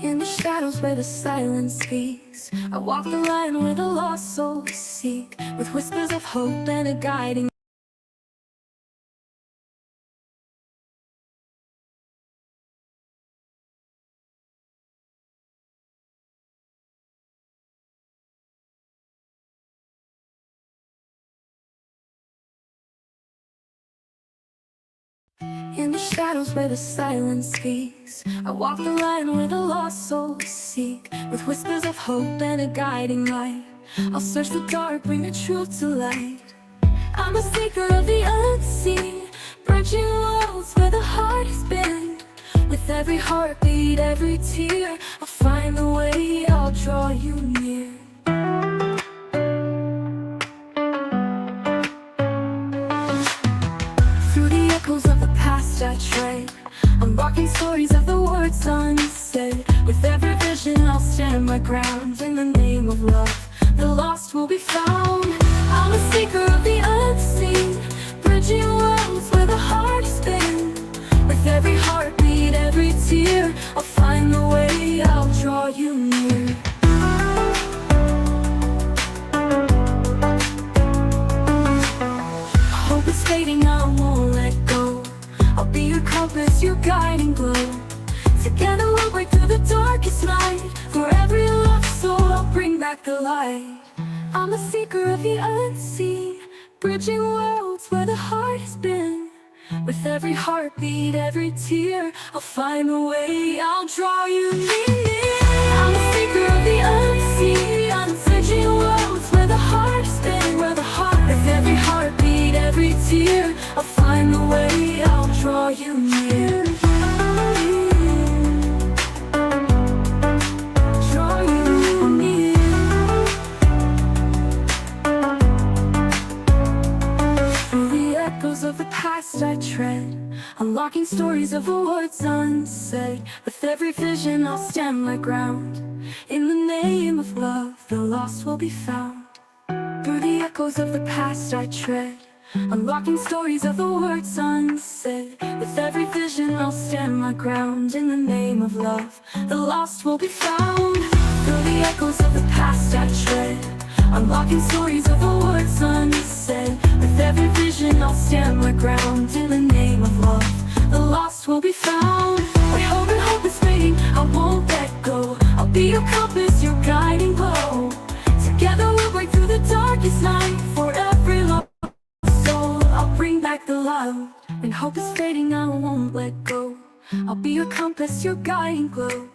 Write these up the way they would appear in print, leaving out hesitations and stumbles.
In the shadows where the silence speaks, I walk the line where the lost souls seek, with whispers of hope and a guiding. In the shadows where the silence speaks, I walk the line where the lost souls seek, with whispers of hope and a guiding light. I'll search the dark, bring the truth to light. I'm a seeker of the unseen, bridging worlds where the heart has been. With every heartbeat, every tear, I'll find the way, I'll draw you near. Through the echoes of the past I tread, unlocking stories of the words unsaid. With every vision I'll stand my ground. In the name of love, the lost will be found. I'm a seeker of the unseen, bridging worlds where the heart has been. With every heartbeat, every tear, I'll find the way, I'll draw you near. Hope is fading, I won't let go. I'll be your compass, your guiding glow. Together we'll break through the darkest night. For every lost soul, I'll bring back the light. I'm a seeker of the unseen, bridging worlds where the heart has been. With every heartbeat, every tear, I'll find a way, I'll draw you near. I'm a seeker of the unseen, I'm bridging worlds where the heart has been. Where the heart, with every heartbeat, every tear, I'll find a way, I'll draw you near. Of the past I tread, unlocking stories of the words unsaid. With every vision I'll stand my ground. In the name of love, the lost will be found. Through the echoes of the past I tread, unlocking stories of the words unsaid. With every vision I'll stand my ground. In the name of love, the lost will be found. Through the echoes of the past I tread, unlocking stories of the words unsaid. With every vision I'll stand my ground. In the name of love, the lost will be found. My hope and hope is fading, I won't let go. I'll be your compass, your guiding glow. Together we'll break through the darkest night. For every lost soul, I'll bring back the light. When hope is fading, I won't let go. I'll be your compass, your guiding glow.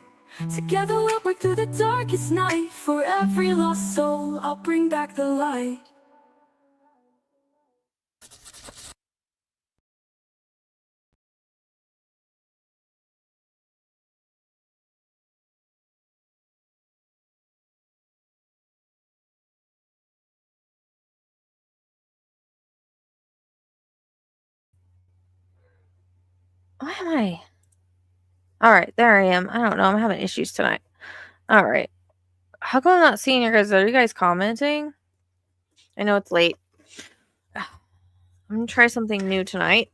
Together we'll break through the darkest night. For every lost soul, I'll bring back the light. Why am I? Alright, there I am. I don't know, I'm having issues tonight. Alright. How come I'm not seeing you guys? Are you guys commenting? I know it's late. I'm gonna try something new tonight.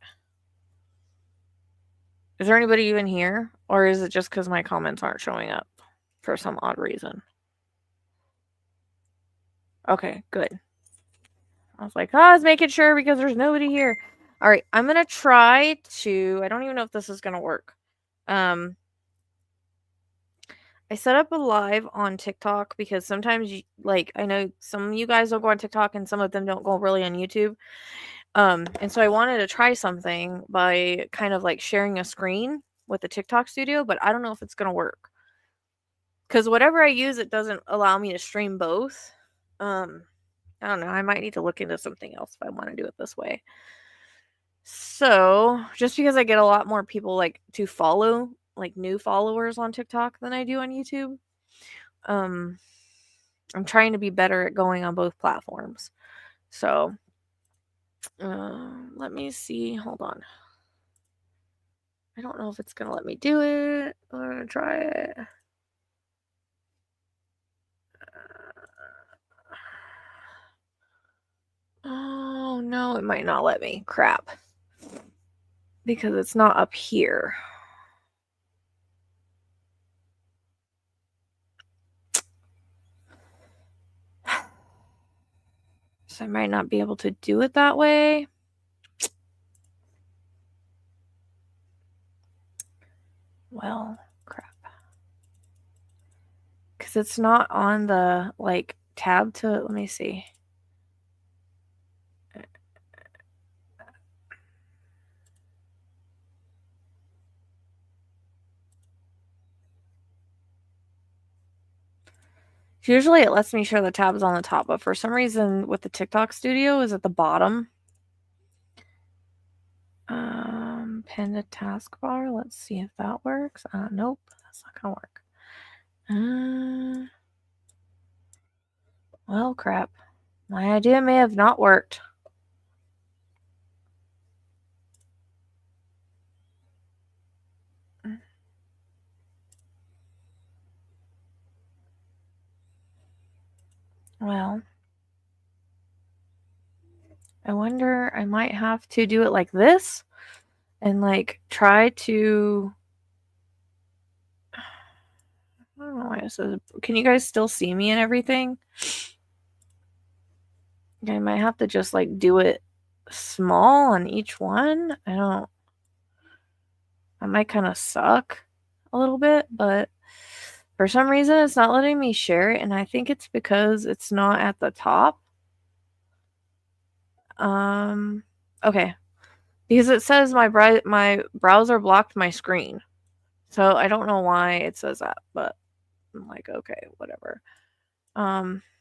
Is there anybody even here? Or is it just because my comments aren't showing up for some odd reason? Okay, good. I was like, I was making sure because there's nobody here. Alright, I'm gonna try to... I don't even know if this is gonna work. I set up a live on TikTok because sometimes, I know some of you guys will go on TikTok and some of them don't go really on YouTube. And so I wanted to try something by kind of sharing a screen with the TikTok studio, but I don't know if it's going to work. Because whatever I use, it doesn't allow me to stream both. I don't know. I might need to look into something else if I want to do it this way. So, just because I get a lot more people to follow, new followers on TikTok than I do on YouTube, I'm trying to be better at going on both platforms. So, let me see. Hold on. I don't know if it's going to let me do it. I'm going to try it. Oh, no, it might not let me. Crap. Because it's not up here. So I might not be able to do it that way. Well, crap. Because it's not on the, like, tab to, let me see. Usually it lets me share the tabs on the top, but for some reason with the TikTok studio is at the bottom. Pin to taskbar. Let's see if that works. Nope, that's not gonna work. Well, crap. My idea may have not worked. Well, I wonder, I might have to do it like this and like try to, I don't know why it says, can you guys still see me and everything? I might have to just like do it small on each one. I might kind of suck a little bit, but for some reason it's not letting me share it, and I think it's because it's not at the top. Okay. Because it says my browser blocked my screen. So I don't know why it says that, but I'm like, okay, whatever.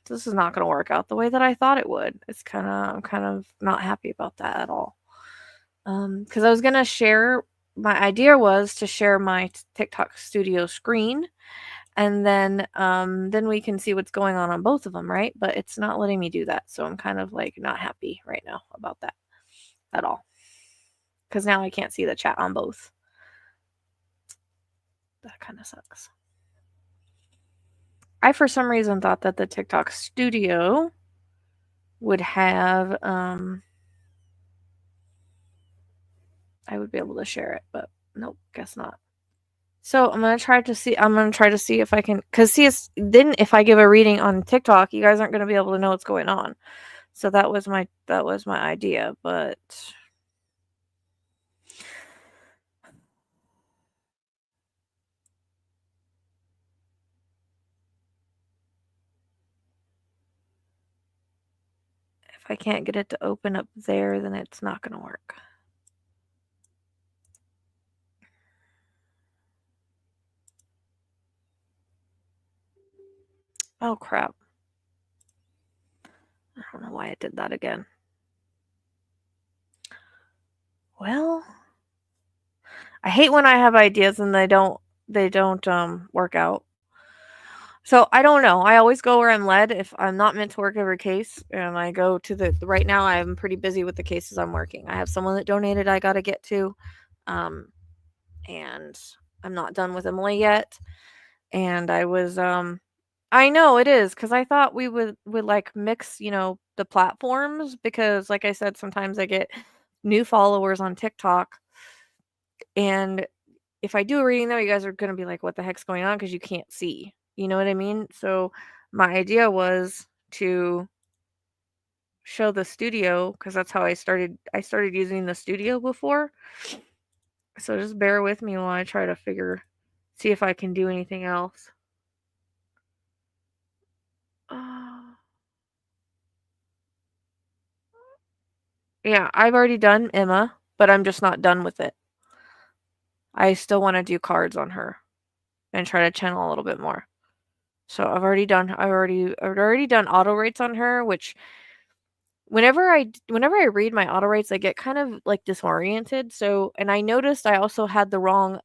This is not going to work out the way that I thought it would. I'm kind of not happy about that at all. Because I was going to share, my idea was to share my TikTok studio screen, and then we can see what's going on both of them, right? But it's not letting me do that. So I'm kind of like not happy right now about that at all. Because now I can't see the chat on both. That kind of sucks. I, for some reason, thought that the TikTok studio would have, I would be able to share it, but nope, guess not. So I'm going to try to see if I can, because see, then if I give a reading on TikTok, you guys aren't going to be able to know what's going on. So that was my idea, but if I can't get it to open up there, then it's not going to work. Oh, crap. I don't know why I did that again. Well, I hate when I have ideas and they don't work out. So I don't know. I always go where I'm led. If I'm not meant to work every case, and I go to right now I'm pretty busy with the cases I'm working. I have someone that donated I got to get to, and I'm not done with Emily yet. And I was, I know it is, because I thought we would like mix, the platforms, because like I said, sometimes I get new followers on TikTok, and if I do a reading though, you guys are going to be like, what the heck's going on? Because you can't see. You know what I mean? So my idea was to show the studio, because that's how I started using the studio before. So just bear with me while I try to see if I can do anything else. Yeah, I've already done Emma, but I'm just not done with it. I still want to do cards on her and try to channel a little bit more. So I've already done Autowrites on her, which whenever I read my Autowrites, I get kind of like disoriented. So, and I noticed I also had the wrong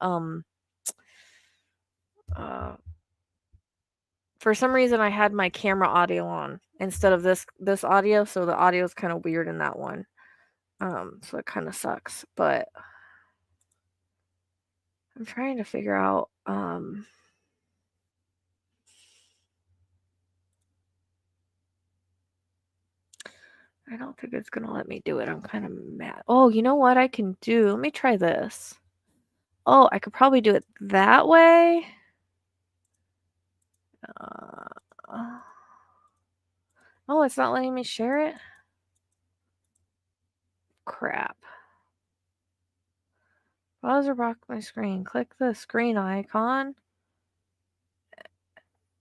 for some reason I had my camera audio on instead of this audio, so the audio is kind of weird in that one. So it kind of sucks, but I'm trying to figure out I don't think it's going to let me do it. I'm kind of mad. Oh, you know what I can do? Let me try this. Oh, I could probably do it that way. Oh, it's not letting me share it? crap. Browser blocked my screen. Click the screen icon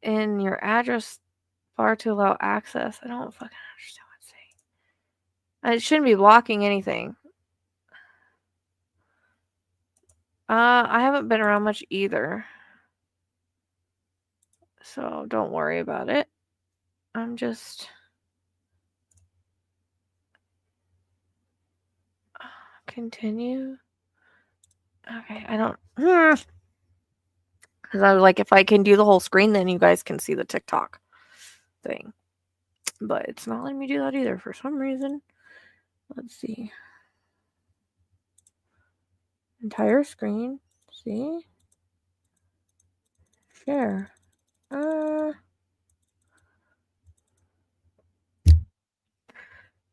in your address bar to allow access. I don't fucking understand what it's saying. It shouldn't be blocking anything. I haven't been around much either. So don't worry about it. I'm just... Continue. Okay, I don't... Because I was like, if I can do the whole screen, then you guys can see the TikTok thing. But it's not letting me do that either for some reason. Let's see. Entire screen. See? Share.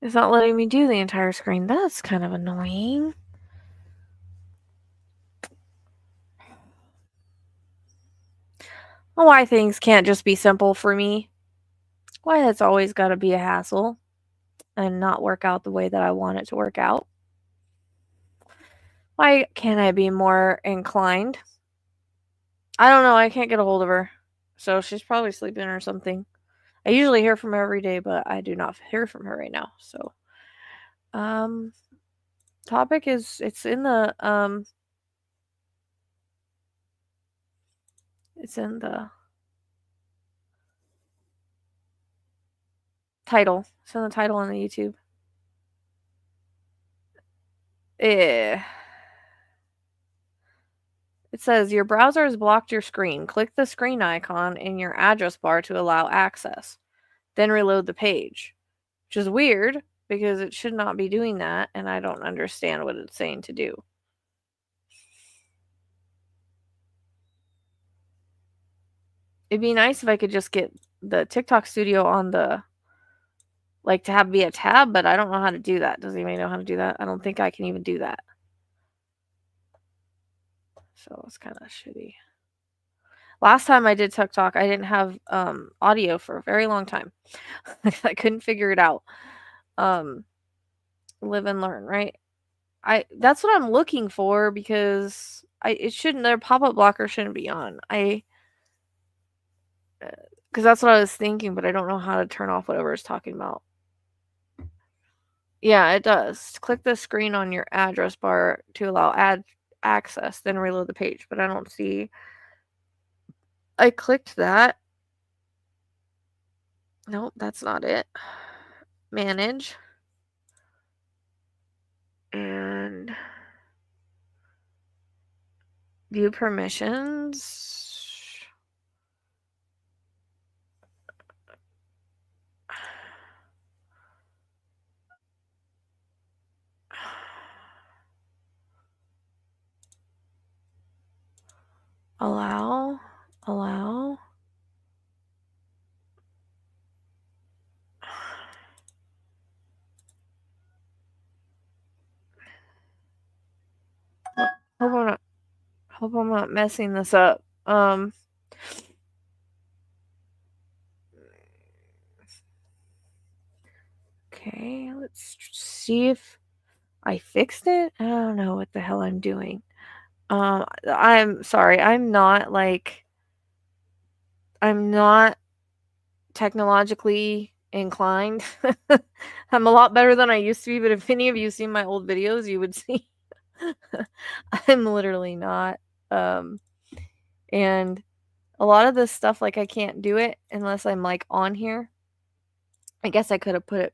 It's not letting me do the entire screen. That's kind of annoying. Why things can't just be simple for me. Why that's always got to be a hassle and not work out the way that I want it to work out. Why can't I be more inclined? I don't know. I can't get a hold of her. So she's probably sleeping or something. I usually hear from her every day, but I do not hear from her right now. So, topic is, it's in the title. It's in the title on the YouTube. It says your browser has blocked your screen. Click the screen icon in your address bar to allow access. Then reload the page. Which is weird because it should not be doing that, and I don't understand what it's saying to do. It'd be nice if I could just get the TikTok studio on the, like, to have be a tab, but I don't know how to do that. Does anybody know how to do that? I don't think I can even do that. So it's kind of shitty. Last time I did TikTok, I didn't have audio for a very long time. I couldn't figure it out. Live and learn, right? That's what I'm looking for because it shouldn't, their pop-up blocker shouldn't be on. Because that's what I was thinking, but I don't know how to turn off whatever it's talking about. Yeah, it does. Click the screen on your address bar to allow access, then reload the page. But I don't see. I clicked that. Nope, that's not it. Manage. And view permissions. Allow. Hope I'm not messing this up. Okay, let's see if I fixed it. I don't know what the hell I'm doing. I'm sorry. I'm not technologically inclined. I'm a lot better than I used to be, but if any of you see my old videos, you would see I'm literally not. And a lot of this stuff, like, I can't do it unless I'm like on here. I guess I could have put it.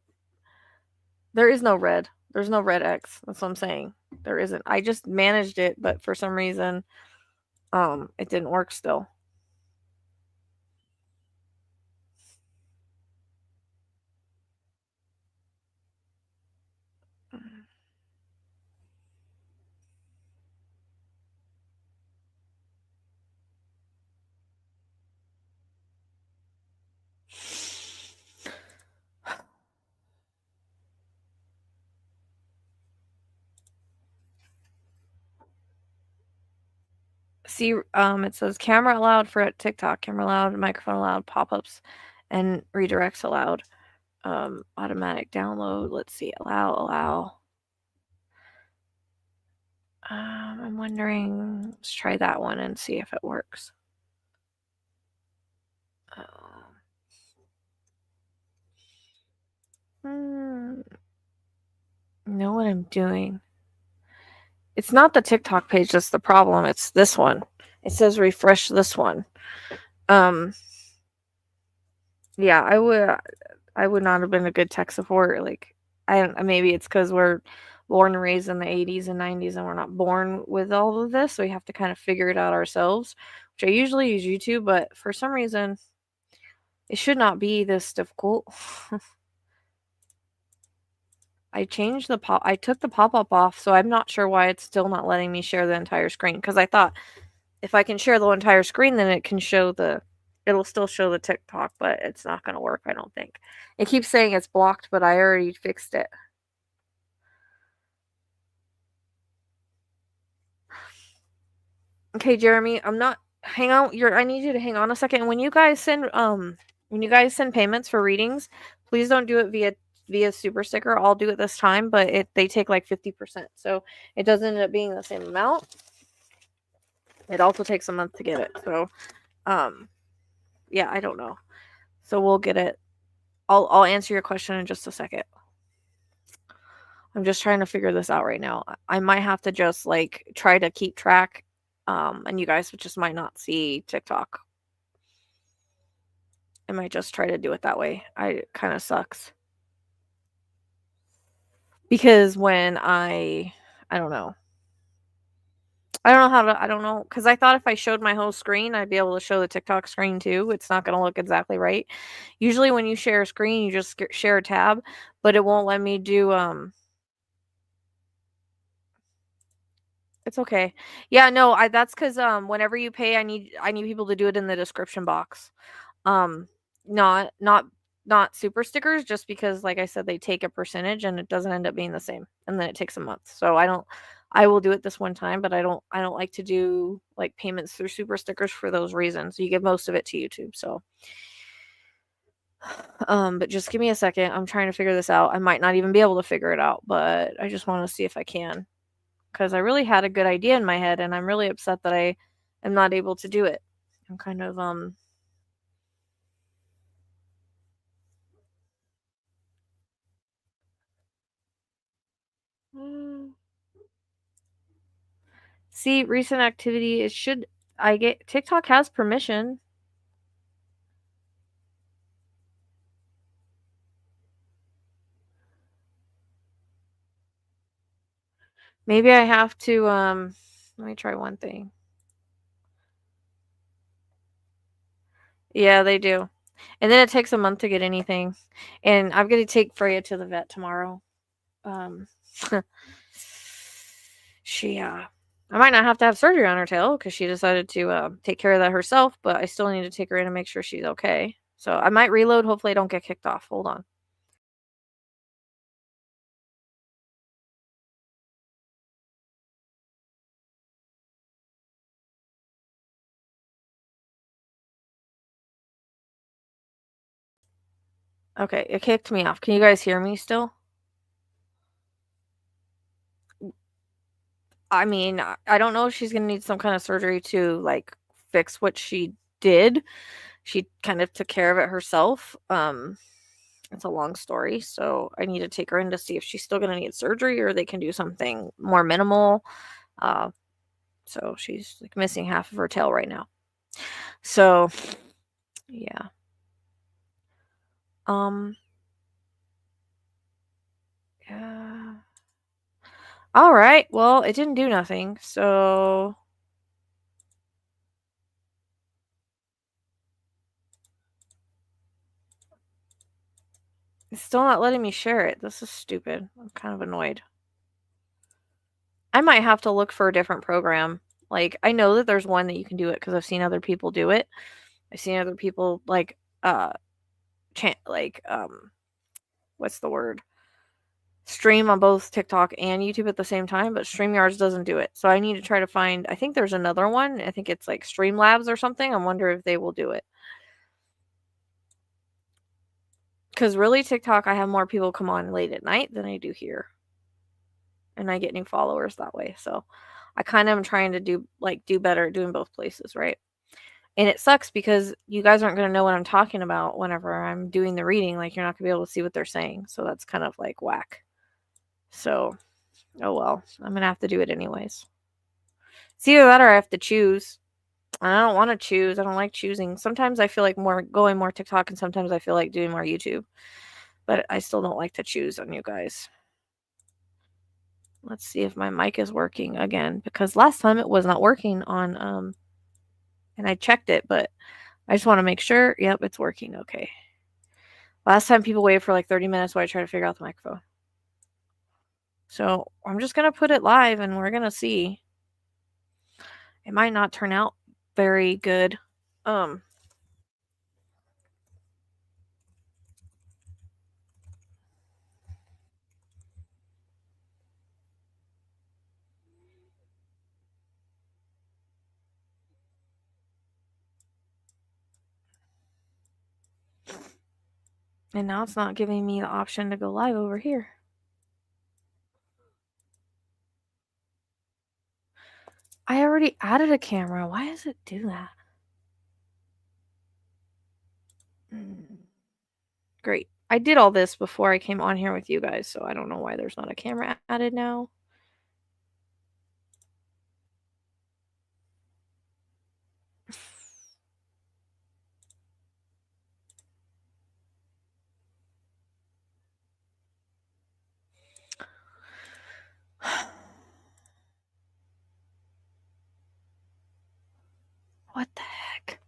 There is no red. There's no red X. That's what I'm saying. There isn't. I just managed it, but for some reason, it didn't work still. See, it says camera allowed for TikTok, camera allowed, microphone allowed, pop-ups, and redirects allowed. Automatic download. Let's see. Allow. I'm wondering, let's try that one and see if it works. Know what I'm doing. It's not the TikTok page that's the problem. It's this one. It says refresh this one. Yeah, I would not have been a good tech support. Like, maybe it's because we're born and raised in the 80s and 90s and we're not born with all of this, so we have to kind of figure it out ourselves, which I usually use YouTube, but for some reason it should not be this difficult. I took the pop-up off, so I'm not sure why it's still not letting me share the entire screen, because I thought if I can share the entire screen, then it'll still show the TikTok, but it's not going to work, I don't think. It keeps saying it's blocked, but I already fixed it. Okay, Jeremy, I need you to hang on a second. When you guys send payments for readings, please don't do it via super sticker. I'll do it this time, but they take like 50%. So it doesn't end up being the same amount. It also takes a month to get it. So yeah, I don't know. So we'll get it. I'll answer your question in just a second. I'm just trying to figure this out right now. I might have to just like try to keep track, and you guys just might not see TikTok. I might just try to do it that way. It kind of sucks. Because when I don't know. I don't know, because I thought if I showed my whole screen, I'd be able to show the TikTok screen too. It's not going to look exactly right. Usually when you share a screen, you just share a tab, but it won't let me do, it's okay. Yeah, no, that's because whenever you pay, I need people to do it in the description box. Um, not super stickers, just because, like I said, they take a percentage and it doesn't end up being the same, and then it takes a month. So I will do it this one time, but I don't like to do like payments through super stickers for those reasons. You give most of it to YouTube, so. But just give me a second. I'm trying to figure this out. I might not even be able to figure it out, but I just want to see if I can, because I really had a good idea in my head, and I'm really upset that I am not able to do it. I'm kind of see, recent activity. TikTok has permission. Maybe I have to let me try one thing. Yeah, they do. And then it takes a month to get anything. And I'm going to take Freya to the vet tomorrow. I might not have to have surgery on her tail because she decided to take care of that herself, but I still need to take her in and make sure she's okay. So I might reload. Hopefully I don't get kicked off. Hold on. Okay, it kicked me off. Can you guys hear me still? I mean, I don't know if she's gonna need some kind of surgery to like fix what she did. She kind of took care of it herself. It's a long story, so I need to take her in to see if she's still gonna need surgery or they can do something more minimal. So she's like missing half of her tail right now. So yeah. Yeah. All right. Well, it didn't do nothing. So it's still not letting me share it. This is stupid. I'm kind of annoyed. I might have to look for a different program. Like, I know that there's one that you can do it because I've seen other people do it. I've seen other people like what's the word? Stream on both TikTok and YouTube at the same time, but StreamYards doesn't do it. So I need to try to find, I think there's another one. I think it's like Streamlabs or something. I wonder if they will do it. Because really, TikTok, I have more people come on late at night than I do here. And I get new followers that way. So I kind of am trying to do better at doing both places, right? And it sucks because you guys aren't going to know what I'm talking about whenever I'm doing the reading. Like, you're not going to be able to see what they're saying. So that's kind of like whack. So, oh well, I'm going to have to do it anyways. It's either that or I have to choose. And I don't want to choose. I don't like choosing. Sometimes I feel like going more TikTok, and sometimes I feel like doing more YouTube. But I still don't like to choose on you guys. Let's see if my mic is working again, because last time it was not working on and I checked it, but I just want to make sure. Yep, it's working. Okay. Last time people waited for like 30 minutes while I tried to figure out the microphone. So I'm just going to put it live and we're going to see. It might not turn out very good. And now it's not giving me the option to go live over here. I already added a camera. Why does it do that? Great. I did all this before I came on here with you guys, so I don't know why there's not a camera added now. What the heck?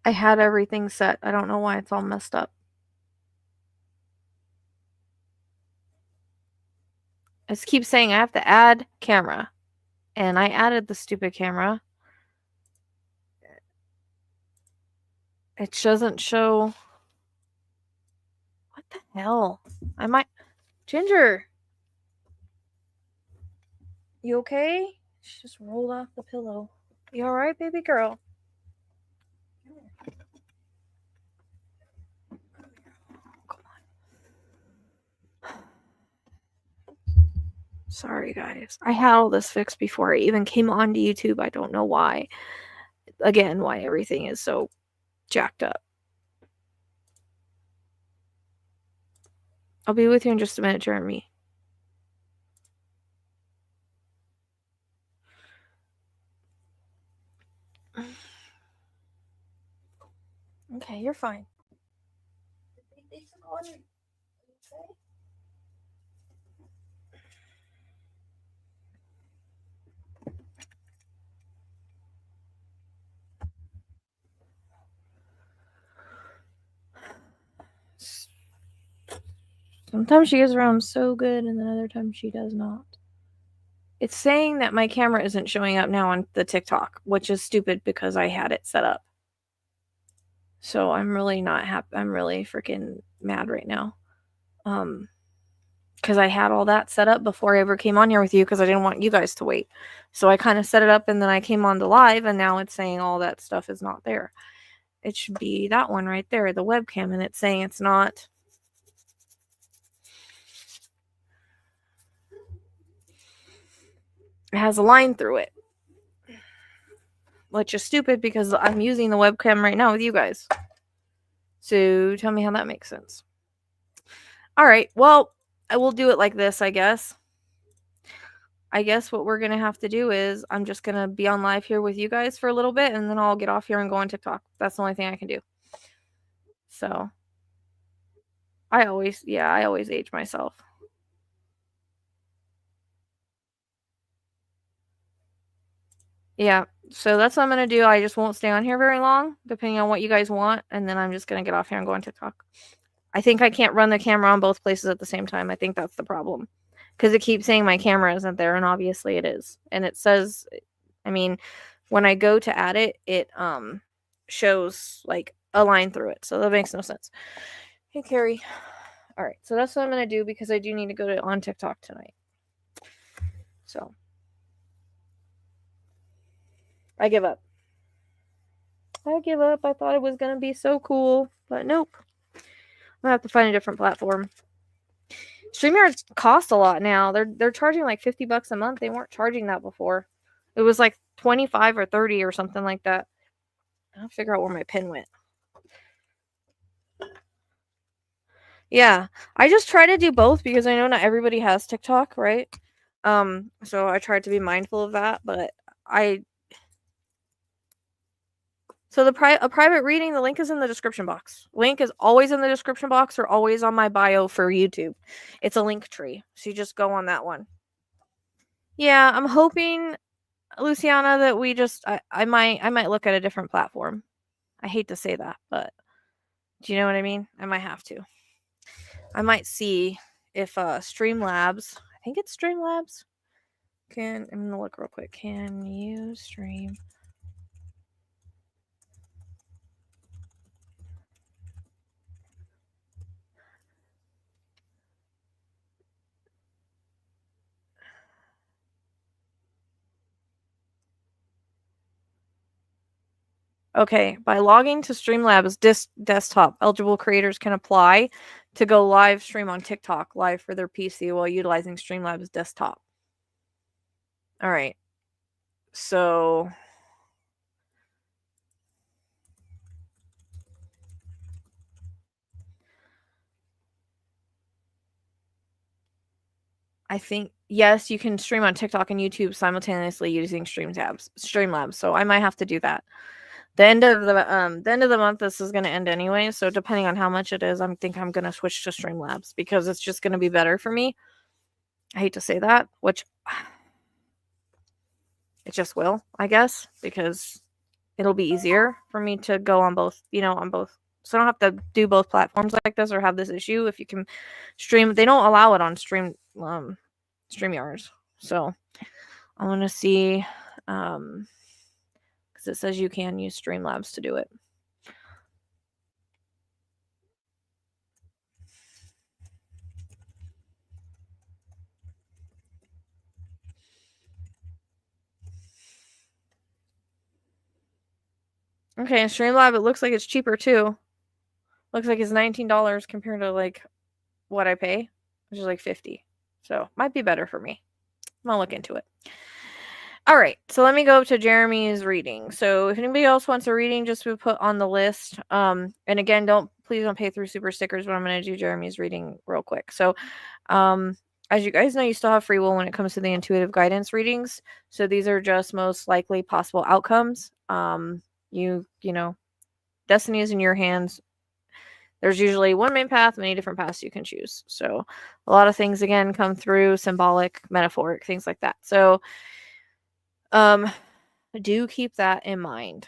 I had everything set. I don't know why it's all messed up. It keeps saying I have to add camera. And I added the stupid camera. It doesn't show. What the hell? I might. Ginger! You okay? She just rolled off the pillow. You alright, baby girl? Sorry, guys. I had all this fixed before I even came onto YouTube. I don't know why. Again, why everything is so jacked up. I'll be with you in just a minute, Jeremy. Okay, you're fine. Sometimes she gets around so good, and then other times she does not. It's saying that my camera isn't showing up now on the TikTok, which is stupid because I had it set up. So I'm really not happy. I'm really freaking mad right now. Because I had all that set up before I ever came on here with you, because I didn't want you guys to wait. So I kind of set it up, and then I came on the live, and now it's saying all that stuff is not there. It should be that one right there, the webcam, and it's saying it's not. It has a line through it, which is stupid because I'm using the webcam right now with you guys. So tell me how that makes sense. All right, well, I will do it like this, I guess. I guess what we're going to have to do is I'm just going to be on live here with you guys for a little bit, and then I'll get off here and go on TikTok. That's the only thing I can do. So I always age myself. Yeah, so that's what I'm going to do. I just won't stay on here very long, depending on what you guys want, and then I'm just going to get off here and go on TikTok. I think I can't run the camera on both places at the same time. I think that's the problem. Because it keeps saying my camera isn't there, and obviously it is. And it says, I mean, when I go to add it, it shows like a line through it. So that makes no sense. Hey, Carrie. All right. So that's what I'm going to do because I do need to go on TikTok tonight. So I give up. I thought it was going to be so cool, but nope. I'm going to have to find a different platform. StreamYards cost a lot now. They're charging like $50 a month. They weren't charging that before. It was like 25 or 30 or something like that. I'll figure out where my pen went. Yeah, I just try to do both because I know not everybody has TikTok, right? So I tried to be mindful of that, but so a private reading, the link is in the description box. Link is always in the description box or always on my bio for YouTube. It's a link tree, so you just go on that one. Yeah, I'm hoping, Luciana, that we just I might look at a different platform. I hate to say that, but do you know what I mean? I might have to. I might see if Streamlabs, I think it's Streamlabs. I'm gonna look real quick. Can you stream? Okay, by logging to Streamlabs desktop, eligible creators can apply to go live stream on TikTok live for their PC while utilizing Streamlabs desktop. All right. So I think yes, you can stream on TikTok and YouTube simultaneously using Streamlabs. So I might have to do that. The end of the month, this is going to end anyway. So depending on how much it is, I think I'm going to switch to Streamlabs because it's just going to be better for me. I hate to say that, which it just will, I guess, because it'll be easier for me to go on both, on both. So I don't have to do both platforms like this or have this issue. If you can stream, they don't allow it on StreamYards. So I want to see, because it says you can use Streamlabs to do it. Okay, Streamlab, it looks like it's cheaper too. Looks like it's $19 compared to like what I pay, which is like $50. So might be better for me. I'm gonna look into it. All right, so let me go to Jeremy's reading. So if anybody else wants a reading, just be put on the list. And again, please don't pay through super stickers, but I'm gonna do Jeremy's reading real quick. So, as you guys know, you still have free will when it comes to the intuitive guidance readings. So these are just most likely possible outcomes. You know, destiny is in your hands. There's usually one main path, many different paths you can choose. So a lot of things again come through symbolic, metaphoric, things like that. So do keep that in mind.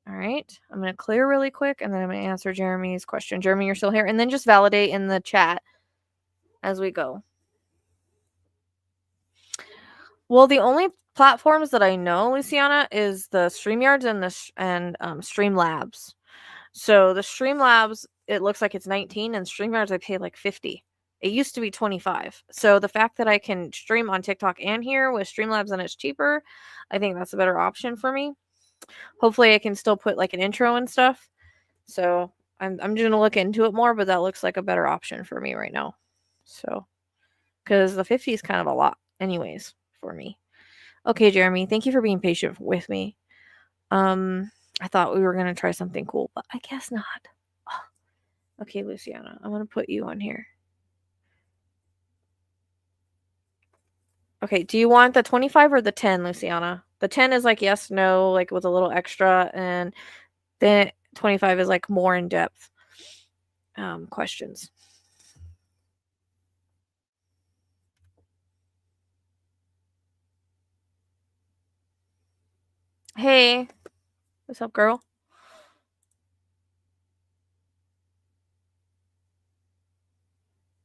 All right. I'm going to clear really quick and then I'm going to answer Jeremy's question. Jeremy, you're still here. And then just validate in the chat as we go. Well, the only platforms that I know, Luciana, is the StreamYards and Streamlabs. So the Streamlabs, it looks like it's 19, and StreamYards I pay like 50. It used to be 25. So the fact that I can stream on TikTok and here with Streamlabs and it's cheaper, I think that's a better option for me. Hopefully I can still put like an intro and stuff. So I'm just gonna look into it more, but that looks like a better option for me right now. So because the 50 is kind of a lot anyways for me. Okay, Jeremy, thank you for being patient with me. I thought we were gonna try something cool, but I guess not. Oh. Okay, Luciana, I'm gonna put you on here. Okay, do you want the 25 or the 10, Luciana? The 10 is like yes, no, like with a little extra, and then 25 is like more in depth questions. Hey, what's up, girl?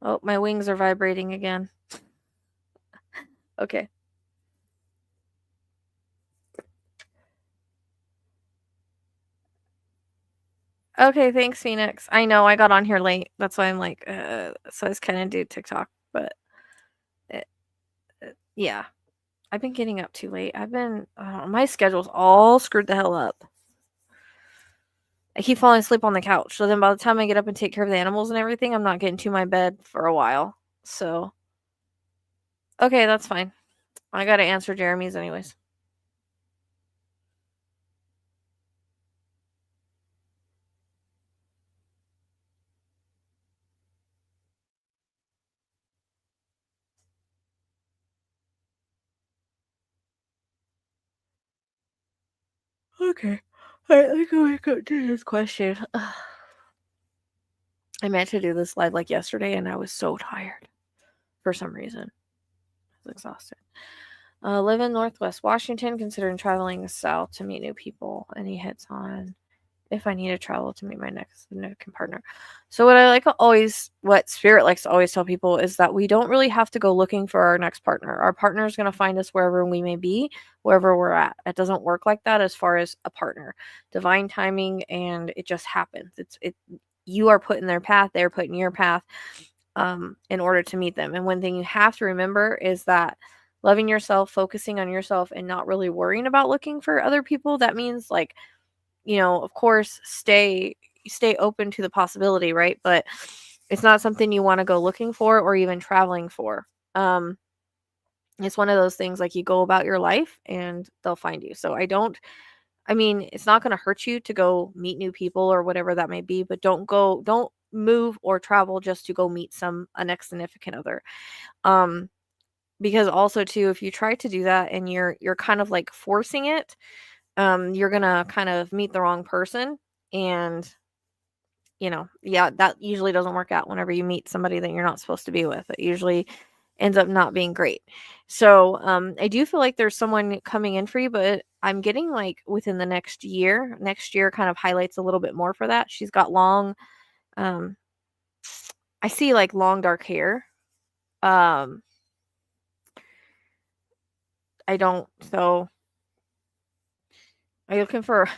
Oh, my wings are vibrating again. Okay. Okay, thanks, Phoenix. I know I got on here late. That's why I'm like, so I was kind of do TikTok, but it, yeah, I've been getting up too late. My schedule's all screwed the hell up. I keep falling asleep on the couch. So then by the time I get up and take care of the animals and everything, I'm not getting to my bed for a while. So, okay, that's fine. I got to answer Jeremy's anyways. Okay. Alright, let me go back up to his question. I meant to do this live like yesterday and I was so tired for some reason. I was exhausted. Live in Northwest Washington, considering traveling south to meet new people. And he hits on if I need to travel to meet my next significant partner. So what Spirit likes to always tell people is that we don't really have to go looking for our next partner. Our partner is going to find us wherever we may be, wherever we're at. It doesn't work like that as far as a partner. Divine timing, and it just happens. You are put in their path, they're put in your path in order to meet them. And one thing you have to remember is that loving yourself, focusing on yourself, and not really worrying about looking for other people, that means like, of course, stay open to the possibility, right? But it's not something you want to go looking for or even traveling for. It's one of those things like you go about your life and they'll find you. So it's not going to hurt you to go meet new people or whatever that may be, but don't move or travel just to go meet a next significant other. Because also too, if you try to do that and you're kind of like forcing it, you're gonna kind of meet the wrong person, and yeah, that usually doesn't work out whenever you meet somebody that you're not supposed to be with. It usually ends up not being great. So I do feel like there's someone coming in for you, but I'm getting like within the next year. Next year kind of highlights a little bit more for that. She's got long, um, I see like long dark hair. Um, I don't. So are you looking for?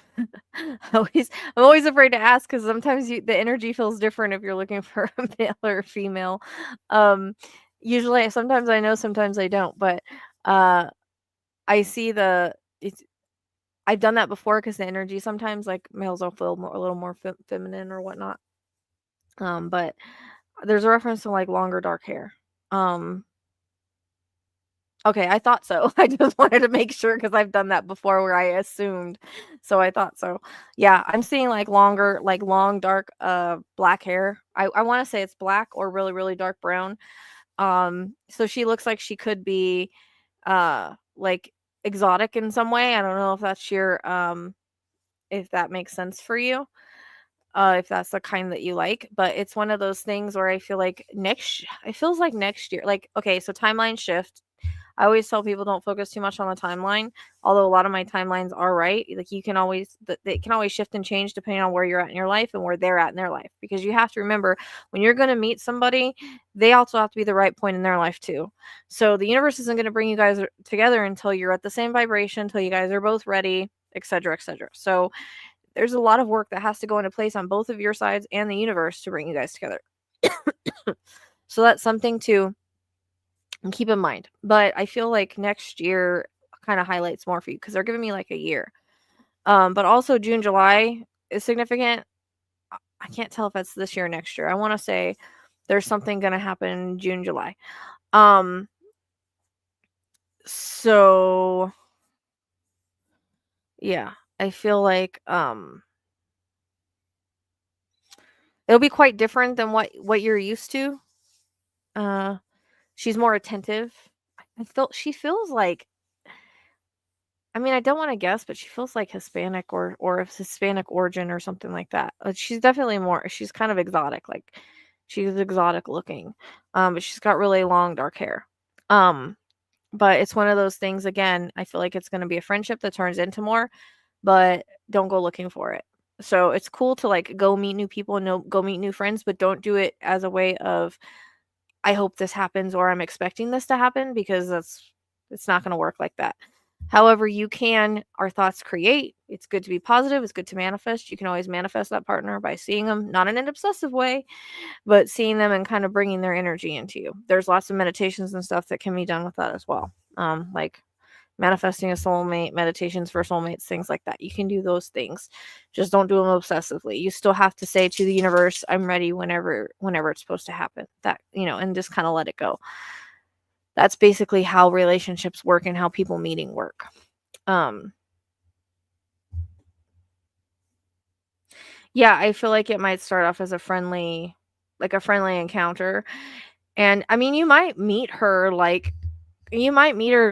I'm always afraid to ask because sometimes the energy feels different if you're looking for a male or a female. Um, Usually, sometimes I know, sometimes I don't. But uh, I see it's. I've done that before because the energy sometimes like males will feel a little more feminine or whatnot. But there's a reference to like longer dark hair. Um, Okay, I thought so. I just wanted to make sure because I've done that before where I assumed. So I thought so. Yeah, I'm seeing like longer, like long, dark, black hair. I want to say it's black or really, really dark brown. So she looks like she could be, like exotic in some way. I don't know if that's if that makes sense for you. If that's the kind that you like, but it's one of those things where I feel like it feels like next year, like, okay, so timeline shift. I always tell people don't focus too much on the timeline, although a lot of my timelines are right. Like you can always, they can always shift and change depending on where you're at in your life and where they're at in their life. Because you have to remember when you're going to meet somebody, they also have to be the right point in their life too. So the universe isn't going to bring you guys together until you're at the same vibration, until you guys are both ready, etc., etc. So there's a lot of work that has to go into place on both of your sides and the universe to bring you guys together. So that's something to keep in mind. But I feel like next year kind of highlights more for you because they're giving me like a year. But also June, July is significant. I can't tell if it's this year or next year. I want to say there's something going to happen June, July. So yeah, I feel like it'll be quite different than what you're used to. She's more attentive. She feels like, I don't want to guess, but she feels like Hispanic or of Hispanic origin or something like that. She's definitely she's kind of exotic. Like she's exotic looking. But she's got really long dark hair. But it's one of those things, again, I feel like it's going to be a friendship that turns into more, but don't go looking for it. So it's cool to like go meet new people and go meet new friends, but don't do it as a way of I hope this happens or I'm expecting this to happen, because it's not going to work like that. However, our thoughts create. It's good to be positive. It's good to manifest. You can always manifest that partner by seeing them, not in an obsessive way, but seeing them and kind of bringing their energy into you. There's lots of meditations and stuff that can be done with that as well. Like manifesting a soulmate, meditations for soulmates, things like that. You can do those things. Just don't do them obsessively. You still have to say to the universe, I'm ready whenever it's supposed to happen. That, and just kind of let it go. That's basically how relationships work and how people meeting work. Yeah, I feel like it might start off as a friendly encounter. And I mean, you might meet her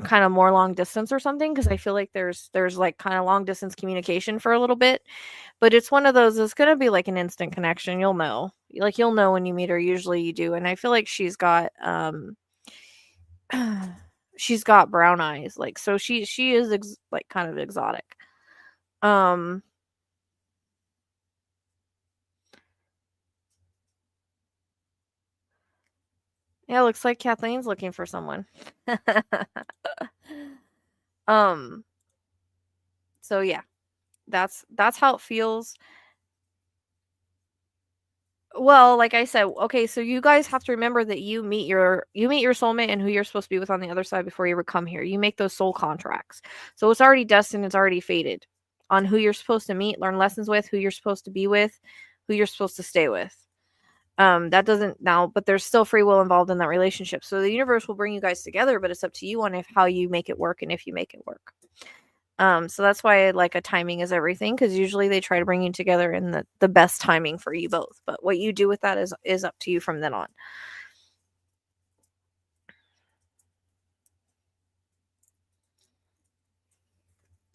kind of more long distance or something, because I feel like there's like kind of long distance communication for a little bit. But it's one of those, it's gonna be like an instant connection. You'll know. Like you'll know when you meet her. Usually you do. And I feel like she's got brown eyes. Like so she is like kind of exotic. Um yeah, looks like Kathleen's looking for someone. um so yeah, that's how it feels. Well, like I said, okay, so you guys have to remember that you meet your soulmate and who you're supposed to be with on the other side before you ever come here. You make those soul contracts. So it's already destined, it's already fated on who you're supposed to meet, learn lessons with, who you're supposed to be with, who you're supposed to stay with. That doesn't now, but there's still free will involved in that relationship. So the universe will bring you guys together, but it's up to you on how you make it work and if you make it work. So that's why like a timing is everything, because usually they try to bring you together in the best timing for you both. But what you do with that is up to you from then on.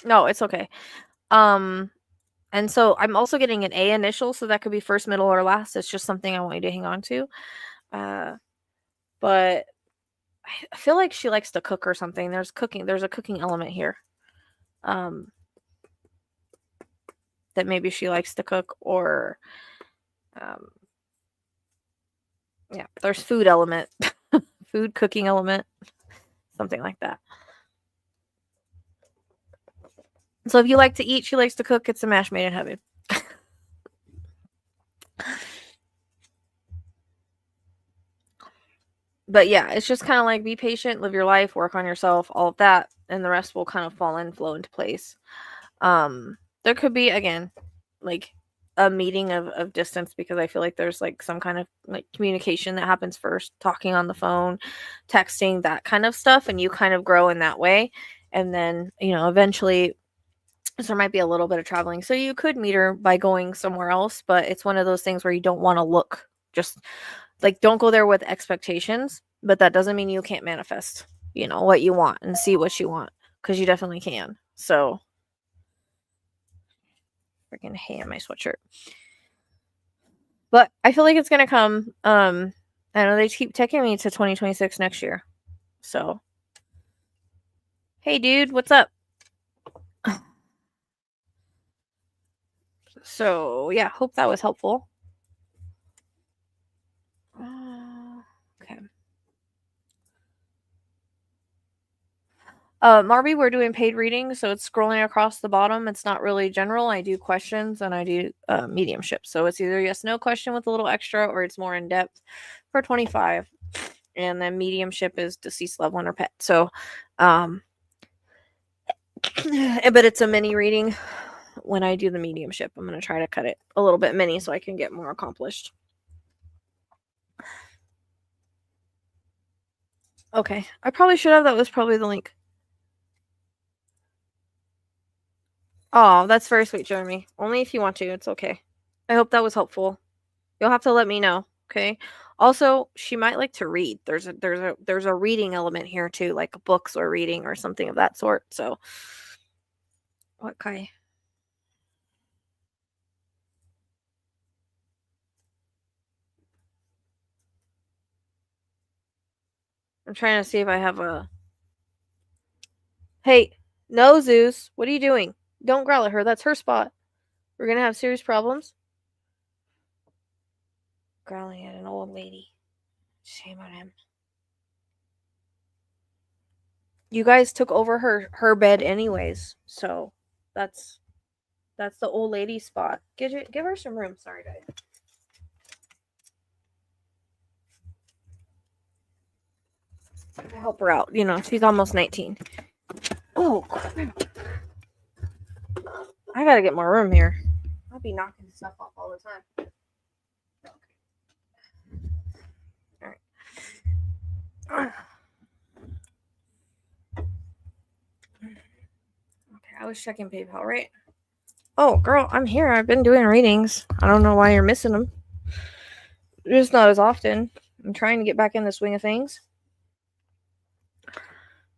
No, it's okay. Um, and so I'm also getting an A initial, so that could be first, middle, or last. It's just something I want you to hang on to. But I feel like she likes to cook or something. There's a cooking element here. Um, that maybe she likes to cook, or um, yeah, there's food element, food cooking element, something like that. So if you like to eat, she likes to cook. It's a match made in heaven. But yeah, it's just kind of like be patient, live your life, work on yourself, all of that, and the rest will kind of flow into place. There could be again, like a meeting of distance, because I feel like there's like some kind of like communication that happens first, talking on the phone, texting, that kind of stuff, and you kind of grow in that way. And then, eventually there might be a little bit of traveling. So you could meet her by going somewhere else, but it's one of those things where you don't want to look just like, don't go there with expectations, but that doesn't mean you can't manifest, what you want and see what you want, because you definitely can. So freaking ham my sweatshirt. But I feel like it's gonna come. I know they keep taking me to 2026 next year. So hey dude, what's up? So yeah, hope that was helpful. Okay. Marby, we're doing paid readings, so it's scrolling across the bottom. It's not really general. I do questions and I do mediumship. So it's either yes, no question with a little extra, or it's more in depth for 25. And then mediumship is deceased loved one or pet. So, but it's a mini reading. When I do the mediumship, I'm going to try to cut it a little bit mini so I can get more accomplished. Okay, I probably should have. That was probably the link. Oh, that's very sweet, Jeremy. Only if you want to. It's okay. I hope that was helpful. You'll have to let me know, okay? Also, she might like to read. There's a reading element here too, like books or reading or something of that sort. So, what Kai? I'm trying to see if I have a. Hey, no, Zeus. What are you doing? Don't growl at her. That's her spot. We're gonna have serious problems. Growling at an old lady. Shame on him. You guys took over her bed anyways, so that's the old lady spot. Give her some room. Sorry, guys. I help her out. You know, she's almost 19. Oh, crap. I gotta get more room here. I'll be knocking stuff off all the time. Okay. Alright. Okay, I was checking PayPal, right? Oh, girl, I'm here. I've been doing readings. I don't know why you're missing them. Just not as often. I'm trying to get back in the swing of things.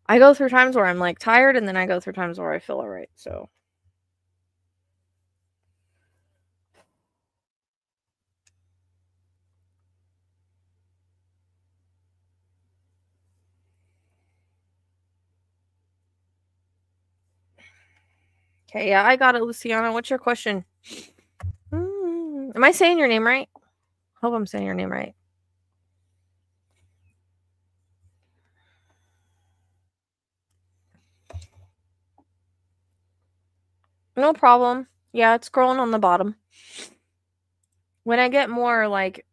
I go through times where I'm like tired, and then I go through times where I feel alright, so. Okay, yeah, I got it, Luciana. What's your question? Am I saying your name right? Hope I'm saying your name right. No problem. Yeah, it's scrolling on the bottom. When I get more like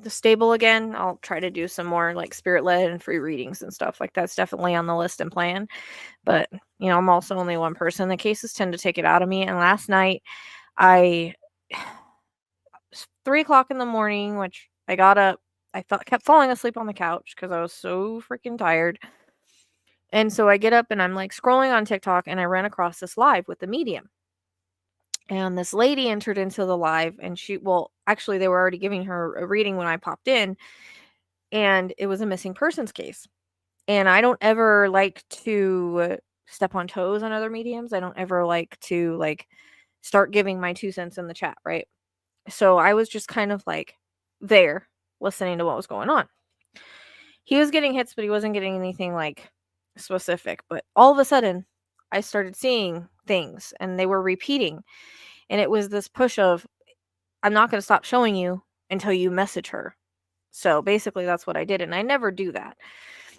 stable again, I'll try to do some more like spirit led and free readings and stuff. Like that's definitely on the list and plan. But you know, I'm also only one person. The cases tend to take it out of me. And last night I 3 o'clock in the morning, which I got up, kept falling asleep on the couch because I was so freaking tired. And so I get up and I'm like scrolling on TikTok and I ran across this live with the medium. And this lady entered into the live and actually they were already giving her a reading when I popped in, and it was a missing persons case. And I don't ever like to step on toes on other mediums. I don't ever like to start giving my 2 cents in the chat, right? So I was just kind of like there listening to what was going on. He was getting hits, but he wasn't getting anything like specific. But all of a sudden, I started seeing things and they were repeating. And it was this push of, I'm not going to stop showing you until you message her. So basically, that's what I did. And I never do that.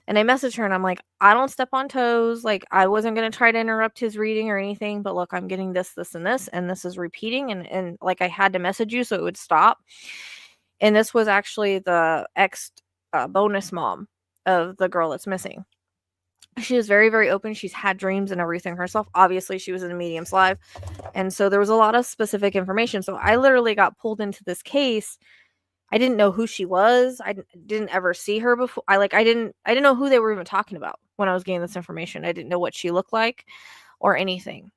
And I messaged her and I'm like, I don't step on toes. Like, I wasn't going to try to interrupt his reading or anything. But look, I'm getting this, this, and this. And this is repeating. And like, I had to message you so it would stop. And this was actually the ex bonus mom of the girl that's missing. She was very, very open. She's had dreams and everything herself. Obviously, she was in a medium's live. And so there was a lot of specific information. So I literally got pulled into this case. I didn't know who she was. I didn't ever see her before. I didn't know who they were even talking about when I was getting this information. I didn't know what she looked like or anything.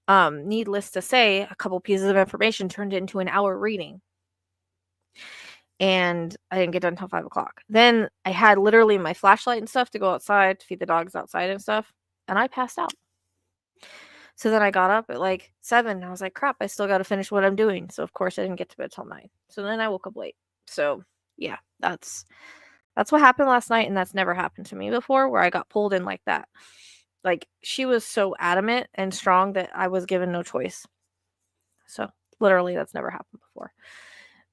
Needless to say, a couple pieces of information turned into an hour reading. And I didn't get done until 5 o'clock. Then I had literally my flashlight and stuff to go outside to feed the dogs outside and stuff. And I passed out. So then I got up at like 7. And I was like, crap, I still got to finish what I'm doing. So of course I didn't get to bed till 9. So then I woke up late. So yeah, that's what happened last night. And that's never happened to me before, where I got pulled in like that. Like, she was so adamant and strong that I was given no choice. So literally that's never happened before.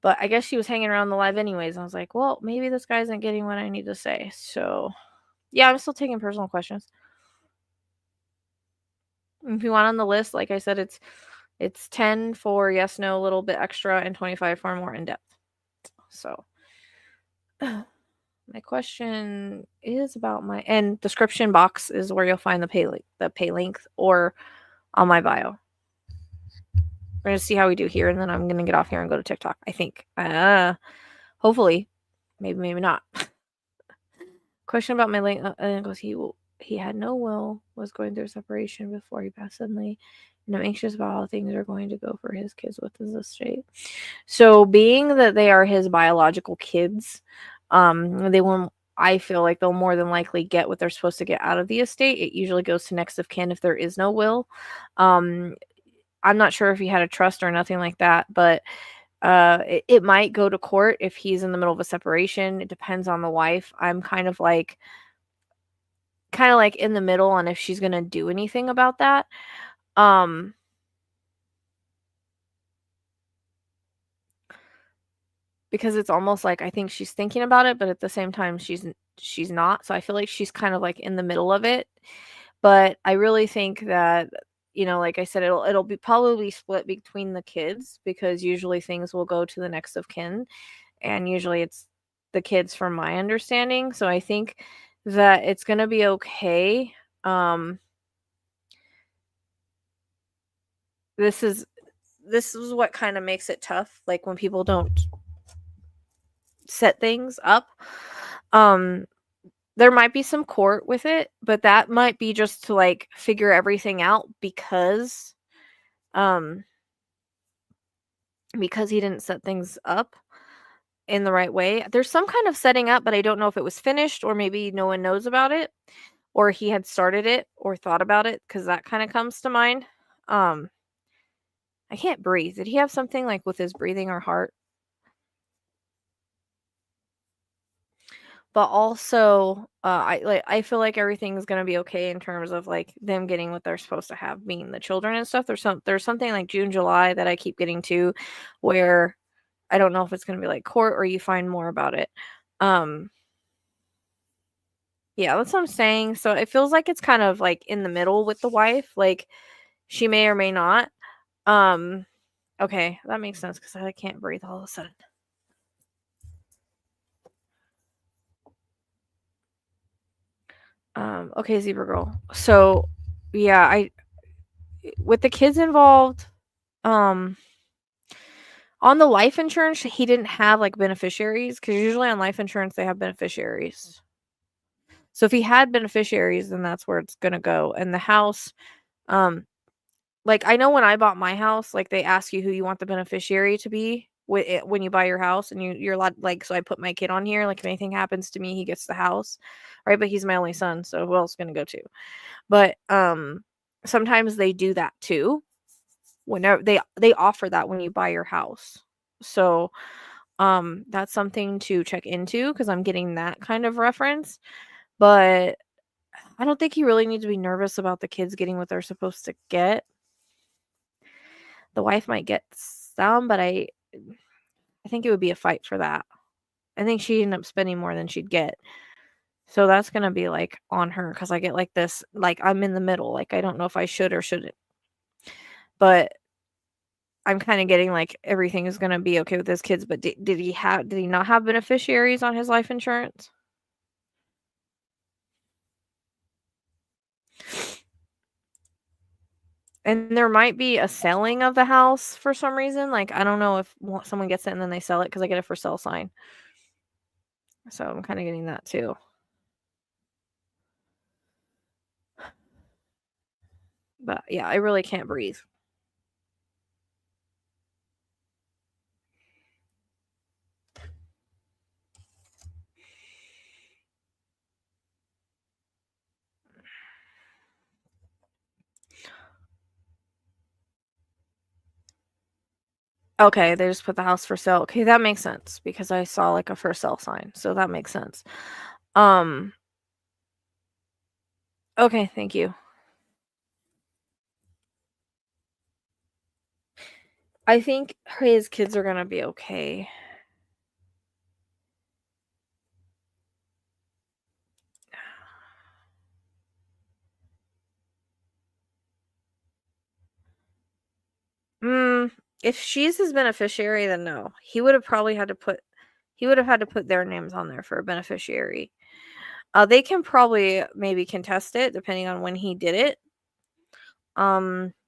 But I guess she was hanging around the live anyways. I was like, well, maybe this guy isn't getting what I need to say. So yeah, I'm still taking personal questions. If you want on the list, like I said, it's 10 for yes, no, a little bit extra, and 25 for more in depth. So my question is about and description box is where you'll find the pay link, or on my bio. We're gonna see how we do here, and then I'm gonna get off here and go to TikTok. I think. Hopefully, maybe not. Question about my link. And it goes, he had no will, was going through separation before he passed suddenly, and I'm anxious about how things are going to go for his kids with his estate. So, being that they are his biological kids, they won't. I feel like they'll more than likely get what they're supposed to get out of the estate. It usually goes to next of kin if there is no will. I'm not sure if he had a trust or nothing like that, but it might go to court if he's in the middle of a separation. It depends on the wife. I'm kind of like in the middle on if she's gonna do anything about that. Because it's almost like I think she's thinking about it, but at the same time she's she's not. So I feel like she's kind of like in the middle of it. But I really think that, like I said, it'll be probably split between the kids, because usually things will go to the next of kin, and usually it's the kids from my understanding. So I think that it's going to be okay. This is what kind of makes it tough, like when people don't set things up. There might be some court with it, but that might be just to like figure everything out, because he didn't set things up in the right way. There's some kind of setting up, but I don't know if it was finished, or maybe no one knows about it, or he had started it or thought about it, because that kind of comes to mind. I can't breathe. Did he have something like with his breathing or heart? But also, I feel like everything is gonna be okay in terms of like them getting what they're supposed to have, being the children and stuff. There's something like June, July that I keep getting to, where I don't know if it's gonna be like court or you find more about it. Yeah, that's what I'm saying. So it feels like it's kind of like in the middle with the wife. Like she may or may not. Um, okay, that makes sense because I can't breathe all of a sudden. Okay, Zebra Girl. So yeah, with the kids involved, on the life insurance, he didn't have like beneficiaries, because usually on life insurance they have beneficiaries. So if he had beneficiaries, then that's where it's gonna go. And the house, like I know when I bought my house, like they ask you who you want the beneficiary to be when you buy your house, and you're allowed, like, so I put my kid on here, like if anything happens to me, he gets the house, right? But he's my only son, so who else is gonna go to? But sometimes they do that too. Whenever they offer that when you buy your house. So that's something to check into, because I'm getting that kind of reference. But I don't think you really need to be nervous about the kids getting what they're supposed to get. The wife might get some, but I think it would be a fight for that. I think she'd end up spending more than she'd get. So that's gonna be like on her, because I get like this, like I'm in the middle, like I don't know if I should or shouldn't. But I'm kind of getting like everything is gonna be okay with his kids. But did he not have beneficiaries on his life insurance? And there might be a selling of the house for some reason. Like I don't know if someone gets it and then they sell it, because I get a for sale sign. So I'm kind of getting that too. But yeah, I really can't breathe. Okay, they just put the house for sale. Okay, that makes sense, because I saw like a for sale sign. So that makes sense. Um okay, thank you. I think his kids are going to be okay. If she's his beneficiary, then no. He would have had to put their names on there for a beneficiary. They can probably maybe contest it depending on when he did it.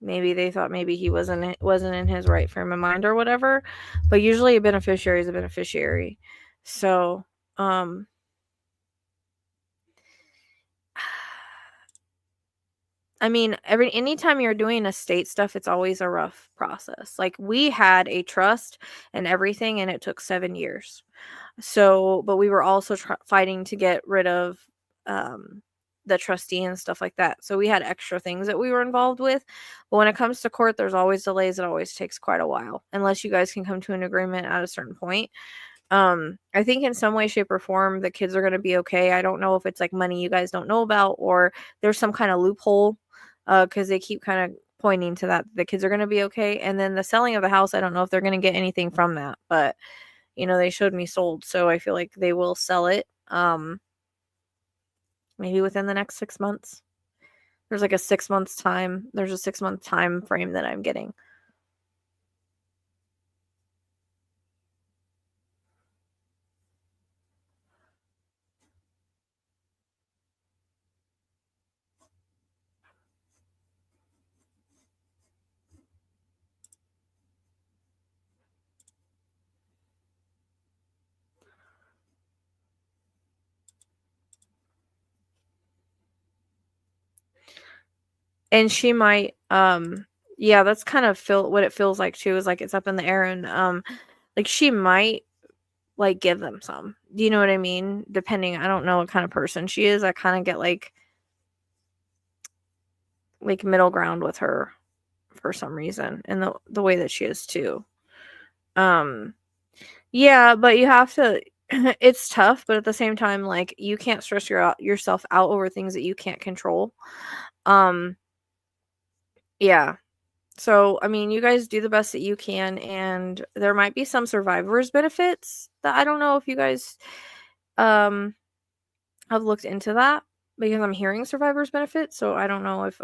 Maybe they thought maybe he wasn't in his right frame of mind or whatever. But usually a beneficiary is a beneficiary. So, I mean, anytime you're doing estate stuff, it's always a rough process. Like we had a trust and everything, and it took 7 years. So, but we were also fighting to get rid of the trustee and stuff like that. So we had extra things that we were involved with. But when it comes to court, there's always delays. It always takes quite a while, unless you guys can come to an agreement at a certain point. I think in some way, shape, or form, the kids are going to be okay. I don't know if it's like money you guys don't know about, or there's some kind of loophole, because they keep kind of pointing to that the kids are going to be okay. And then the selling of the house, I don't know if they're going to get anything from that, but they showed me sold, so I feel like they will sell it. maybe within the next 6 months. There's like a 6 months time. There's a 6-month time frame that I'm getting. And she might, yeah, that's kind of what it feels like too, is like it's up in the air, and like she might like give them some. Do you know what I mean? Depending, I don't know what kind of person she is. I kind of get like middle ground with her for some reason, and the way that she is too. Yeah, but you have to it's tough, but at the same time, like, you can't stress yourself out over things that you can't control. Um, yeah. So, I mean, you guys do the best that you can, and there might be some survivor's benefits that I don't know if you guys um have looked into that, because I'm hearing survivor's benefits, so I don't know if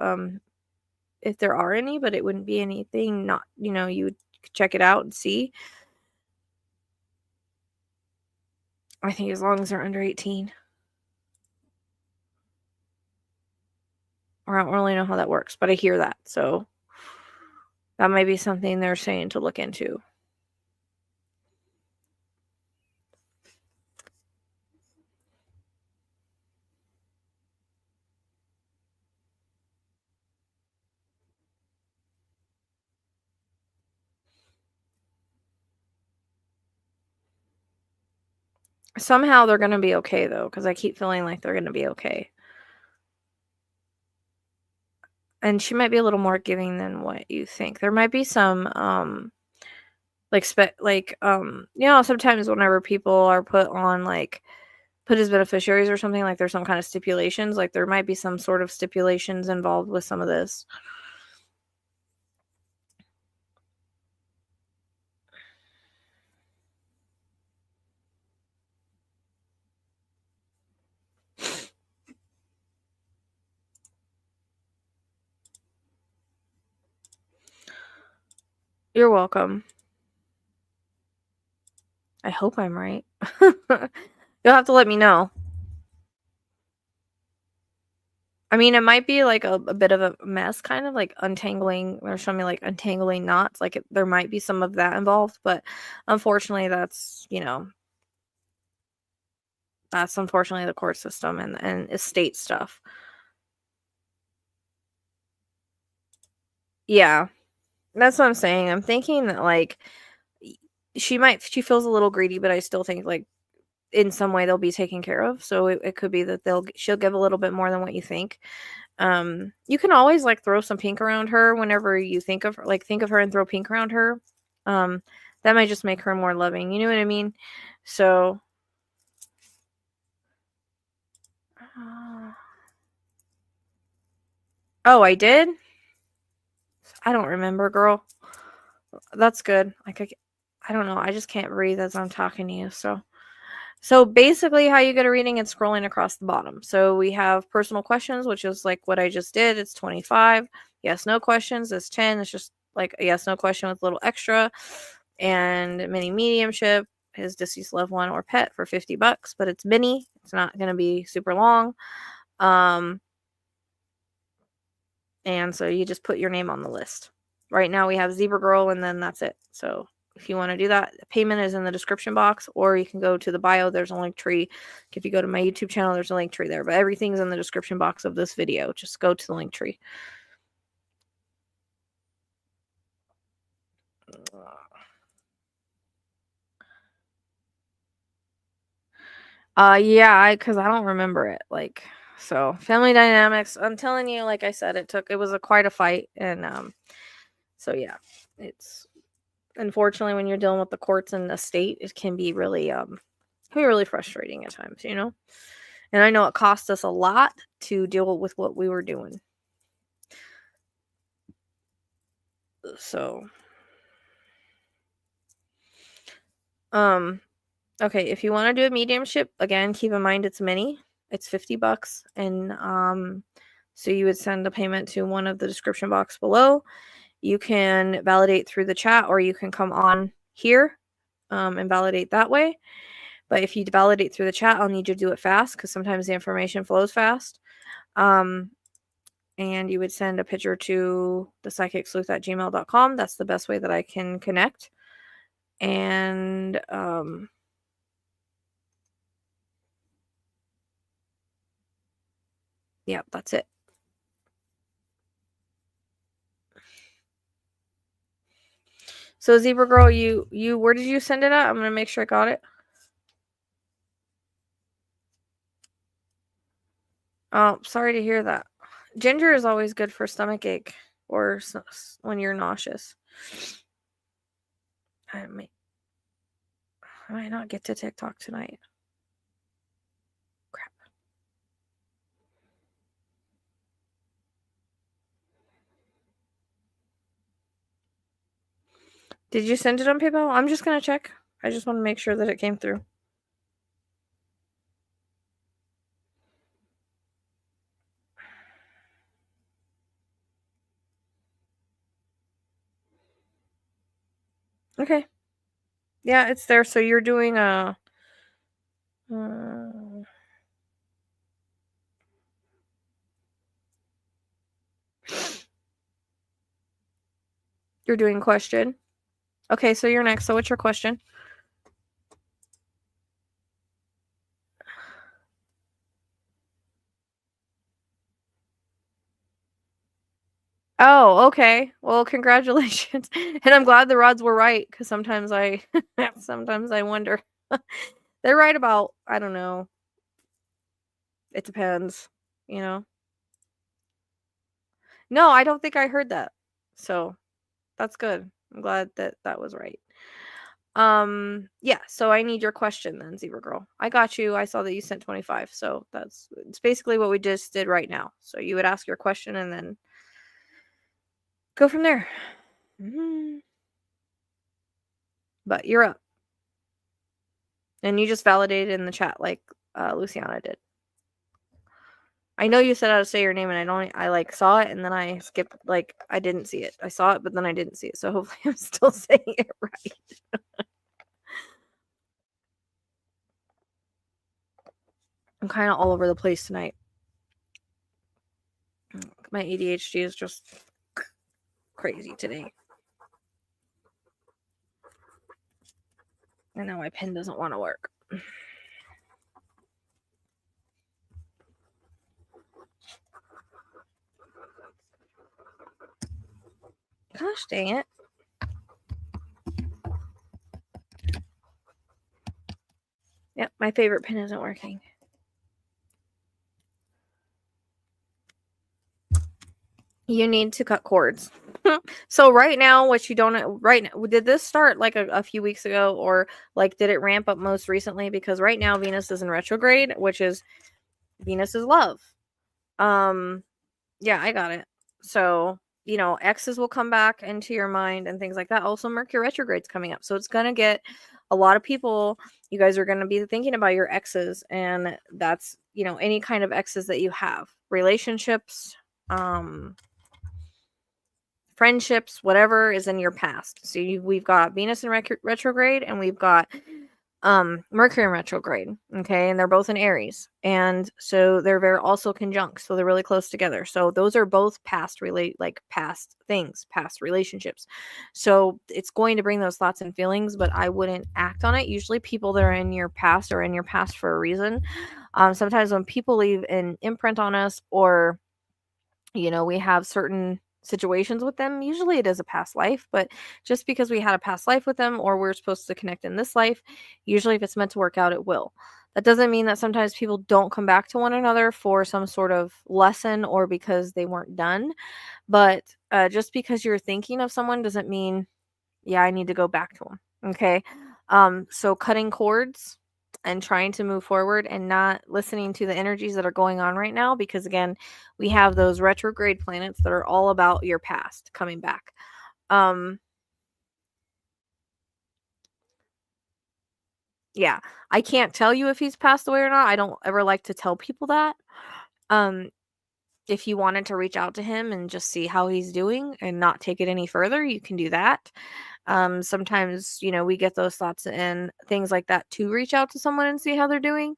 there are any, but it wouldn't be anything not, you would check it out and see. I think as long as they're under 18. Or I don't really know how that works, but I hear that. So that might be something they're saying to look into. Somehow they're going to be okay, though, because I keep feeling like they're going to be okay. And she might be a little more giving than what you think. There might be some, sometimes whenever people are put as beneficiaries or something, like there's some kind of stipulations, like there might be some sort of stipulations involved with some of this. You're welcome. I hope I'm right. You'll have to let me know. I mean, it might be like a bit of a mess, kind of like untangling, or showing me like untangling knots. Like there might be some of that involved, but unfortunately, that's unfortunately the court system and estate stuff. Yeah, that's what I'm saying. I'm thinking that like she feels a little greedy, but I still think like in some way they'll be taken care of. So it could be that she'll give a little bit more than what you think. You can always like throw some pink around her whenever you think of her and throw pink around her. That might just make her more loving. You know what I mean? So oh, I did? I don't remember, girl. That's good. Like I don't know. I just can't breathe as I'm talking to you. So basically how you get a reading is scrolling across the bottom. So we have personal questions, which is like what I just did. It's 25. Yes, no questions is 10. It's just like a yes, no question with a little extra. And mini mediumship, his deceased loved one or pet for $50, but it's mini. It's not going to be super long. And so you just put your name on the list. Right now we have Zebra Girl, and then that's it. So if you want to do that, payment is in the description box, or you can go to the bio. There's a link tree. If you go to my YouTube channel, there's a link tree there, but everything's in the description box of this video. Just go to the link tree. Yeah, because I don't remember it. So family dynamics. I'm telling you, like I said, it was quite a fight, and so yeah, it's unfortunately when you're dealing with the courts and the state, it can be really frustrating at times, And I know it cost us a lot to deal with what we were doing. So, okay, if you want to do a mediumship, again, keep in mind it's mini. It's $50, and so you would send a payment to one of the description box below. You can validate through the chat, or you can come on here and validate that way. But if you validate through the chat, I'll need you to do it fast because sometimes the information flows fast. And you would send a picture to thepsychicsleuth@gmail.com. That's the best way that I can connect. And yeah, that's it. So Zebra Girl, you where did you send it at? I'm gonna make sure I got it. Oh, sorry to hear that. Ginger is always good for stomach ache or when you're nauseous. I might not get to TikTok tonight. Crap. Did you send it on PayPal? I'm just gonna check. I just want to make sure that it came through. Okay. Yeah, it's there. So you're doing a you're doing question. Okay, so you're next. So what's your question? Oh, okay. Well, congratulations. And I'm glad the rods were right, because sometimes I wonder. They're right about, I don't know. It depends, you know. No, I don't think I heard that. So that's good. I'm glad that that was right. Yeah, so I need your question then, Zebra Girl. I got you. I saw that you sent 25. So it's basically what we just did right now. So you would ask your question and then go from there. But you're up. And you just validated in the chat like Luciana did. I know you said how to say your name, and I like saw it, and then I skipped, like, I didn't see it. I saw it, but then I didn't see it. So hopefully I'm still saying it right. I'm kind of all over the place tonight. My ADHD is just crazy today. And now my pen doesn't want to work. Gosh dang it. Yep, my favorite pen isn't working. You need to cut cords. So right now, what you don't right now, did this start like a few weeks ago, or like did it ramp up most recently? Because right now Venus is in retrograde, which is Venus is love. Yeah, I got it. So, you know, exes will come back into your mind and things like that. Also, Mercury retrograde's coming up. So it's going to get a lot of people, you guys are going to be thinking about your exes, and that's, you know, any kind of exes that you have, relationships, friendships, whatever is in your past. So we've got Venus in retrograde, and we've got Mercury in retrograde. Okay, and they're both in Aries, and so they're very also conjunct, so they're really close together. So those are both past past things, past relationships. So it's going to bring those thoughts and feelings, but I wouldn't act on it. Usually people that are in your past are in your past for a reason. Sometimes when people leave an imprint on us, or you know, we have certain situations with them, usually it is a past life, but just because we had a past life with them, or we're supposed to connect in this life, usually if it's meant to work out, it will. That doesn't mean that sometimes people don't come back to one another for some sort of lesson or because they weren't done. But just because you're thinking of someone doesn't mean, yeah, I need to go back to them. Okay. So cutting cords and trying to move forward and not listening to the energies that are going on right now, because again, we have those retrograde planets that are all about your past coming back. Yeah, I can't tell you if he's passed away or not. I don't ever like to tell people that. Um, if you wanted to reach out to him and just see how he's doing and not take it any further, you can do that. Sometimes, we get those thoughts and things like that to reach out to someone and see how they're doing.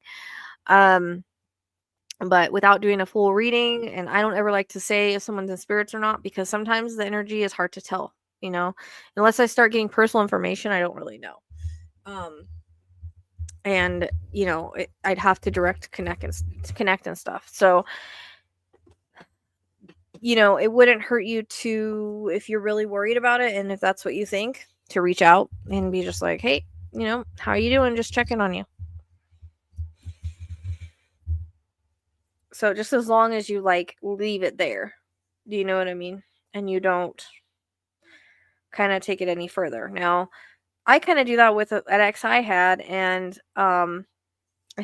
But without doing a full reading, and I don't ever like to say if someone's in spirits or not, because sometimes the energy is hard to tell, unless I start getting personal information, I don't really know. And I'd have to direct connect and stuff. So it wouldn't hurt you to, if you're really worried about it and if that's what you think, to reach out and be just like, hey, how are you doing? Just checking on you. So just as long as you leave it there, do you know what I mean? And you don't kind of take it any further. Now, I kind of do that with an ex I had, and I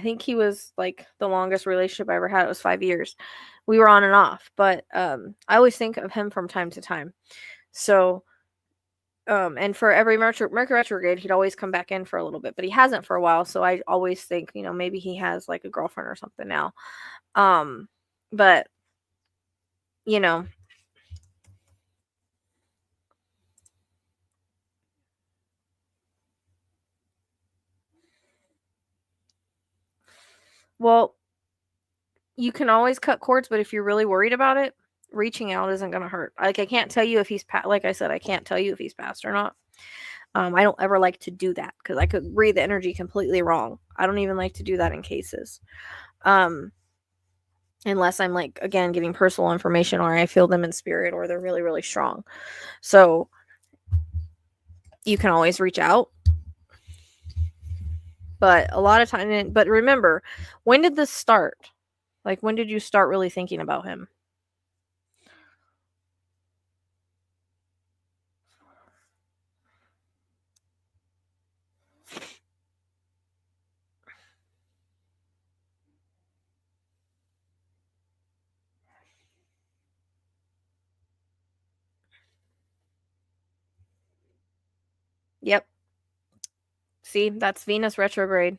think he was like the longest relationship I ever had. It was 5 years. We were on and off, but I always think of him from time to time. So, and for every Mercury retrograde, he'd always come back in for a little bit, but he hasn't for a while. So I always think, maybe he has like a girlfriend or something now. But well, you can always cut cords, but if you're really worried about it, reaching out isn't going to hurt. Like, I can't tell you if he's like I said, I can't tell you if he's passed or not. I don't ever like to do that because I could read the energy completely wrong. I don't even like to do that in cases. Unless I'm like, again, getting personal information or I feel them in spirit or they're really, really strong. So you can always reach out. But a lot of time, but remember, when did this start? Like, when did you start really thinking about him? Yep. See, that's Venus retrograde.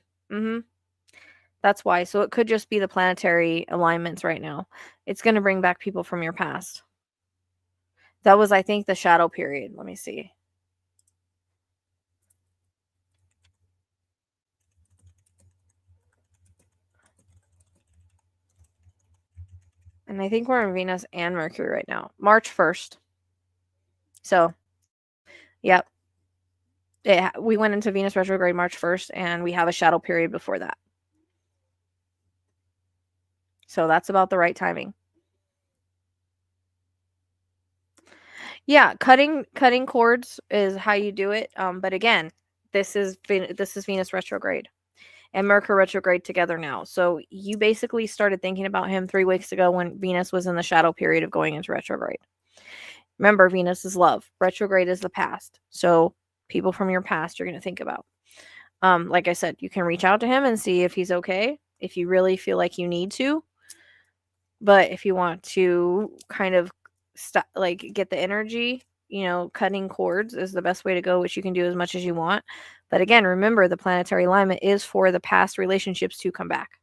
That's why. So it could just be the planetary alignments right now. It's going to bring back people from your past. That was, I think, the shadow period. Let me see. And I think we're in Venus and Mercury right now. March 1st. So, yep. We went into Venus retrograde March 1st, and we have a shadow period before that. So that's about the right timing. Yeah, cutting cords is how you do it. But again, this is Venus retrograde and Mercury retrograde together now. So you basically started thinking about him 3 weeks ago when Venus was in the shadow period of going into retrograde. Remember, Venus is love. Retrograde is the past. So people from your past you're going to think about. Like I said, you can reach out to him and see if he's okay, if you really feel like you need to. But if you want to kind of get the energy, cutting cords is the best way to go, which you can do as much as you want. But again, remember, the planetary alignment is for the past relationships to come back.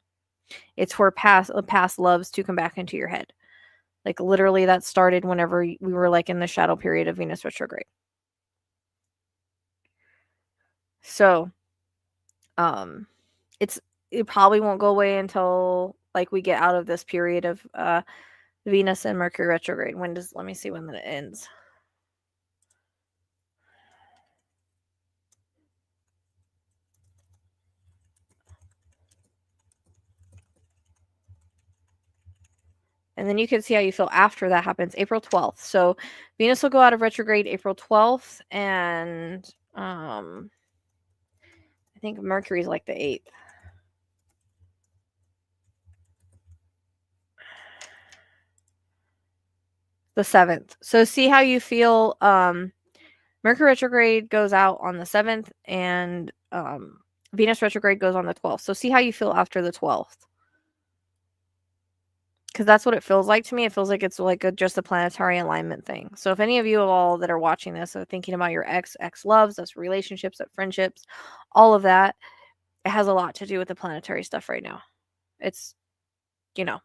It's for past loves to come back into your head. Like, literally, that started whenever we were like in the shadow period of Venus retrograde. So, it probably won't go away until like we get out of this period of Venus and Mercury retrograde. Let me see when that ends. And then you can see how you feel after that happens, April 12th. So Venus will go out of retrograde April 12th, and I think Mercury's like the 8th. The 7th. So see how you feel. Mercury retrograde goes out on the 7th, and Venus retrograde goes on the 12th. So see how you feel after the 12th. Because that's what it feels like to me. It feels like it's like just a planetary alignment thing. So if any of you all that are watching this are thinking about your ex loves, that's relationships, that friendships, all of that, it has a lot to do with the planetary stuff right now. It's, you know,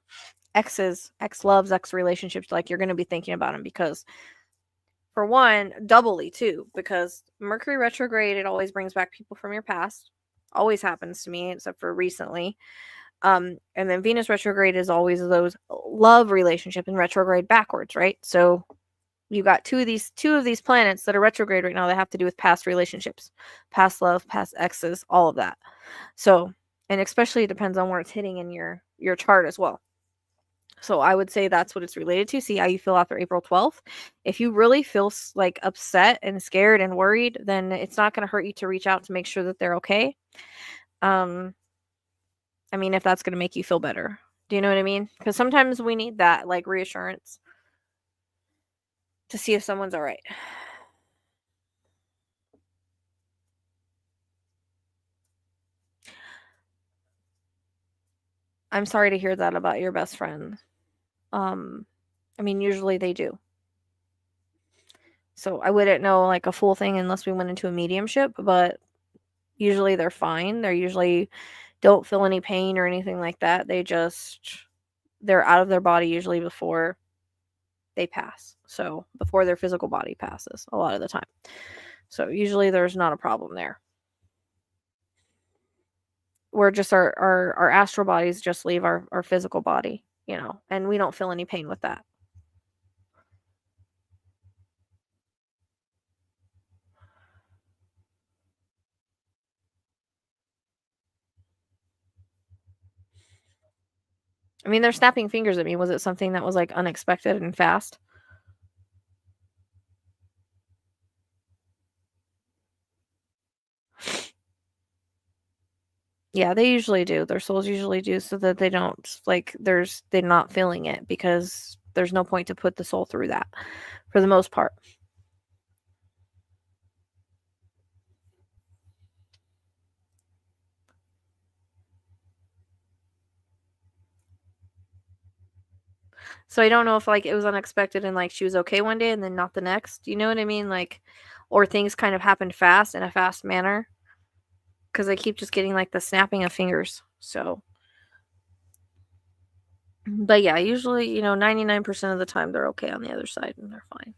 exes, ex loves, ex relationships, like you're going to be thinking about them because, for one, doubly too, because Mercury retrograde, it always brings back people from your past. Always happens to me, except for recently. And then Venus retrograde is always those love relationship and retrograde backwards, right? So you got two of these planets that are retrograde right now that have to do with past relationships, past love, past exes, all of that. So, and especially it depends on where it's hitting in your chart as well. So I would say that's what it's related to. See how you feel after April 12th. If you really feel like upset and scared and worried, then it's not going to hurt you to reach out to make sure that they're okay. I mean, if that's going to make you feel better. Do you know what I mean? Because sometimes we need that, like, reassurance to see if someone's all right. I'm sorry to hear that about your best friend. I mean, usually they do. So I wouldn't know like a full thing unless we went into a mediumship, but usually they're fine. They're usually don't feel any pain or anything like that. They're out of their body usually before they pass. So before their physical body passes a lot of the time. So usually there's not a problem there. We're just our astral bodies just leave our physical body, and we don't feel any pain with that. I mean, they're snapping fingers at me. Was it something that was like unexpected and fast? Yeah, they usually do. Their souls usually do so that they don't they're not feeling it because there's no point to put the soul through that for the most part. So I don't know if like it was unexpected and like she was okay one day and then not the next. You know what I mean? Like, or things kind of happened fast in a fast manner because I keep just getting like the snapping of fingers. So, but yeah, usually 99% of the time they're okay on the other side and they're fine.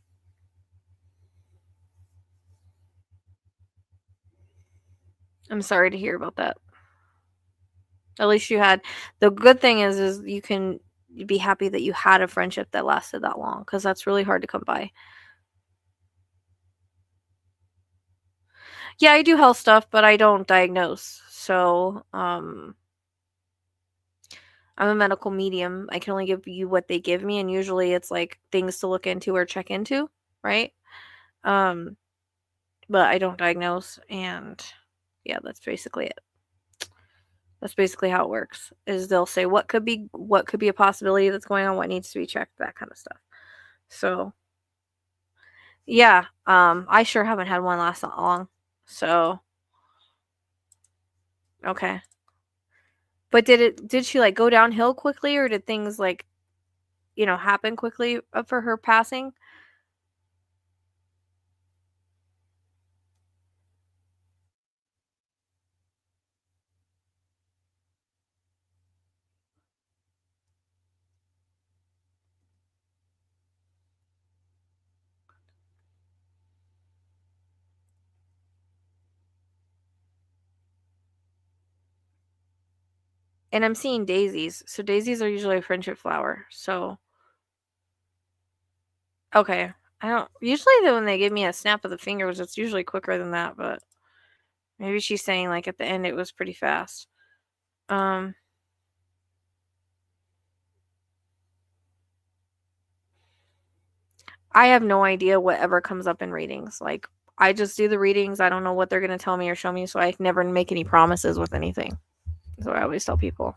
I'm sorry to hear about that. At least you had the good thing is you can be happy that you had a friendship that lasted that long because that's really hard to come by. Yeah, I do health stuff, but I don't diagnose. So, I'm a medical medium. I can only give you what they give me, and usually it's like things to look into or check into, right? Um, but I don't diagnose, and yeah, that's basically it. That's basically how it works. Is they'll say what could be a possibility that's going on, what needs to be checked, that kind of stuff. So, yeah, I sure haven't had one last that long. So, okay. But did she like go downhill quickly or did things like, happen quickly for her passing? And I'm seeing daisies. So daisies are usually a friendship flower. So, okay. I don't usually though when they give me a snap of the fingers, it's usually quicker than that, but maybe she's saying like at the end it was pretty fast. Um I have no idea whatever comes up in readings. Like I just do the readings. I don't know what they're going to tell me or show me, so I never make any promises with anything. So I always tell people.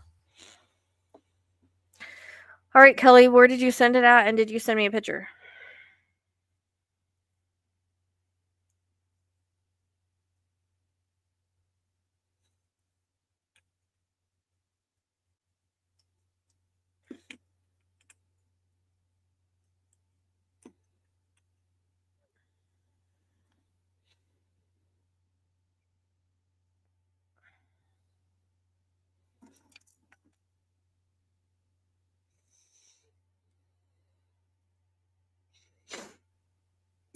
All right, Kelly, where did you send it at and did you send me a picture?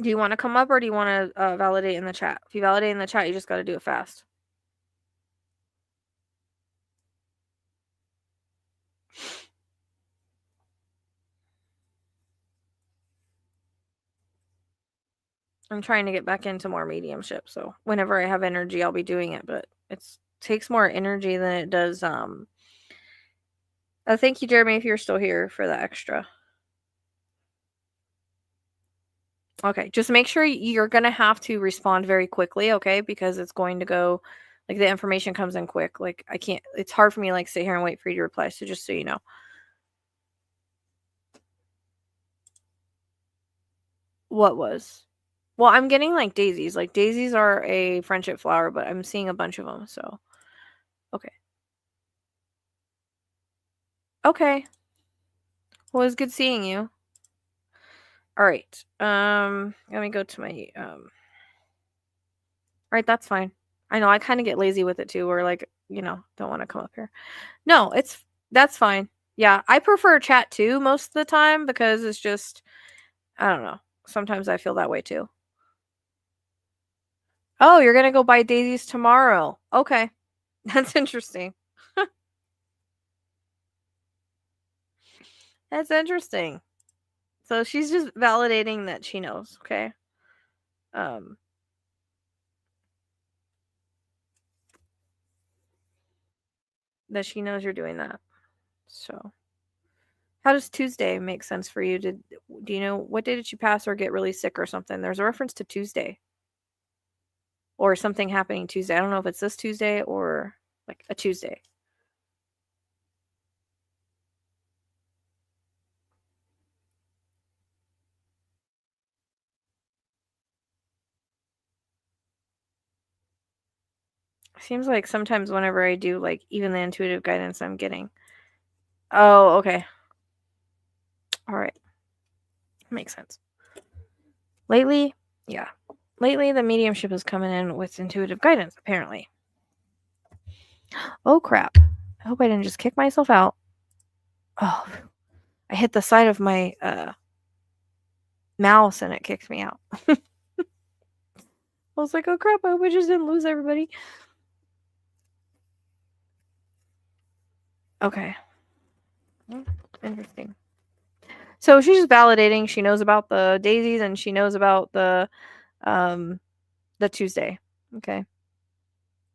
Do you want to come up or do you want to validate in the chat? If you validate in the chat, you just got to do it fast. I'm trying to get back into more mediumship, so whenever I have energy, I'll be doing it, but it takes more energy than it does. Thank you, Jeremy, if you're still here for the extra. Okay, just make sure you're going to have to respond very quickly, okay? Because it's going to go, like, the information comes in quick. Like, I can't, it's hard for me to, like, sit here and wait for you to reply, so just so you know. What was? Well, I'm getting, like, daisies. Like, daisies are a friendship flower, but I'm seeing a bunch of them, so. Okay. Okay. Well, it was good seeing you. All right. Let me go to my, all right, that's fine. I know I kind of get lazy with it too, or like, don't want to come up here. No, that's fine. Yeah, I prefer chat too most of the time because it's just, I don't know. Sometimes I feel that way too. Oh, you're going to go buy daisies tomorrow. Okay. That's interesting. That's interesting. So she's just validating that she knows, okay? That she knows you're doing that. So, how does Tuesday make sense for you? Do you know what day did you pass or get really sick or something? There's a reference to Tuesday. Or something happening Tuesday. I don't know if it's this Tuesday or like a Tuesday. Seems like sometimes whenever I do like even the intuitive guidance I'm getting. Oh, okay. All right. Makes sense. Lately, yeah. Lately the mediumship is coming in with intuitive guidance, apparently. Oh crap. I hope I didn't just kick myself out. Oh, I hit the side of my mouse and it kicked me out. I was like, oh crap, I hope I just didn't lose everybody. Okay. Interesting. So she's just validating. She knows about the daisies and she knows about the Tuesday. Okay.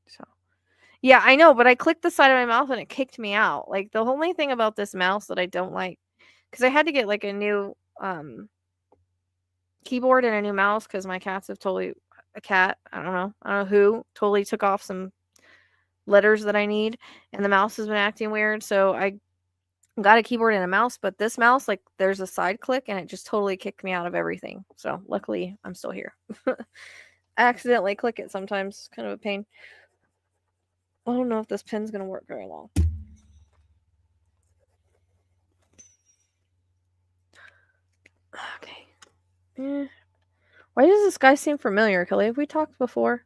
So yeah, I know, but I clicked the side of my mouth and it kicked me out. Like the only thing about this mouse that I don't like, because I had to get like a new keyboard and a new mouse because my cats have totally a cat. I don't know who totally took off some letters that I need, and the mouse has been acting weird. So I got a keyboard and a mouse, but this mouse, like, there's a side click and it just totally kicked me out of everything. So luckily, I'm still here. I accidentally click it sometimes. Kind of a pain. I don't know if this pen's gonna work very long. Okay. Why does this guy seem familiar, Kelly? Have we talked before?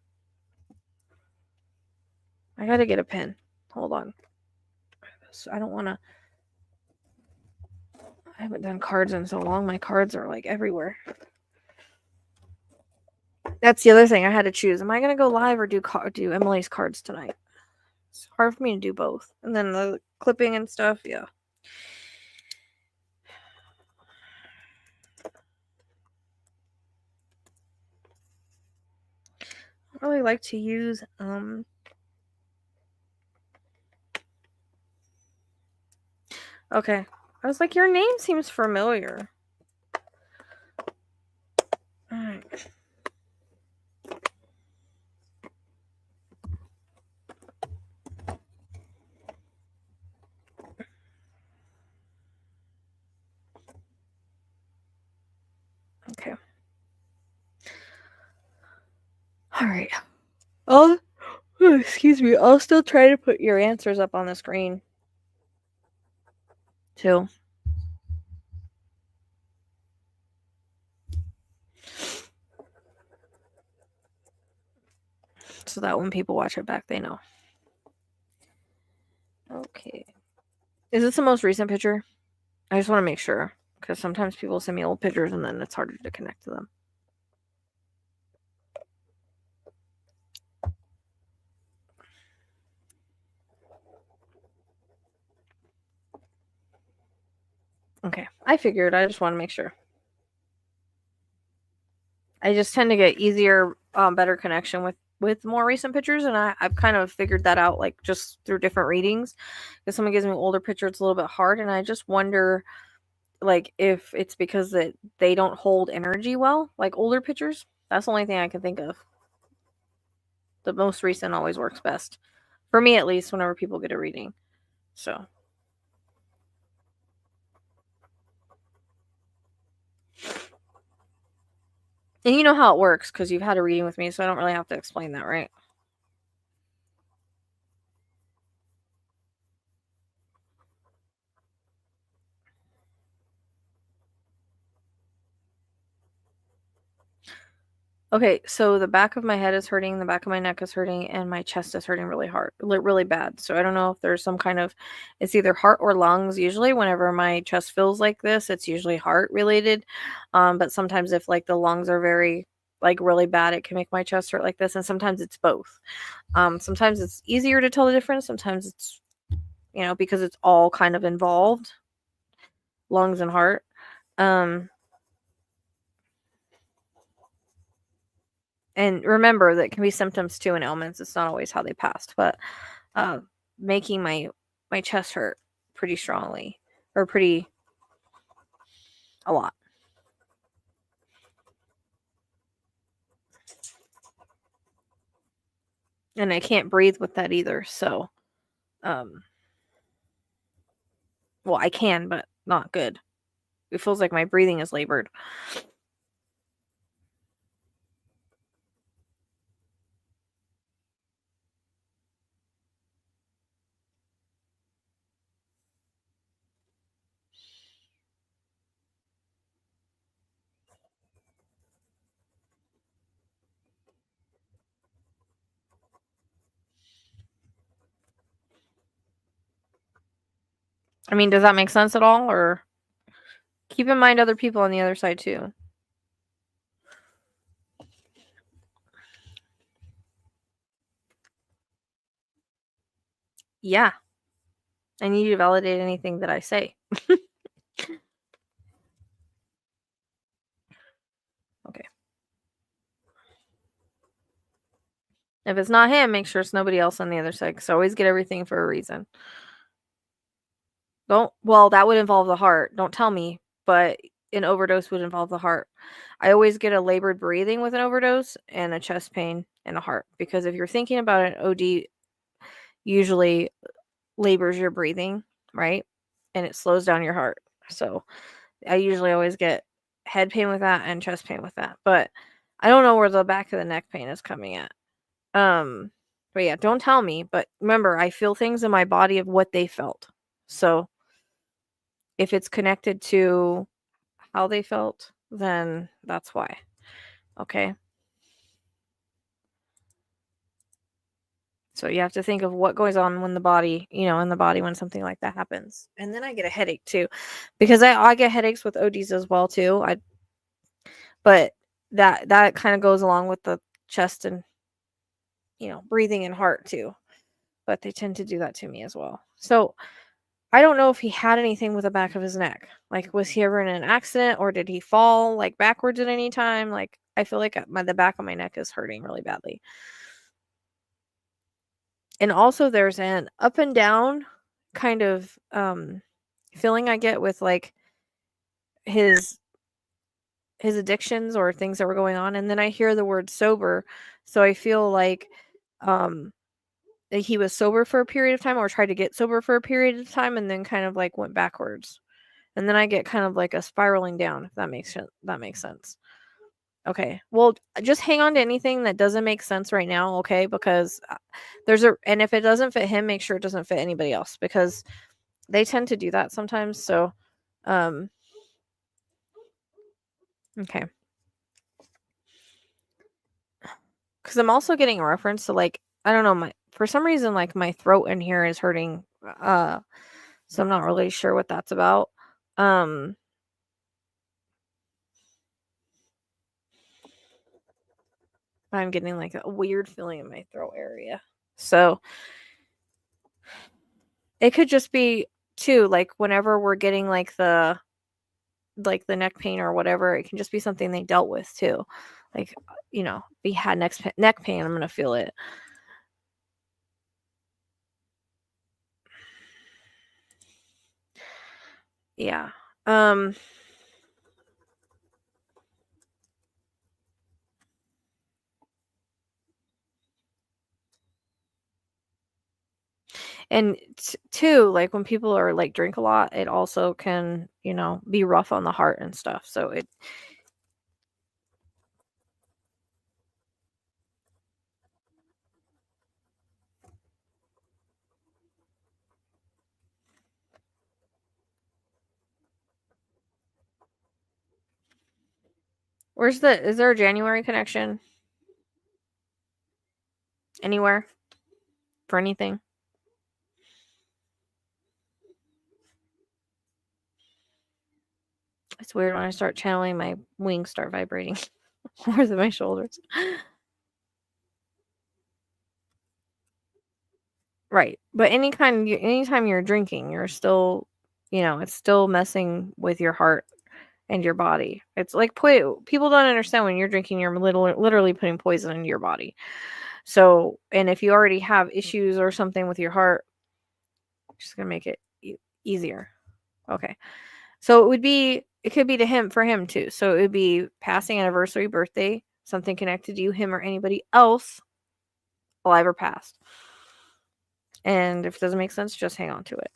I gotta get a pen. Hold on. I don't want to. I haven't done cards in so long. My cards are like everywhere. That's the other thing I had to choose. Am I gonna go live or do Emily's cards tonight? It's hard for me to do both. And then the clipping and stuff, yeah. I really like to use okay. I was like, your name seems familiar. Alright. Okay. Alright. Oh, excuse me. I'll still try to put your answers up on the screen. Too. So that when people watch it back, they know. Okay. Is this the most recent picture? I just want to make sure. Because sometimes people send me old pictures and then it's harder to connect to them. Okay, I figured. I just want to make sure. I just tend to get easier, better connection with more recent pictures, and I've kind of figured that out, like, just through different readings. If someone gives me older picture, it's a little bit hard, and I just wonder, like, if it's because that they don't hold energy well, like older pictures. That's the only thing I can think of. The most recent always works best. For me, at least, whenever people get a reading. So. And you know how it works because you've had a reading with me, so I don't really have to explain that, right? Okay, so the back of my head is hurting, the back of my neck is hurting, and my chest is hurting really hard, really bad. So I don't know if there's some kind of, it's either heart or lungs. Usually, whenever my chest feels like this, it's usually heart related. But sometimes if like the lungs are very like really bad, it can make my chest hurt like this, and sometimes it's both. Sometimes it's easier to tell the difference. Sometimes it's, because it's all kind of involved, lungs and heart. And remember that can be symptoms too and ailments. It's not always how they passed, but uh, making my chest hurt pretty strongly, or pretty a lot. And I can't breathe with that either. So, well, I can, but not good. It feels like my breathing is labored. I mean, does that make sense at all? Or keep in mind other people on the other side too. Yeah. I need you to validate anything that I say. Okay. If it's not him, make sure it's nobody else on the other side. Because I always get everything for a reason. Well, that would involve the heart. Don't tell me, but an overdose would involve the heart. I always get a labored breathing with an overdose and a chest pain and a heart, because if you're thinking about an OD, usually labors your breathing, right? And it slows down your heart. So I usually always get head pain with that and chest pain with that. But I don't know where the back of the neck pain is coming at. But yeah, don't tell me. But remember, I feel things in my body of what they felt. So if it's connected to how they felt, then that's why. Okay. So you have to think of what goes on when the body, in the body when something like that happens. And then I get a headache too, because I get headaches with ODs as well too. But that kind of goes along with the chest and breathing and heart too. But they tend to do that to me as well. So I don't know if he had anything with the back of his neck. Like, was he ever in an accident, or did he fall like backwards at any time? Like, I feel like the back of my neck is hurting really badly. And also there's an up and down kind of feeling I get with like his addictions or things that were going on, and then I hear the word sober, so I feel like that he was sober for a period of time, or tried to get sober for a period of time, and then kind of like went backwards. And then I get kind of like a spiraling down, if that makes sense. Okay. Well, just hang on to anything that doesn't make sense right now, okay? Because and if it doesn't fit him, make sure it doesn't fit anybody else, because they tend to do that sometimes. So, okay. Because I'm also getting a reference to, like, I don't know, for some reason, like, my throat in here is hurting. So I'm not really sure what that's about. I'm getting like a weird feeling in my throat area. So it could just be too, like, whenever we're getting like the like the neck pain or whatever, it can just be something they dealt with too. Like, if he had neck pain, I'm going to feel it. Yeah. And two, like when people are like drink a lot, it also can, be rough on the heart and stuff. So is there a January connection anywhere for anything? It's weird when I start channeling, my wings start vibrating more than my shoulders. Right. But anytime you're drinking, you're still, it's still messing with your heart and your body. It's like people don't understand when you're drinking, you're literally putting poison into your body. So, and if you already have issues or something with your heart, just gonna make it easier. Okay. So it could be for him too. So it would be passing, anniversary, birthday, something connected to you, him, or anybody else alive or past. And if it doesn't make sense, just hang on to it.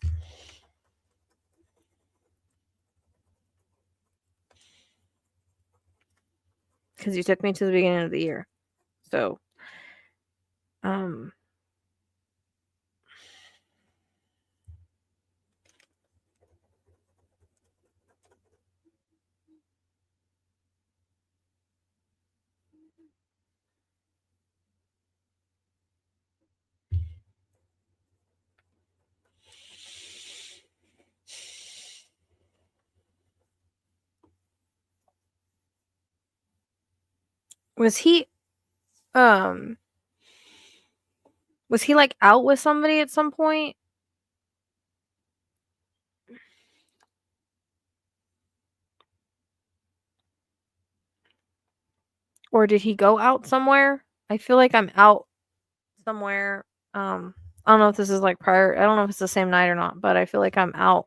Because you took me to the beginning of the year. So, was he um like out with somebody at some point? Or did he go out somewhere? I feel like I'm out somewhere. I don't know if this is like prior. I don't know if it's the same night or not, but I feel like I'm out.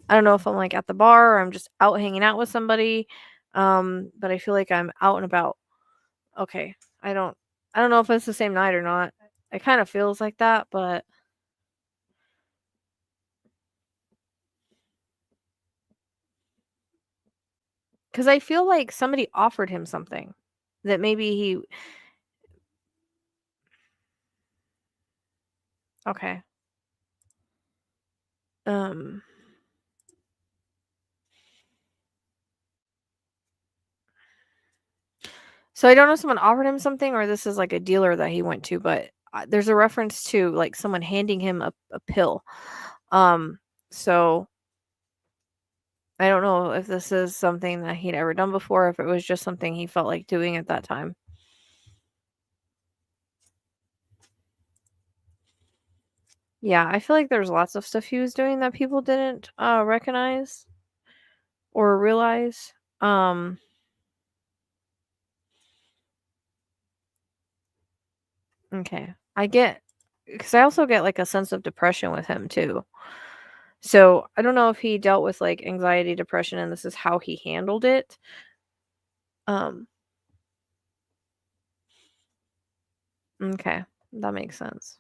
I don't know if I'm like at the bar or I'm just out hanging out with somebody. But I feel like I'm out and about. Okay. I don't know if it's the same night or not. It kind of feels like that, but because I feel like somebody offered him something that maybe he. Okay. Um. So I don't know if someone offered him something or this is like a dealer that he went to, but there's a reference to like someone handing him a pill. Um. So I don't know if this is something that he'd ever done before, if it was just something he felt like doing at that time. Yeah, I feel like there's lots of stuff he was doing that people didn't recognize or realize. Okay. Because I also get like a sense of depression with him too. So I don't know if he dealt with like anxiety, depression, and this is how he handled it. Um, okay. That makes sense.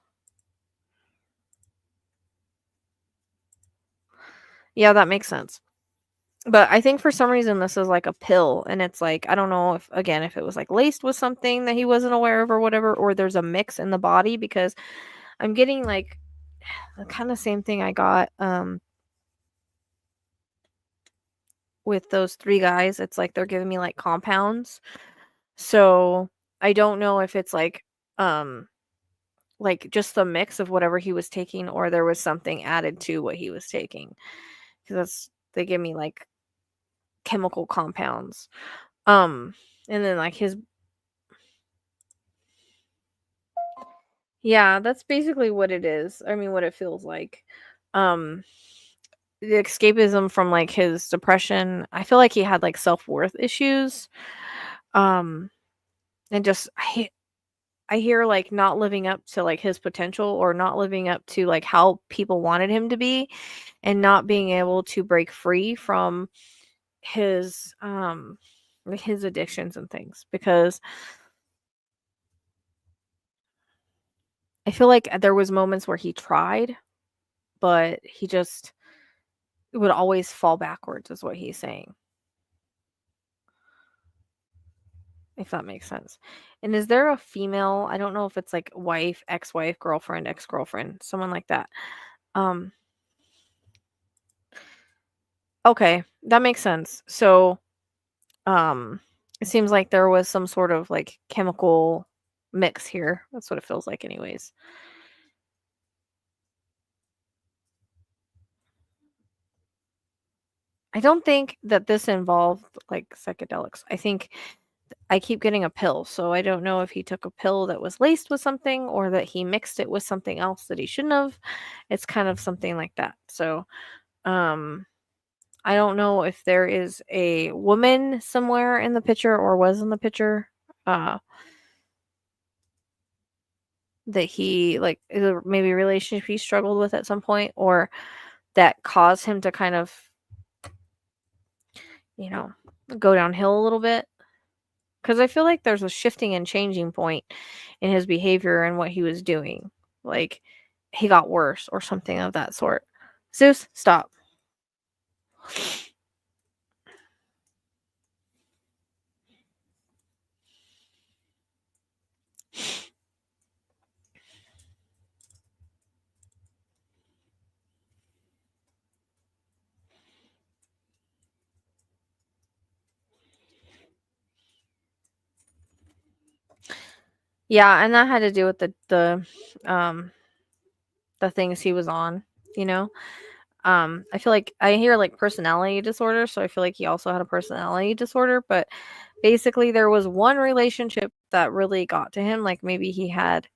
Yeah, that makes sense. But I think for some reason this is like a pill and it's like I don't know if it was like laced with something that he wasn't aware of or whatever, or there's a mix in the body because I'm getting like the kind of same thing I got with those three guys. It's like they're giving me like compounds. So I don't know if it's um like just the mix of whatever he was taking or there was something added to what he was taking. Because they give me like chemical compounds. And then like his yeah, that's basically what it is. I mean, what it feels like. Um, the escapism from like his depression. I feel like he had like self-worth issues. Um and just I hear like not living up to like his potential, or not living up to like how people wanted him to be, and not being able to break free from his his addictions and things, because I feel like there was moments where he tried, but he just would always fall backwards, is what he's saying, if that makes sense. And is there a female, I don't know if it's like wife, ex-wife, girlfriend, ex-girlfriend, someone like that. Um okay, that makes sense. So, it seems like there was some sort of like chemical mix here. That's what it feels like anyways. I don't think that this involved like psychedelics. I think I keep getting a pill, so I don't know if he took a pill that was laced with something, or that he mixed it with something else that he shouldn't have. It's kind of something like that. So, um, I don't know if there is a woman somewhere in the picture, or was in the picture, uh, that he like maybe a relationship he struggled with at some point, or that caused him to kind of, you know, go downhill a little bit. Because I feel like there's a shifting and changing point in his behavior and what he was doing. Like, he got worse or something of that sort. Zeus, stop. Yeah, and that had to do with um the things he was on, you know? I feel like I hear like personality disorder, so I feel like he also had a personality disorder, but basically there was one relationship that really got to him, like maybe he had.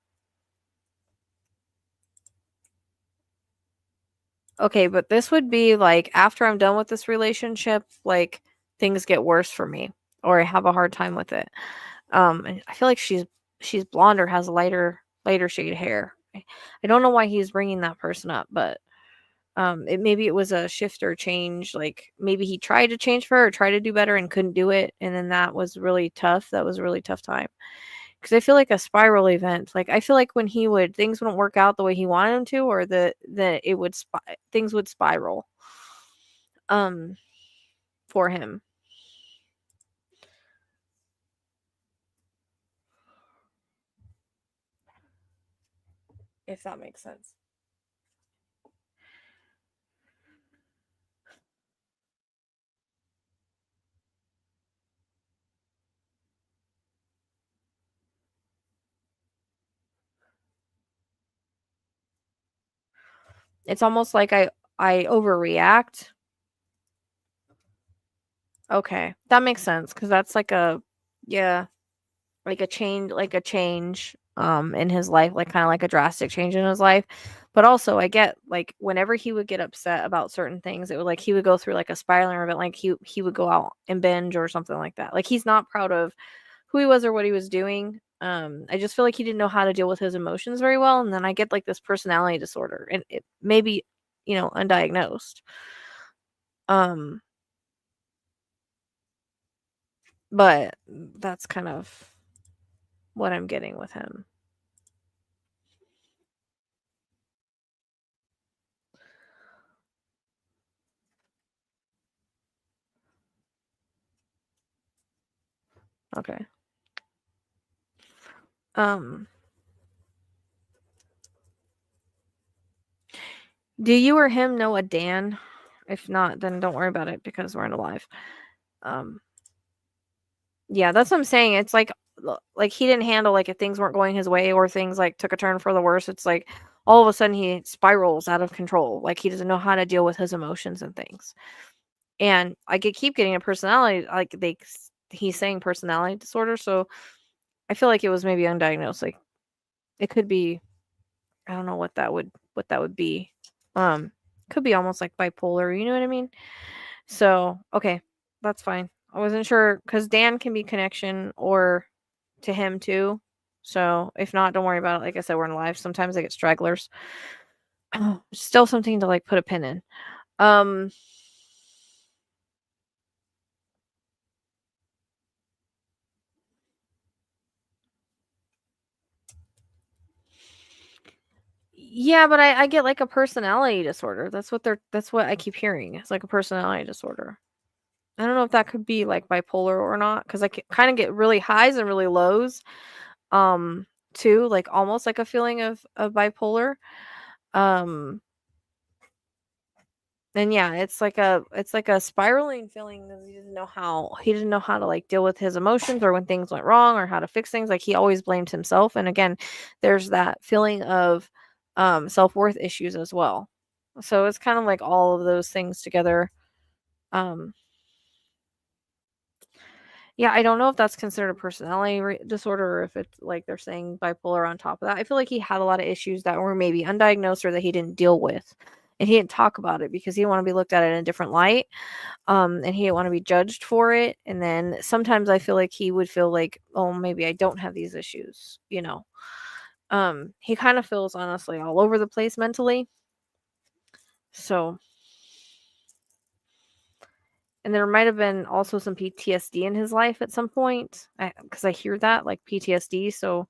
Okay, but this would be like after I'm done with this relationship, like things get worse for me, or I have a hard time with it. And I feel like she's blonde or has lighter shade hair. I don't know why he's bringing that person up, but it maybe it was a shift or change. Like maybe he tried to change for her, or try to do better and couldn't do it, and then that was really tough. That was a really tough time. Because I feel like a spiral event. Like I feel like when he would things wouldn't work out the way he wanted them to, or that it would things would spiral. Um, for him, if that makes sense. It's almost like I overreact. Okay, that makes sense because that's like a, yeah, like a change in his life, like kind of like a drastic change in his life. But also I get like whenever he would get upset about certain things, it would like he would go through like a spiraling event, like he would go out and binge or something like that. Like he's not proud of who he was or what he was doing. I just feel like he didn't know how to deal with his emotions very well, and then I get like this personality disorder, and it maybe, undiagnosed. Um, but that's kind of what I'm getting with him. Okay. Um, do you or him know a Dan? If not, then don't worry about it because we're in a live. Um, yeah, that's what I'm saying. It's like he didn't handle like if things weren't going his way, or things like took a turn for the worse. It's like all of a sudden he spirals out of control. Like he doesn't know how to deal with his emotions and things. And I keep getting a personality, like he's saying personality disorder. So I feel like it was maybe undiagnosed. Like it could be, I don't know what that would be. Um, could be almost like bipolar, you know what I mean? So, okay, that's fine. I wasn't sure because Dan can be connection or to him too. So if not, don't worry about it. Like I said, we're in live. Sometimes I get stragglers. Still something to like put a pin in. Yeah, but I get like a personality disorder. That's what I keep hearing. It's like a personality disorder. I don't know if that could be like bipolar or not because I kind of get really highs and really lows. Too, like almost like a feeling of bipolar. Um, and yeah, it's like a spiraling feeling because he didn't know how to like deal with his emotions or when things went wrong or how to fix things. Like he always blamed himself. And again, there's that feeling of self-worth issues as well. So it's kind of like all of those things together. Um, yeah, I don't know if that's considered a personality disorder or if it's like they're saying bipolar on top of that. I feel like he had a lot of issues that were maybe undiagnosed or that he didn't deal with. And he didn't talk about it because he didn't want to be looked at it in a different light. And he didn't want to be judged for it. And then sometimes I feel like he would feel like, oh, maybe I don't have these issues, you know. He kind of feels honestly all over the place mentally. So, and there might have been also some PTSD in his life at some point because I hear that like PTSD. So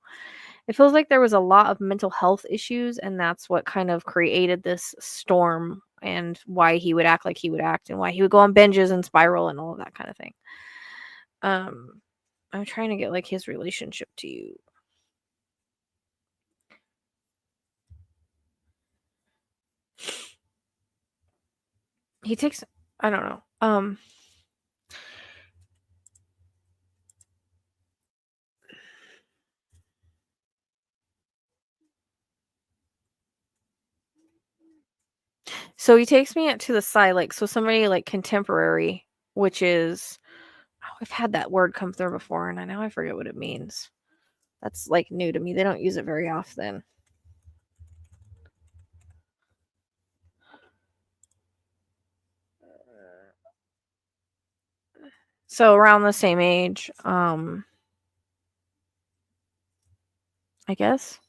it feels like there was a lot of mental health issues, and that's what kind of created this storm and why he would act like he would act and why he would go on binges and spiral and all of that kind of thing. Um, I'm trying to get like his relationship to you. He takes I don't know. So he takes me to the side, like so somebody like contemporary, which is I've had that word come through before and I know I forget what it means. That's like new to me. They don't use it very often. So around the same age, I guess.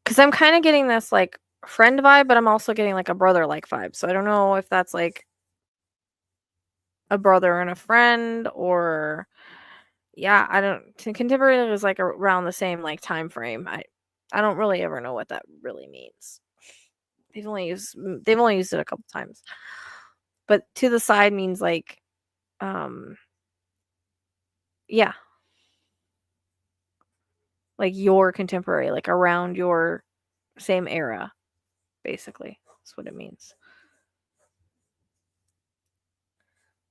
Because I'm kind of getting this like friend vibe, but I'm also getting like a brother like vibe. So I don't know if that's like a brother and a friend or yeah, I don't contemporary is like around the same like time frame. I don't really ever know what that really means. They've only used it a couple times. But to the side means like um yeah, like your contemporary, like around your same era, basically. That's what it means.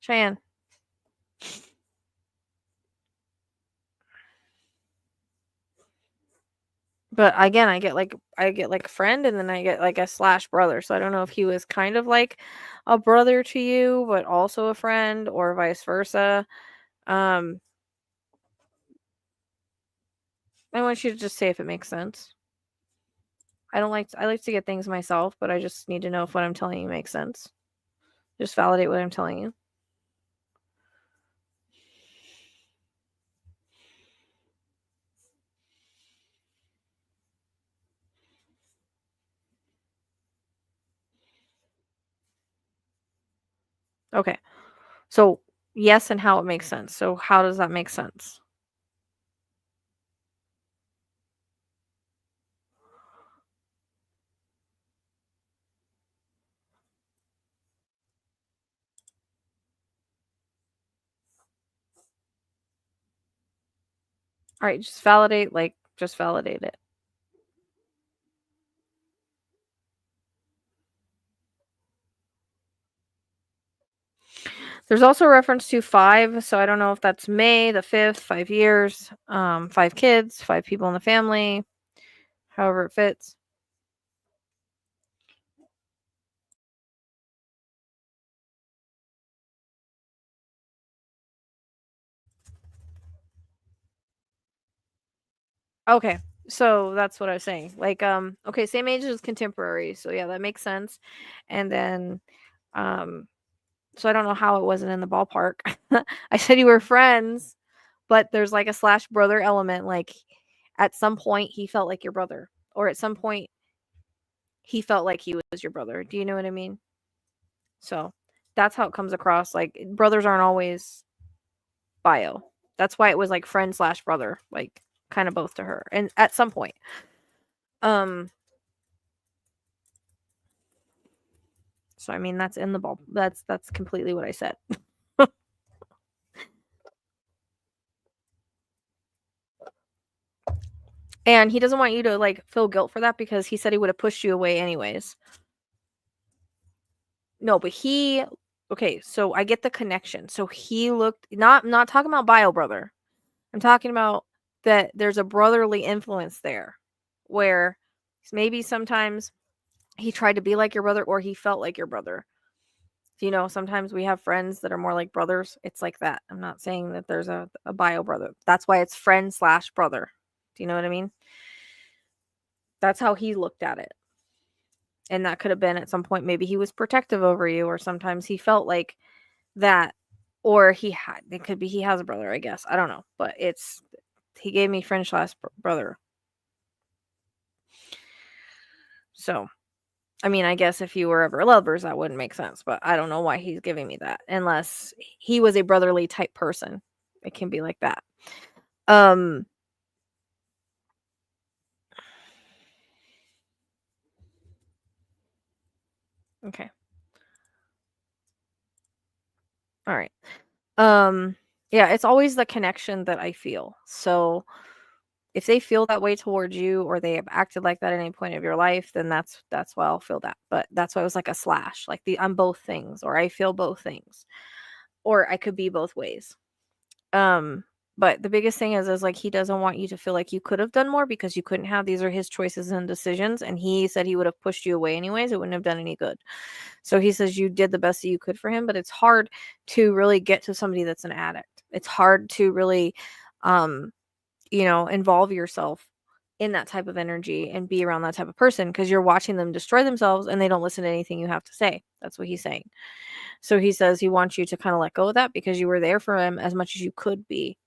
Cheyenne. But again, I get like friend and then I get like a slash brother. So I don't know if he was kind of like a brother to you, but also a friend or vice versa. Um I want you to just say if it makes sense. I like to get things myself, but I just need to know if what I'm telling you makes sense. Just validate what I'm telling you. Okay. So, yes, and how it makes sense. So, how does that make sense? All right, just validate it. There's also a reference to 5, so I don't know if that's May the 5th, 5 years, 5 kids, 5 people in the family, however it fits. Okay, so that's what I was saying. Like, okay, same age as contemporary, so yeah, that makes sense. And then, um, so I don't know how it wasn't in the ballpark. I said you were friends, but there's like a slash brother element. Like, at some point he felt like your brother, or at some point he felt like he was your brother. Do you know what I mean? So that's how it comes across. Like, brothers aren't always bio. That's why it was like friend slash brother, like kind of both to her, and at some point. Um, so I mean that's in the ball. That's completely what I said. And he doesn't want you to like feel guilt for that because he said he would have pushed you away anyways. No, but he okay, so I get the connection. So he looked not talking about bio brother. I'm talking about that there's a brotherly influence there where maybe sometimes he tried to be like your brother or he felt like your brother. You know, sometimes we have friends that are more like brothers. It's like that. I'm not saying that there's a bio brother. That's why it's friend slash brother. Do you know what I mean? That's how he looked at it. And that could have been at some point, maybe he was protective over you, or sometimes he felt like that, or it could be he has a brother, I guess. I don't know. But he gave me friend slash brother. So, I mean, I guess if you were ever lovers, that wouldn't make sense. But I don't know why he's giving me that unless he was a brotherly type person. It can be like that. Um, okay. All right. Yeah, it's always the connection that I feel. So if they feel that way towards you or they have acted like that at any point of your life, then that's why I'll feel that. But that's why it was like a slash, like I'm both things, or I feel both things, or I could be both ways. Um, but the biggest thing is like he doesn't want you to feel like you could have done more because you couldn't have. These are his choices and decisions, and he said he would have pushed you away anyways. It wouldn't have done any good. So he says you did the best that you could for him, but it's hard to really get to somebody that's an addict. It's hard to really um involve yourself in that type of energy and be around that type of person because you're watching them destroy themselves and they don't listen to anything you have to say. That's what he's saying. So he says he wants you to kind of let go of that because you were there for him as much as you could be.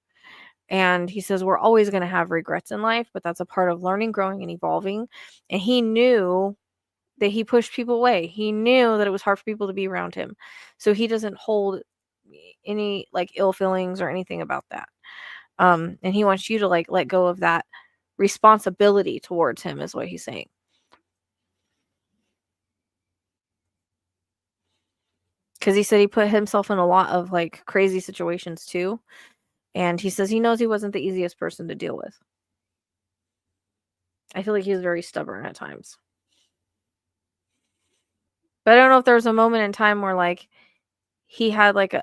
And he says we're always going to have regrets in life, but that's a part of learning, growing, and evolving. And he knew that he pushed people away. He knew that it was hard for people to be around him. So he doesn't hold any like ill feelings or anything about that. And he wants you to like let go of that responsibility towards him is what he's saying. Because he said he put himself in a lot of like crazy situations too. And he says he knows he wasn't the easiest person to deal with. I feel like he's very stubborn at times. But I don't know if there was a moment in time where like he had like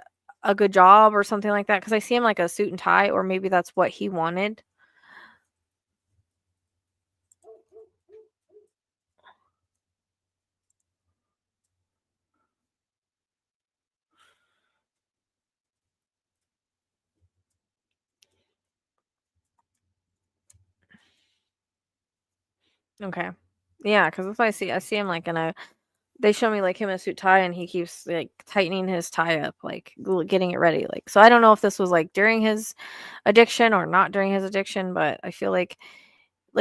a good job or something like that. Because I see him like a suit and tie, or maybe that's what he wanted. Okay. Yeah, because that's what I see. I see him like in a. They show me like him in a suit tie, and he keeps like tightening his tie up, like getting it ready. Like, so I don't know if this was like during his addiction or not during his addiction, but I feel like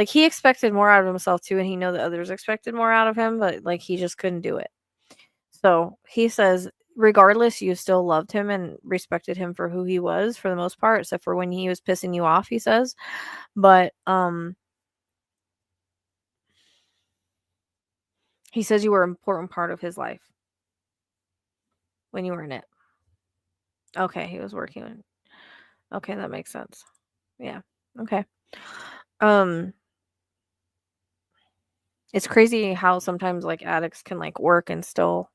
he expected more out of himself too, and he know that others expected more out of him, but like he just couldn't do it. So he says, regardless, you still loved him and respected him for who he was for the most part, except for when he was pissing you off. He says, but he says you were an important part of his life when you were in it. Okay, he was working on. Okay, that makes sense. Yeah. Okay. Um it's crazy how sometimes like addicts can like work and still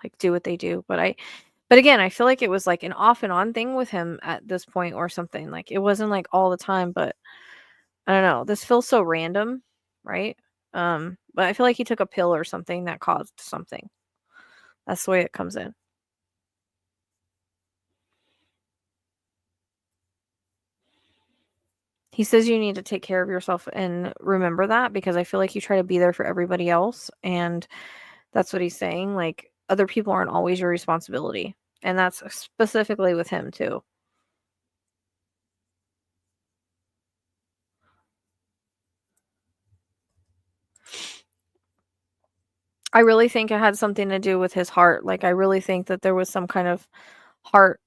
like do what they do, but again, I feel like it was like an off and on thing with him at this point or something. Like it wasn't like all the time, but I don't know. This feels so random, right? But I feel like he took a pill or something that caused something. That's the way it comes in. He says you need to take care of yourself and remember that, because I feel like you try to be there for everybody else, and that's what he's saying. Like, other people aren't always your responsibility, and that's specifically with him too. I really think it had something to do with his heart. Like, I really think that there was some kind of heart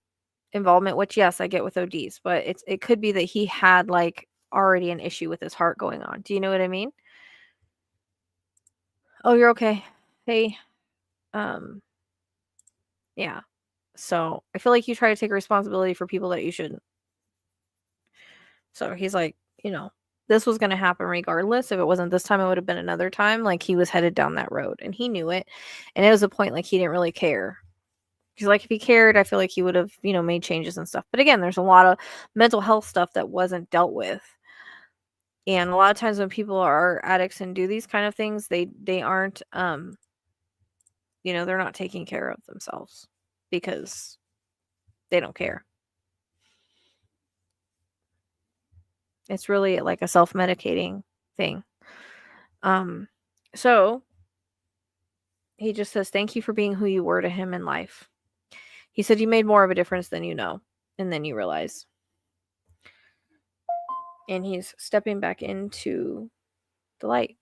involvement, which, yes, I get with ODs, but it could be that he had, like, already an issue with his heart going on. Do you know what I mean? Oh, you're okay. Hey, um, yeah. So, I feel like you try to take responsibility for people that you shouldn't. So, he's like, this was gonna happen regardless. If it wasn't this time, it would have been another time. Like, he was headed down that road, and he knew it, and it was a point, like, he didn't really care. He's like, if he cared, I feel like he would have, made changes and stuff. But again, there's a lot of mental health stuff that wasn't dealt with. And a lot of times when people are addicts and do these kind of things, they aren't they're not taking care of themselves because they don't care. It's really like a self-medicating thing. So he just says, thank you for being who you were to him in life. He said you made more of a difference than you know, and then you realize. And he's stepping back into the light.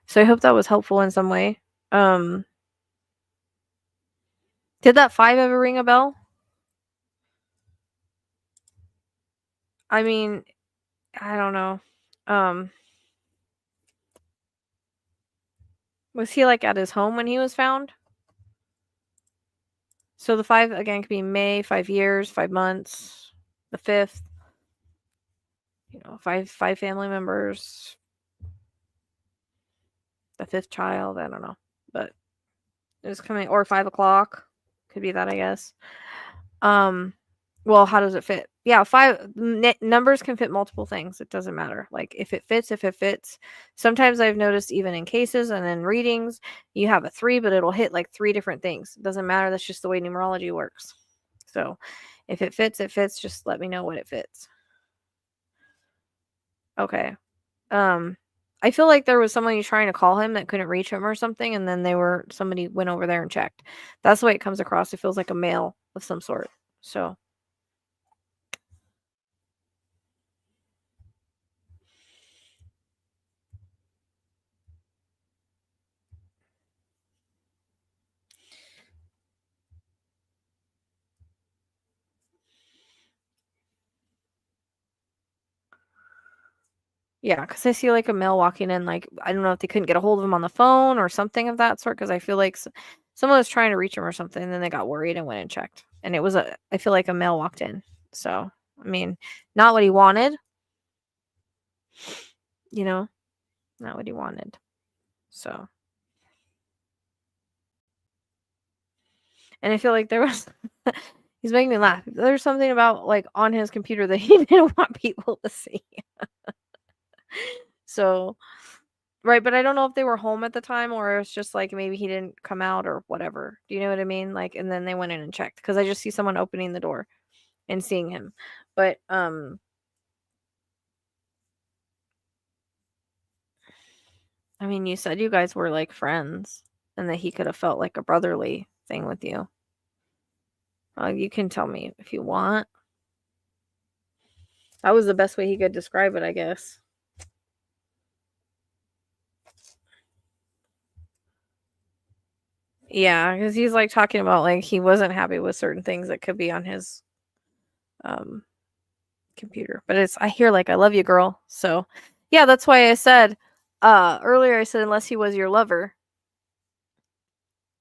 So I hope that was helpful in some way. Did that 5 ever ring a bell? I mean, I don't know. Was he like at his home when he was found? So the 5 again could be May, 5 years, 5 months, the 5th, 5 family members, the 5th child, I don't know. But it was coming, or 5 o'clock. Could be that, I guess. Well, how does it fit? Yeah, 5 numbers can fit multiple things. It doesn't matter. Like, if it fits. Sometimes I've noticed, even in cases and in readings, you have a 3, but it'll hit like 3 different things. It doesn't matter. That's just the way numerology works. So, if it fits, it fits. Just let me know what it fits. Okay. I feel like there was somebody trying to call him that couldn't reach him or something, and then somebody went over there and checked. That's the way it comes across. It feels like a mail of some sort. So, yeah, because I see like a male walking in, like, I don't know if they couldn't get a hold of him on the phone or something of that sort, because I feel like someone was trying to reach him or something, and then they got worried and went and checked. And I feel like a male walked in. So, I mean, not what he wanted, not what he wanted. So, and I feel like there was, he's making me laugh. There's something about like on his computer that he didn't want people to see. So, right, but I don't know if they were home at the time, or it's just like maybe he didn't come out or whatever. Do you know what I mean? Like, and then they went in and checked, because I just see someone opening the door and seeing him. But I mean, you said you guys were like friends, and that he could have felt like a brotherly thing with you. You can tell me if you want. That was the best way he could describe it, I guess. Yeah, because he's like talking about like he wasn't happy with certain things that could be on his computer. But I hear like, I love you, girl. So yeah, that's why I said earlier, I said unless he was your lover,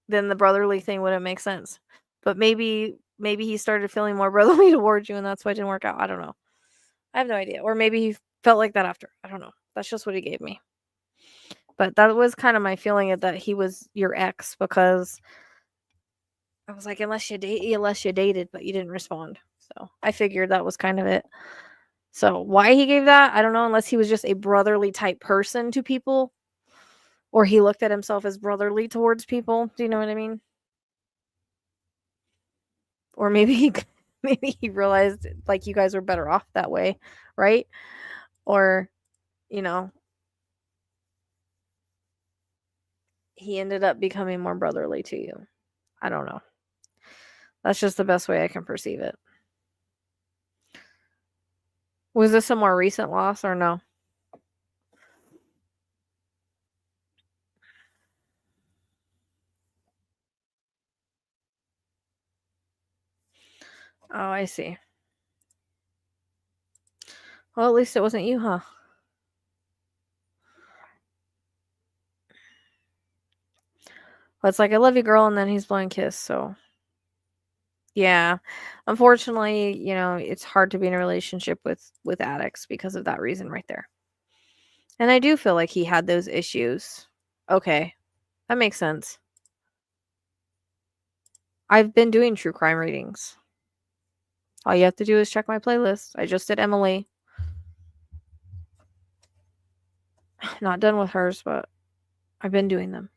then the brotherly thing wouldn't make sense. But maybe he started feeling more brotherly towards you, and that's why it didn't work out. I don't know. I have no idea. Or maybe he felt like that after. I don't know. That's just what he gave me. But that was kind of my feeling, of that he was your ex, because I was like, unless you dated, but you didn't respond. So I figured that was kind of it. So why he gave that, I don't know, unless he was just a brotherly type person to people, or he looked at himself as brotherly towards people. Do you know what I mean? Or maybe he realized like you guys were better off that way, right? Or, you know, he ended up becoming more brotherly to you. I don't know. That's just the best way I can perceive it. Was this a more recent loss or no? Oh, I see. Well, at least it wasn't you, huh? Well, it's like, I love you, girl, and then he's blowing kiss, so. Yeah. Unfortunately, it's hard to be in a relationship with addicts because of that reason right there. And I do feel like he had those issues. Okay. That makes sense. I've been doing true crime readings. All you have to do is check my playlist. I just did Emily. Not done with hers, but I've been doing them.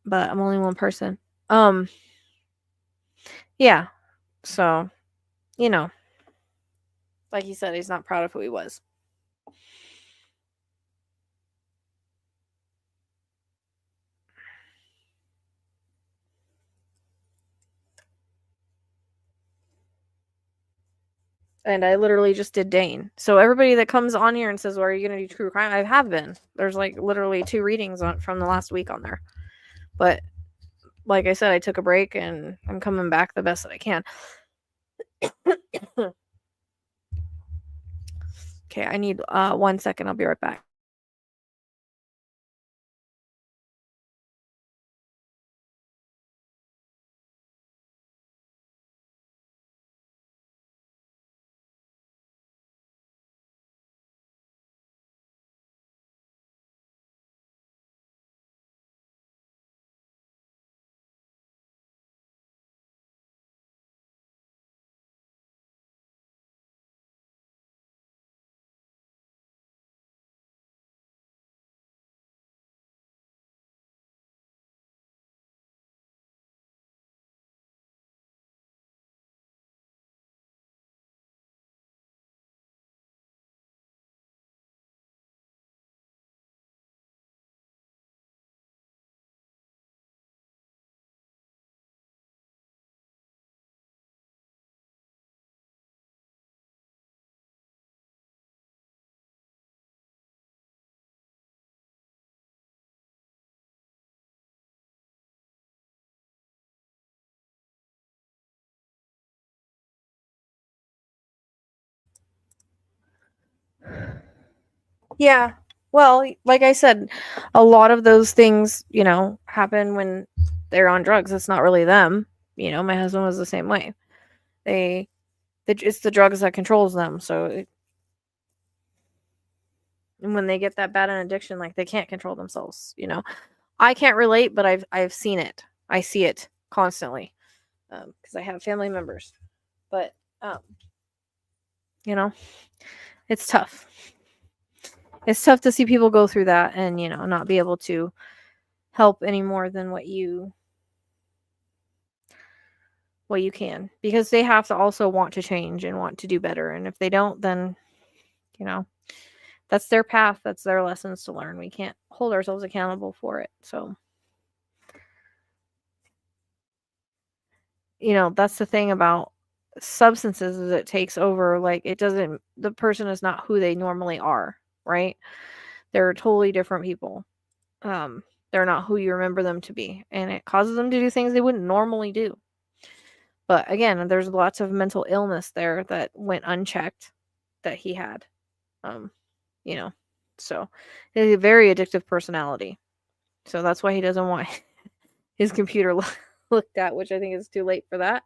But I'm only one person. Yeah. So, like he said, he's not proud of who he was. And I literally just did Dane. So everybody that comes on here and says, well, are you going to do true crime? I have been. There's like literally 2 readings from the last week on there. But like I said, I took a break and I'm coming back the best that I can. Okay, I need 1 second. I'll be right back. Yeah. Well, like I said, a lot of those things, happen when they're on drugs. It's not really them. My husband was the same way. It's the drugs that controls them. So and when they get that bad an addiction, like they can't control themselves. I can't relate, but I've seen it. I see it constantly because I have family members. But you know, it's tough. It's tough to see people go through that and not be able to help any more than what you can, because they have to also want to change and want to do better, and if they don't, then that's their path, that's their lessons to learn. We can't hold ourselves accountable for it. So that's the thing about substances, is it takes over. Like, the person is not who they normally are, right? They're totally different people. They're not who you remember them to be, and it causes them to do things they wouldn't normally do. But again, there's lots of mental illness there that went unchecked that he had. Um, so he has a very addictive personality. So that's why he doesn't want his computer looked at, which I think is too late for that.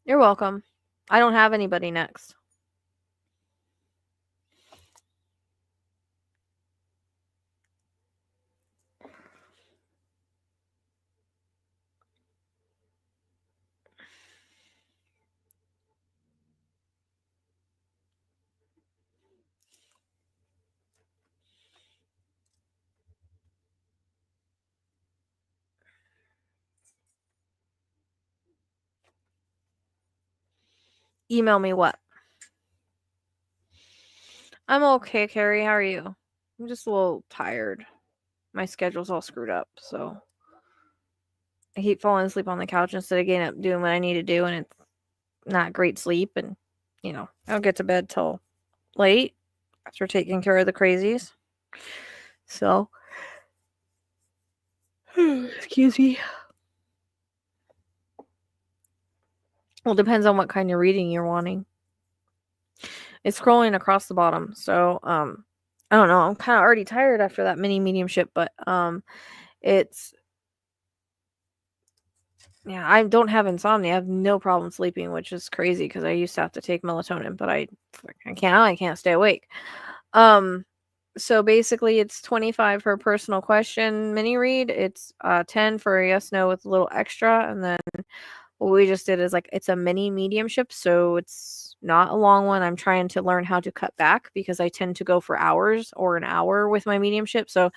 You're welcome. I don't have anybody next. email me what? I'm okay, Carrie. How are you? I'm just a little tired. My schedule's all screwed up, so I keep falling asleep on the couch instead of getting up doing what I need to do, and it's not great sleep. And I don't get to bed till late after taking care of the crazies. So, excuse me. Well, it depends on what kind of reading you're wanting. It's scrolling across the bottom, so I don't know. I'm kind of already tired after that mini mediumship, but it's yeah. I don't have insomnia. I have no problem sleeping, which is crazy because I used to have to take melatonin, but I can't stay awake. So basically, it's 25 for a personal question mini read. It's 10 for a yes no with a little extra, and then what we just did is like it's a mini mediumship, so it's not a long one. I'm trying to learn how to cut back because I tend to go for hours or an hour with my mediumship, so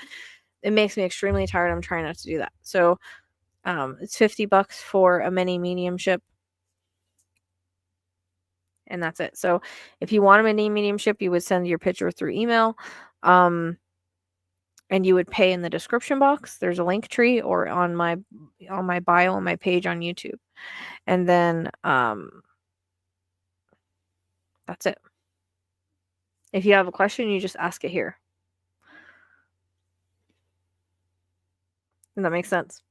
it makes me extremely tired. I'm trying not to do that. So it's $50 for a mini mediumship, and that's it. So if you want a mini mediumship, you would send your picture through email. And you would pay in the description box. There's a link tree or on my bio on my page on YouTube. And then that's it. If you have a question, you just ask it here. Does that make sense?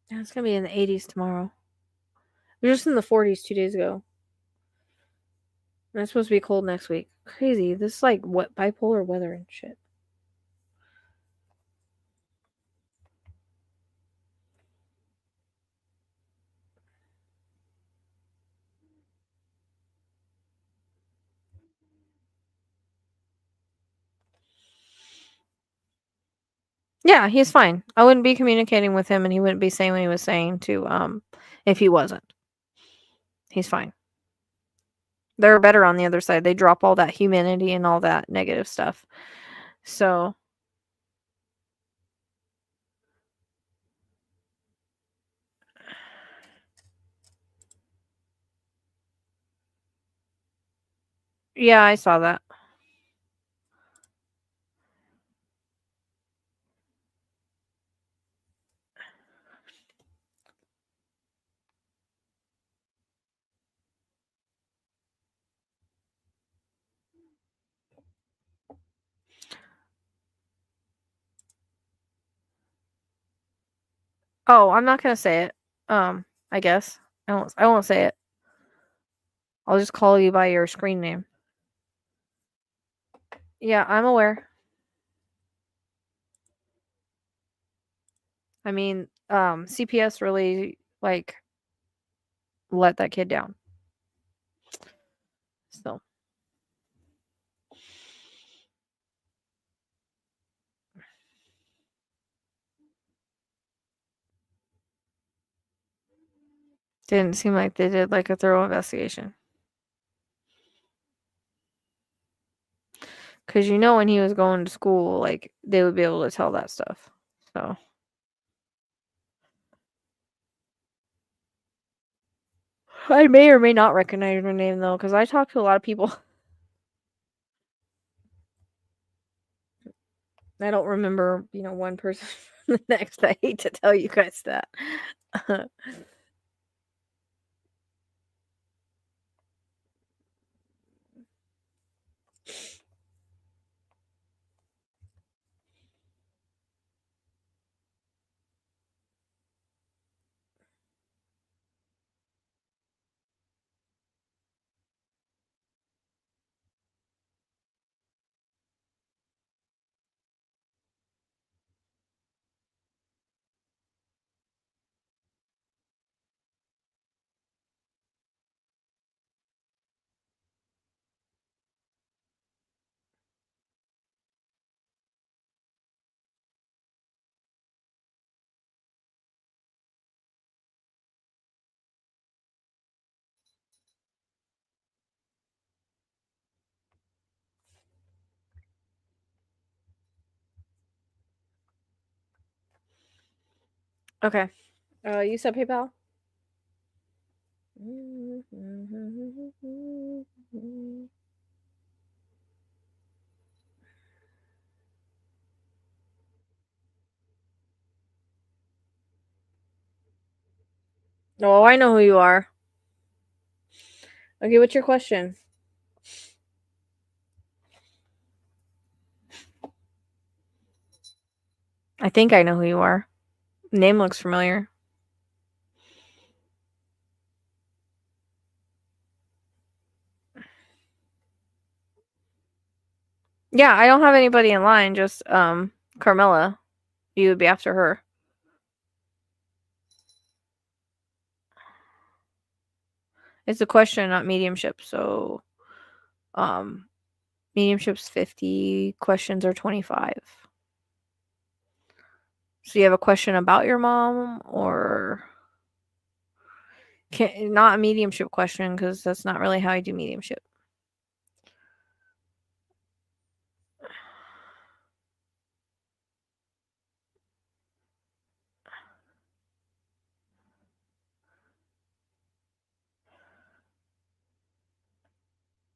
Yeah, it's gonna be in the 80s tomorrow. We're just in the 40s 2 days ago. And it's supposed to be cold next week. Crazy. This is like what bipolar weather and shit. Yeah, he's fine. I wouldn't be communicating with him and he wouldn't be saying what he was saying to if he wasn't. He's fine. They're better on the other side. They drop all that humanity and all that negative stuff. So yeah, I saw that. Oh, I'm not gonna say it. I guess. I won't say it. I'll just call you by your screen name. Yeah, I'm aware. I mean, CPS really like let that kid down. So didn't seem like they did like a thorough investigation. Cause when he was going to school, like they would be able to tell that stuff. So I may or may not recognize her name though, because I talk to a lot of people. I don't remember, one person from the next. I hate to tell you guys that. Okay. You said PayPal? Oh, I know who you are. Okay, what's your question? I think I know who you are. Name looks familiar. Yeah, I don't have anybody in line, just Carmela. You would be after her. It's a question, not mediumship. So mediumship's 50, questions are 25. So you have a question about your mom, or not a mediumship question, because that's not really how I do mediumship.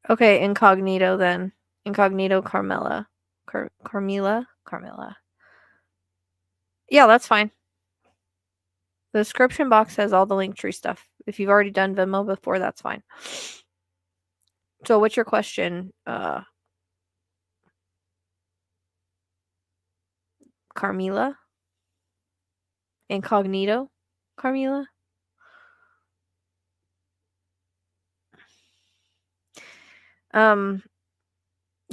Okay, incognito then. Incognito Carmela. Carmela. Yeah, that's fine. The description box has all the Linktree stuff. If you've already done Venmo before, that's fine. So what's your question, Carmela? Incognito Carmela?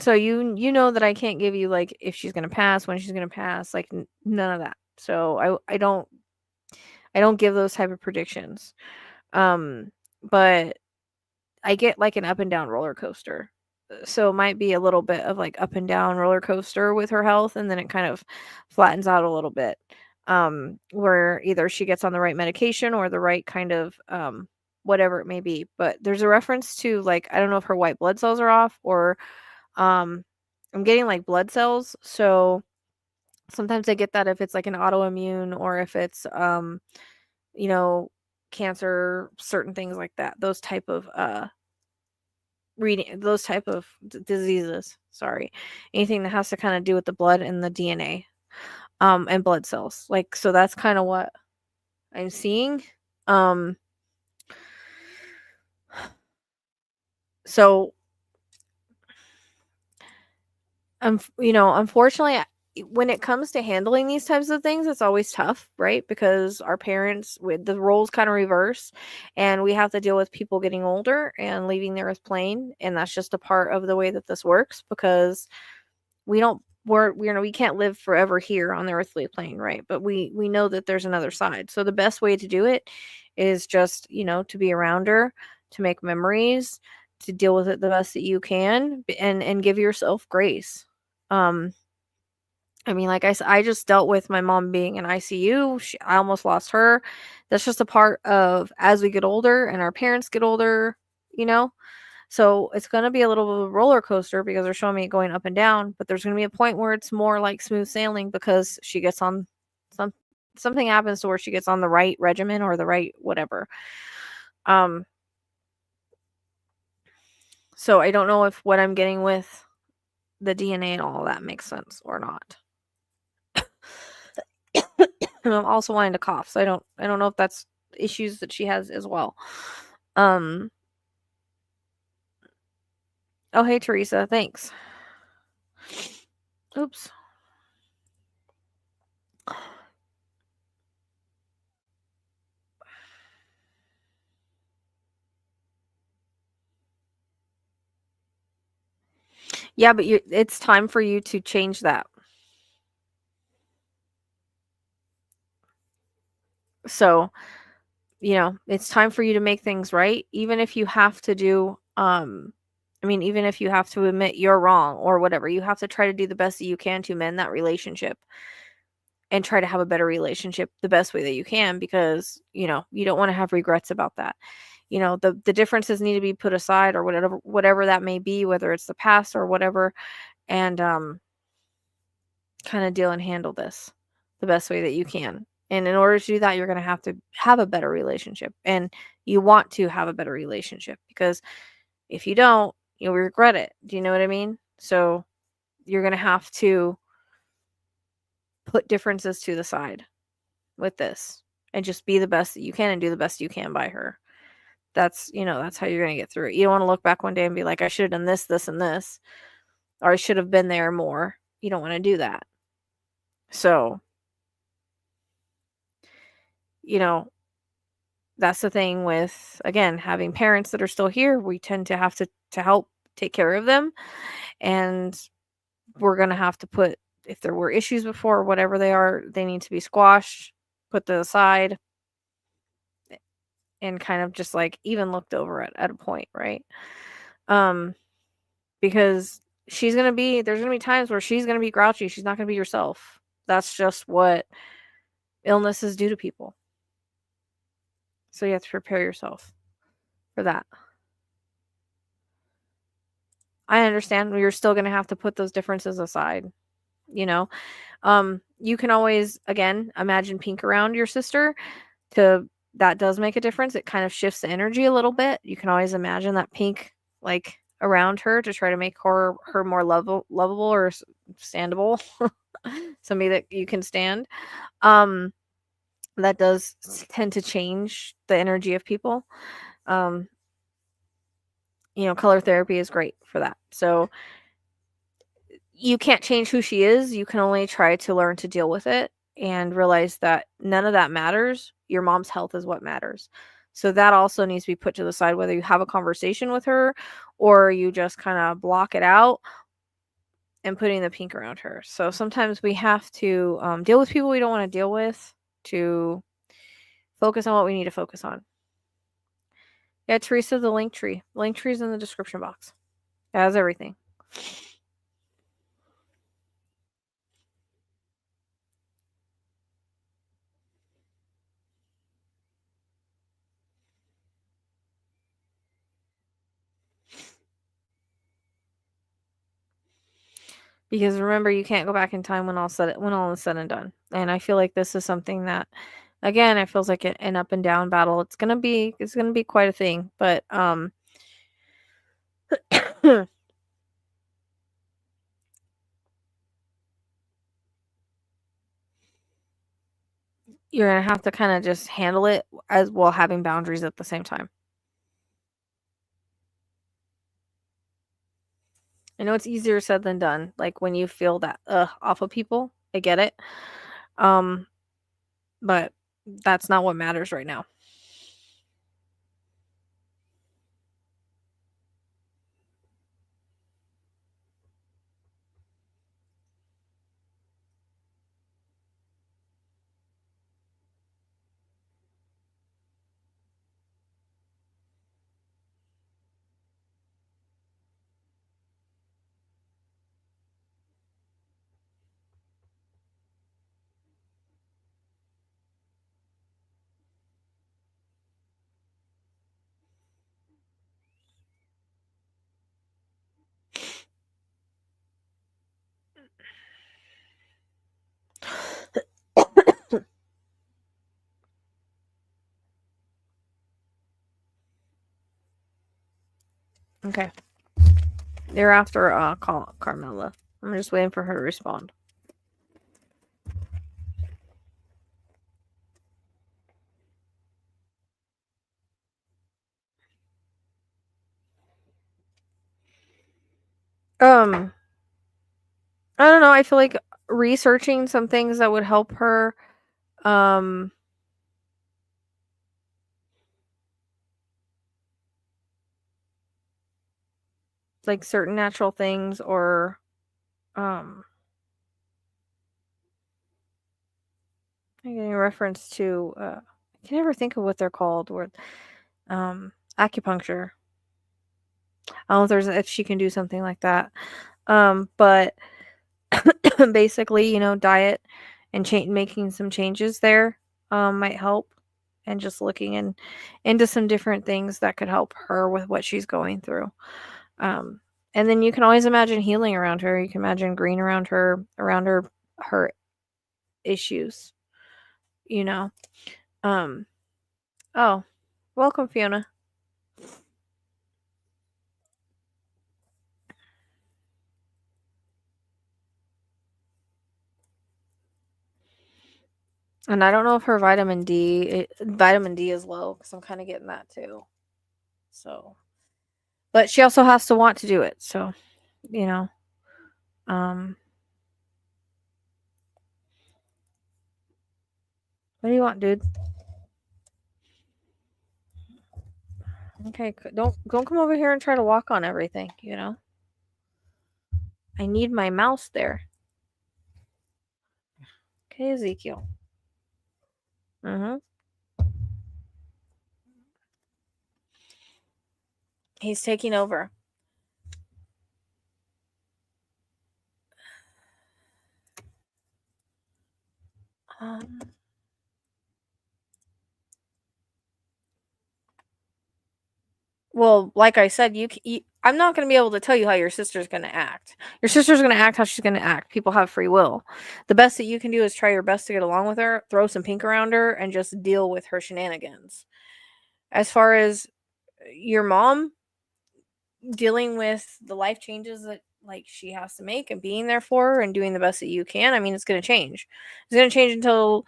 So you know that I can't give you, like, if she's gonna pass, when she's gonna pass, like, none of that. So I don't give those type of predictions. But I get, like, an up and down roller coaster. So it might be a little bit of, like, up and down roller coaster with her health, and then it kind of flattens out a little bit. Where either she gets on the right medication or the right kind of whatever it may be. But there's a reference to, like, I don't know if her white blood cells are off, or I'm getting, like, blood cells. So sometimes I get that if it's, like, an autoimmune, or if it's you know, cancer, certain things like that. Those type of diseases. Sorry. Anything that has to kind of do with the blood and the DNA, and blood cells. Like, so that's kind of what I'm seeing. So unfortunately, when it comes to handling these types of things, it's always tough, right? Because our parents, with the roles kind of reverse, and we have to deal with people getting older and leaving the earth plane, and that's just a part of the way that this works, because we can't live forever here on the earthly plane, right? But we know that there's another side. So the best way to do it is just, to be around her, to make memories, to deal with it the best that you can, and give yourself grace. I mean, like I said, I just dealt with my mom being in ICU. I almost lost her. That's just a part of, as we get older and our parents get older, you know? So it's going to be a little bit of a roller coaster, because they're showing me it going up and down, but there's going to be a point where it's more like smooth sailing, because she gets on something happens to where she gets on the right regimen, or the right whatever. So I don't know if what I'm getting with the DNA and all that makes sense or not. And I'm also wanting to cough, so I don't know if that's issues that she has as well. Oh, hey Teresa, thanks. Oops. Yeah, but it's time for you to change that. So, it's time for you to make things right, even if you have to do even if you have to admit you're wrong or whatever. You have to try to do the best that you can to mend that relationship, and try to have a better relationship the best way that you can, because, you don't want to have regrets about that. The differences need to be put aside, or whatever that may be, whether it's the past or whatever, and kind of deal and handle this the best way that you can. And in order to do that, you're going to have a better relationship. And you want to have a better relationship, because if you don't, you'll regret it. Do you know what I mean? So you're going to have to put differences to the side with this and just be the best that you can and do the best you can by her. That's how you're going to get through it. You don't want to look back one day and be like, I should have done this, this, and this, or I should have been there more. You don't want to do that. So, that's the thing with, again, having parents that are still here. We tend to have to help take care of them. And we're going to have to put, if there were issues before or whatever they are, they need to be squashed, put to the side, and kind of just like even looked over at a point, right? Because there's going to be times where she's going to be grouchy. She's not going to be herself. That's just what illnesses do to people. So you have to prepare yourself for that. I understand you're still going to have to put those differences aside. You can always, again, imagine pink around your sister. That does make a difference. It kind of shifts the energy a little bit. You can always imagine that pink, like, around her to try to make her more lovable or standable. Somebody that you can stand. That does tend to change the energy of people. Color therapy is great for that. So you can't change who she is. You can only try to learn to deal with it and realize that none of that matters. Your mom's health is what matters. So that also needs to be put to the side, whether you have a conversation with her or you just kind of block it out and putting the pink around her. So sometimes we have to deal with people we don't want to deal with to focus on what we need to focus on. Yeah, Teresa, the link tree. Link tree is in the description box. It has everything. Because remember, you can't go back in time when all is said and done. And I feel like this is something that, again, it feels like an up and down battle. It's gonna be quite a thing. But you're gonna have to kind of just handle it as well, having boundaries at the same time. I know it's easier said than done. Like when you feel that off of people, I get it. But that's not what matters right now. Okay. They're after Carmela. I'm just waiting for her to respond. I don't know. I feel like researching some things that would help her. Like certain natural things, or I'm getting a reference to I can never think of what they're called. Where acupuncture. I don't know if she can do something like that. But basically, diet and making some changes there might help, and just looking into some different things that could help her with what she's going through. And then you can always imagine healing around her. You can imagine green around her issues. you know. Oh, welcome, Fiona. And I don't know if her vitamin D is low, because I'm kind of getting that too. So, but she also has to want to do it. So, you know, what do you want, dude? Okay, don't come over here and try to walk on everything. You know, I need my mouse there. Okay, Ezekiel. He's taking over. Well, like I said, I'm not going to be able to tell you how your sister's going to act. Your sister's going to act how she's going to act. People have free will. The best that you can do is try your best to get along with her, throw some pink around her, and just deal with her shenanigans. As far as your mom, dealing with the life changes that like she has to make and being there for her and doing the best that you can, I mean, it's going to change. It's going to change until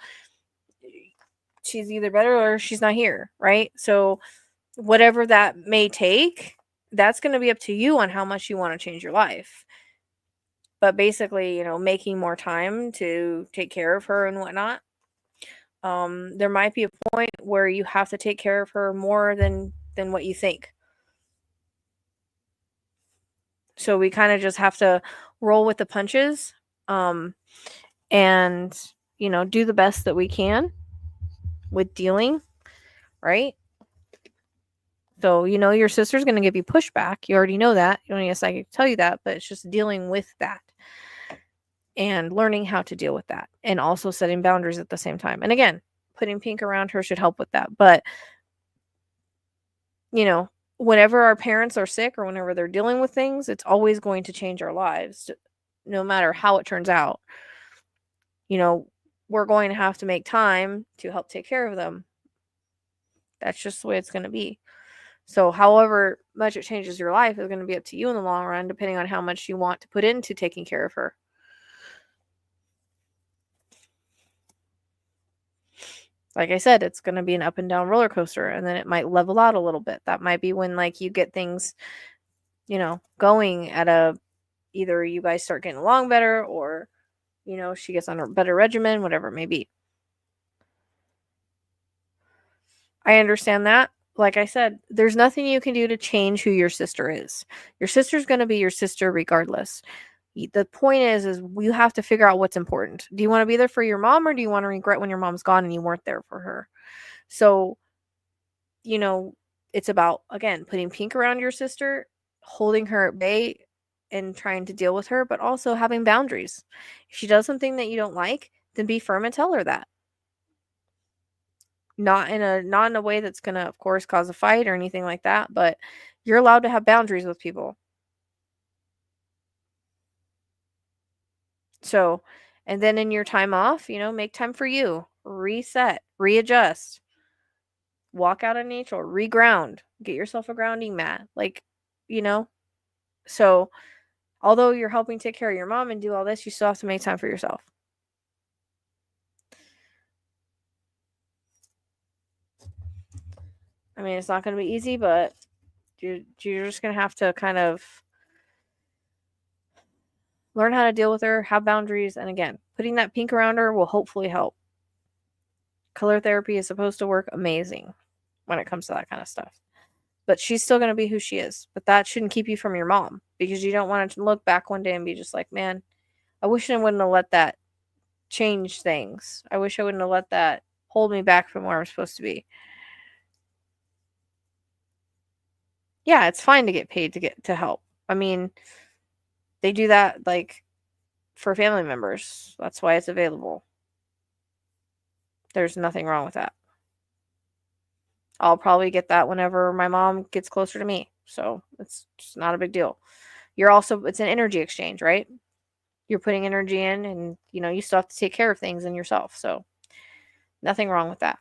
she's either better or she's not here, right? So whatever that may take, that's going to be up to you on how much you want to change your life. But basically, you know, making more time to take care of her and whatnot. There might be a point where you have to take care of her more than what you think. So we kind of just have to roll with the punches, and you know, do the best that we can with dealing, right? So, you know, your sister's going to give you pushback. You already know that. You don't need a psychic to tell you that, but it's just dealing with that and learning how to deal with that and also setting boundaries at the same time. And again, putting pink around her should help with that. But, you know, whenever our parents are sick or whenever they're dealing with things, it's always going to change our lives, no matter how it turns out. You know, we're going to have to make time to help take care of them. That's just the way it's going to be. So, however much it changes your life is going to be up to you in the long run, depending on how much you want to put into taking care of her. Like I said, it's going to be an up and down roller coaster, and then it might level out a little bit. That might be when, like, you get things, you know, going at either you guys start getting along better, or, you know, she gets on a better regimen, whatever it may be. I understand that. Like I said, there's nothing you can do to change who your sister is. Your sister's going to be your sister regardless. The point is you have to figure out what's important. Do you want to be there for your mom, or do you want to regret when your mom's gone and you weren't there for her? So, you know, it's about, again, putting pink around your sister, holding her at bay and trying to deal with her, but also having boundaries. If she does something that you don't like, then be firm and tell her that. Not in a way that's going to, of course, cause a fight or anything like that, but you're allowed to have boundaries with people. So, and then in your time off, you know, make time for you, reset, readjust, walk out in nature, reground, get yourself a grounding mat. Like, you know, so although you're helping take care of your mom and do all this, you still have to make time for yourself. I mean, it's not going to be easy, but you're just going to have to kind of learn how to deal with her, have boundaries, and again, putting that pink around her will hopefully help. Color therapy is supposed to work amazing when it comes to that kind of stuff. But she's still going to be who she is. But that shouldn't keep you from your mom, because you don't want to look back one day and be just like, man, I wish I wouldn't have let that change things. I wish I wouldn't have let that hold me back from where I'm supposed to be. Yeah, it's fine to get paid to help. I mean, they do that like for family members. That's why it's available. There's nothing wrong with that. I'll probably get that whenever my mom gets closer to me. So it's just not a big deal. It's an energy exchange, right? You're putting energy in, and you know, you still have to take care of things in yourself. So Nothing wrong with that.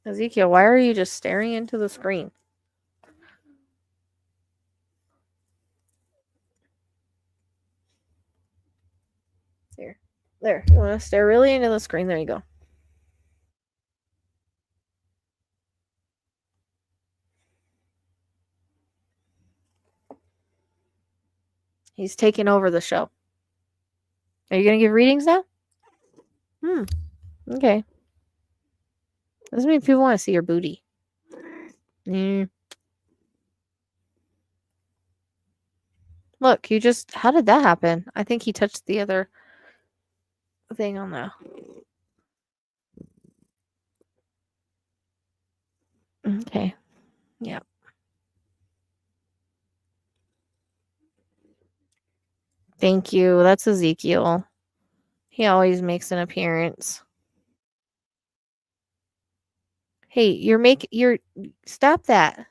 Ezekiel, why are you just staring into the screen? Here. There. You want to stare really into the screen? There you go. He's taking over the show. Are you going to give readings now? Okay. Doesn't mean people want to see your booty. Look, you just... How did that happen? I think he touched the other thing on the... Okay. Yeah. Thank you. That's Ezekiel. He always makes an appearance. Hey, you're... Stop that.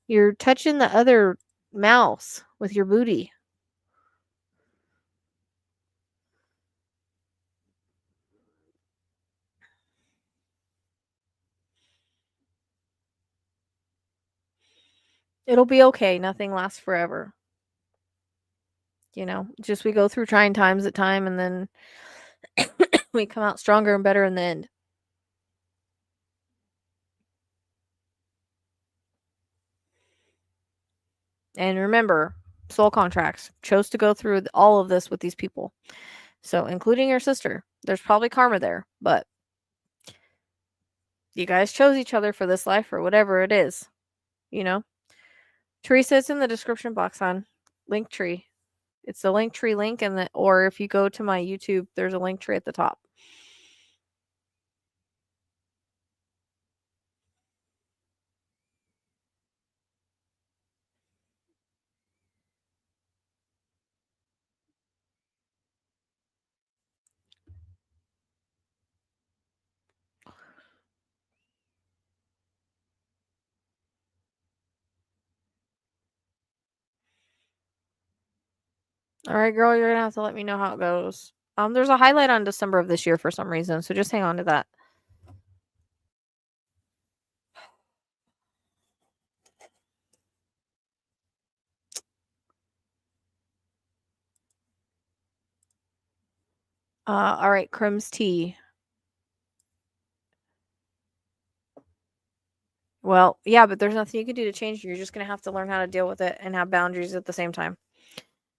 You're touching the other mouse with your booty. It'll be okay. Nothing lasts forever. You know, just we go through trying times at time, and then we come out stronger and better in the end. And remember, soul contracts. Chose to go through all of this with these people. So, including your sister. There's probably karma there, but you guys chose each other for this life or whatever it is. You know? Teresa, it's in the description box on Linktree. It's the Linktree link, or if you go to my YouTube, there's a Linktree at the top. All right, girl, you're gonna have to let me know how it goes. There's a highlight on December of this year for some reason, so just hang on to that. All right, Crim's tea. Well, yeah, but there's nothing you can do to change it. You're just gonna have to learn how to deal with it and have boundaries at the same time.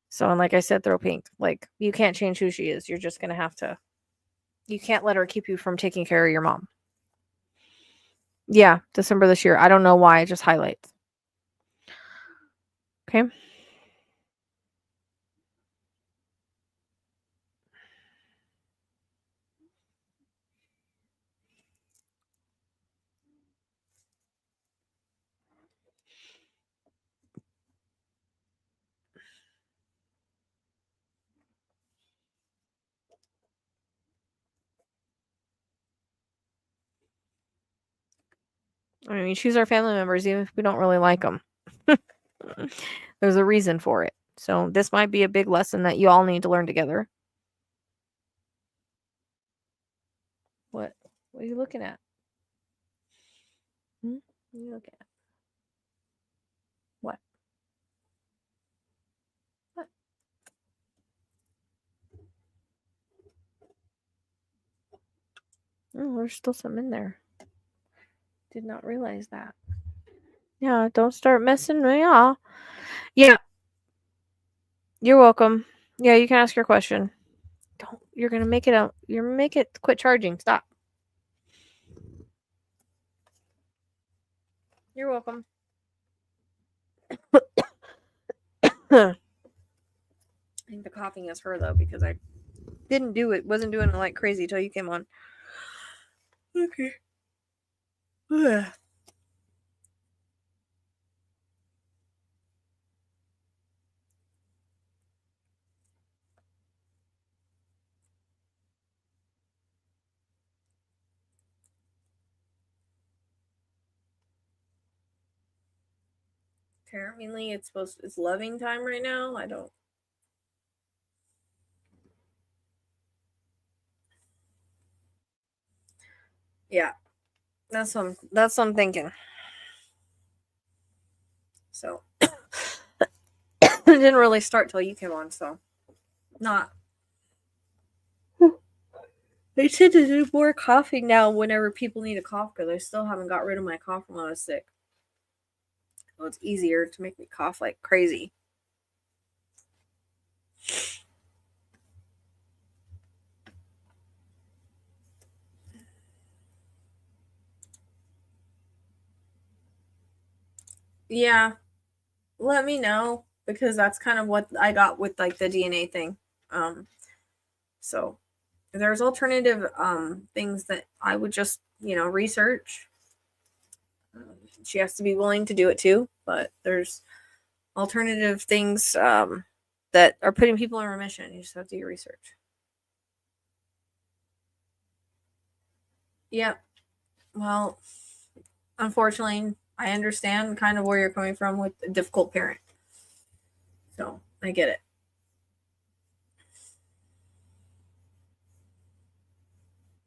So, and like I said, throw pink. Like, you can't change who she is. You're just gonna have to. You can't let her keep you from taking care of your mom. Yeah, December this year. I don't know why. It just highlights. Okay. I mean, she's our family members, even if we don't really like them. There's a reason for it. So this might be a big lesson that you all need to learn together. What? What are you looking at? What are you looking at? What? What? Oh, there's still some in there. Did not realize that. Yeah, don't start messing me up. Yeah. You're welcome. Yeah, you can ask your question. Don't. You're gonna make it out. You're gonna make it quit charging. Stop. You're welcome. I think the coughing is her though, because I wasn't doing it like crazy till you came on. Okay. Ugh. Apparently it's loving time right now. I don't. Yeah. That's what I'm thinking. So it didn't really start till you came on, so not. They tend to do more coughing now whenever people need a cough because I still haven't got rid of my cough when I was sick. So it's easier to make me cough like crazy. Yeah, let me know because that's kind of what I got with like the DNA thing. So there's alternative things that I would just, research. She has to be willing to do it too, but there's alternative things that are putting people in remission. You just have to do your research. Yeah. Well, unfortunately, I understand kind of where you're coming from with a difficult parent. So I get it.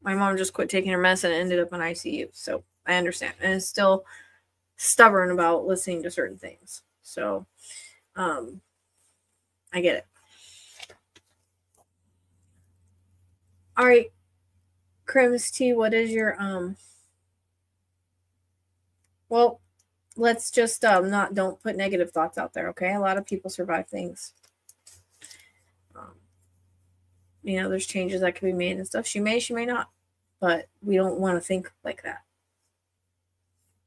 My mom just quit taking her medicine and ended up in ICU. So I understand. And is still stubborn about listening to certain things. So I get it. All right. Crims T, what is your well, let's just don't put negative thoughts out there, okay? A lot of people survive things. There's changes that can be made and stuff. She may not. But we don't want to think like that.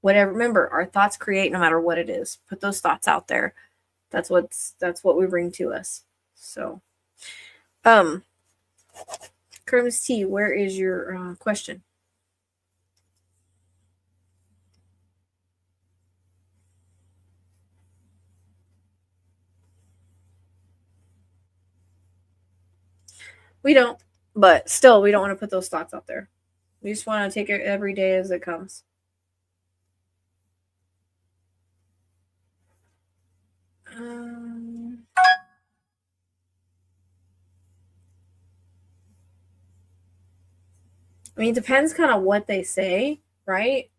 Whatever, remember, our thoughts create no matter what it is. Put those thoughts out there. That's what we bring to us. So Crims T, where is your question? We don't, but still, we don't want to put those thoughts out there. We just want to take it every day as it comes. I mean, it depends kind of what they say, right?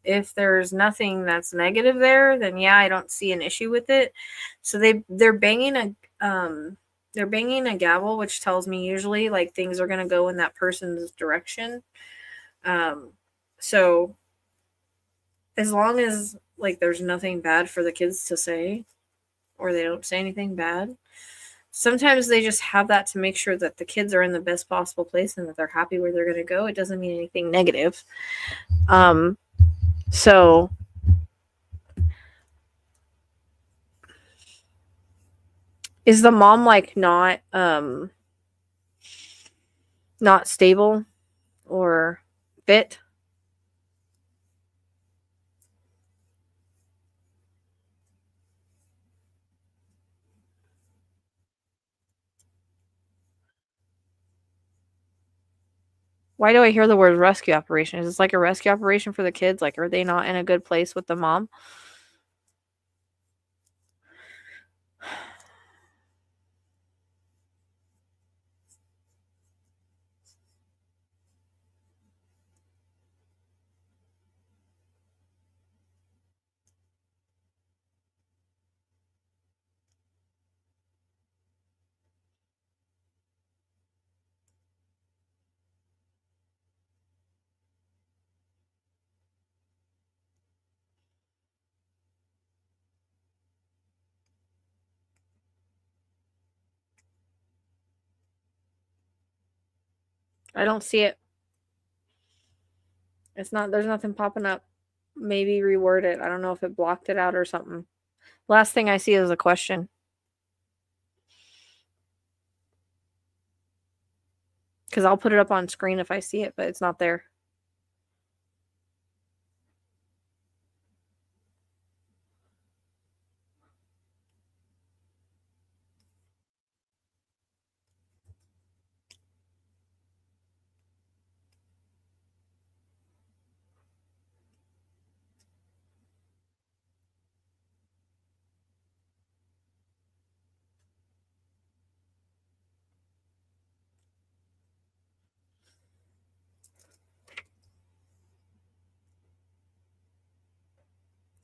If there's nothing that's negative there, then yeah, I don't see an issue with it. So they're banging a gavel, which tells me usually like things are gonna go in that person's direction. So as long as like there's nothing bad for the kids to say, or they don't say anything bad, sometimes they just have that to make sure that the kids are in the best possible place and that they're happy where they're going to go. It doesn't mean anything negative. So is the mom like not stable or fit? Why do I hear the word rescue operation? Is this like a rescue operation for the kids? Like, are they not in a good place with the mom? I don't see it. It's not, there's nothing popping up. Maybe reword it. I don't know if it blocked it out or something. Last thing I see is a question. Because I'll put it up on screen if I see it, but it's not there.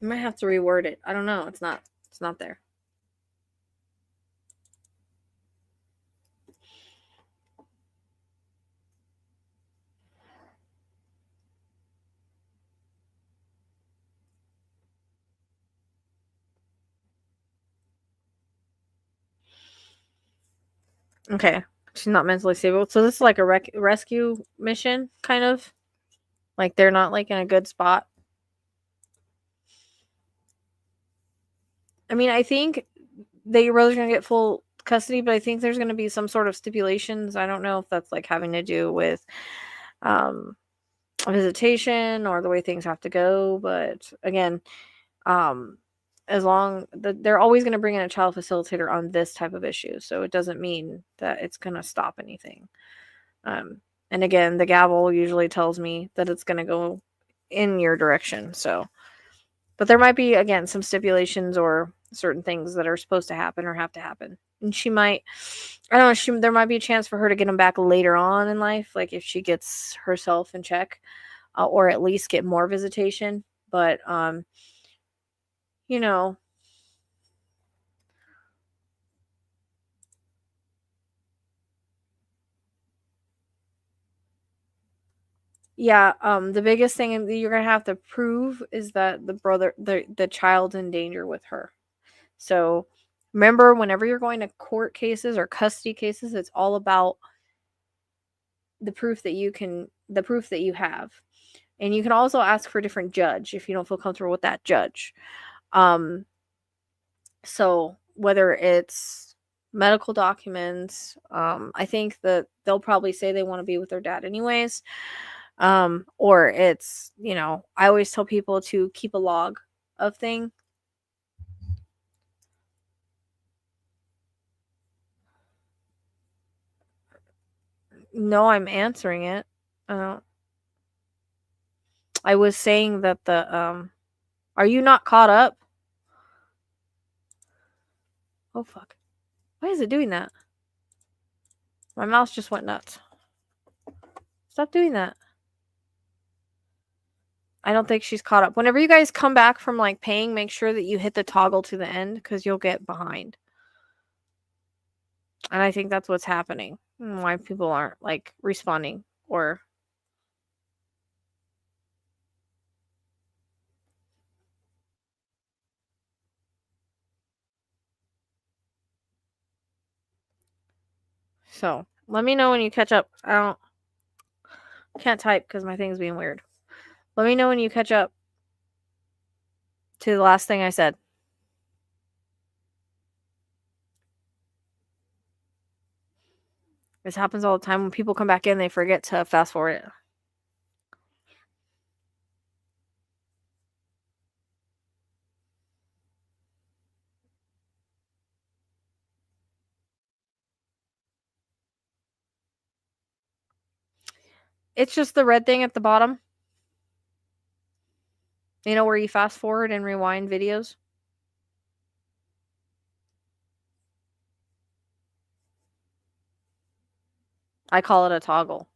I might have to reword it. I don't know. It's not there. Okay. She's not mentally stable. So this is like a rescue mission, kind of. Like they're not like in a good spot. I mean, I think your brother's gonna get full custody, but I think there's gonna be some sort of stipulations. I don't know if that's like having to do with um visitation or the way things have to go, but again, um as long that they're always going to bring in a child facilitator on this type of issue, so it doesn't mean that it's going to stop anything. And again, the gavel usually tells me that it's going to go in your direction. So, but there might be again some stipulations or certain things that are supposed to happen or have to happen, and she might, I don't know, there might be a chance for her to get them back later on in life, like if she gets herself in check, or at least get more visitation. But you know, yeah, the biggest thing that you're gonna have to prove is that the child's in danger with her. So remember, whenever you're going to court cases or custody cases, it's all about the proof that you have. And you can also ask for a different judge if you don't feel comfortable with that judge. So whether it's medical documents, I think that they'll probably say they want to be with their dad anyways. Or it's, I always tell people to keep a log of things. No, I'm answering it. I was saying that are you not caught up? Oh fuck. Why is it doing that? My mouse just went nuts. Stop doing that. I don't think she's caught up. Whenever you guys come back from like paying, make sure that you hit the toggle to the end because you'll get behind. And I think that's what's happening. Why people aren't like responding or so. Let me know when you catch up. Can't type because my thing's being weird. Let me know when you catch up to the last thing I said. This happens all the time. When people come back in, they forget to fast forward it. It's just the red thing at the bottom. You know where you fast forward and rewind videos? I call it a toggle.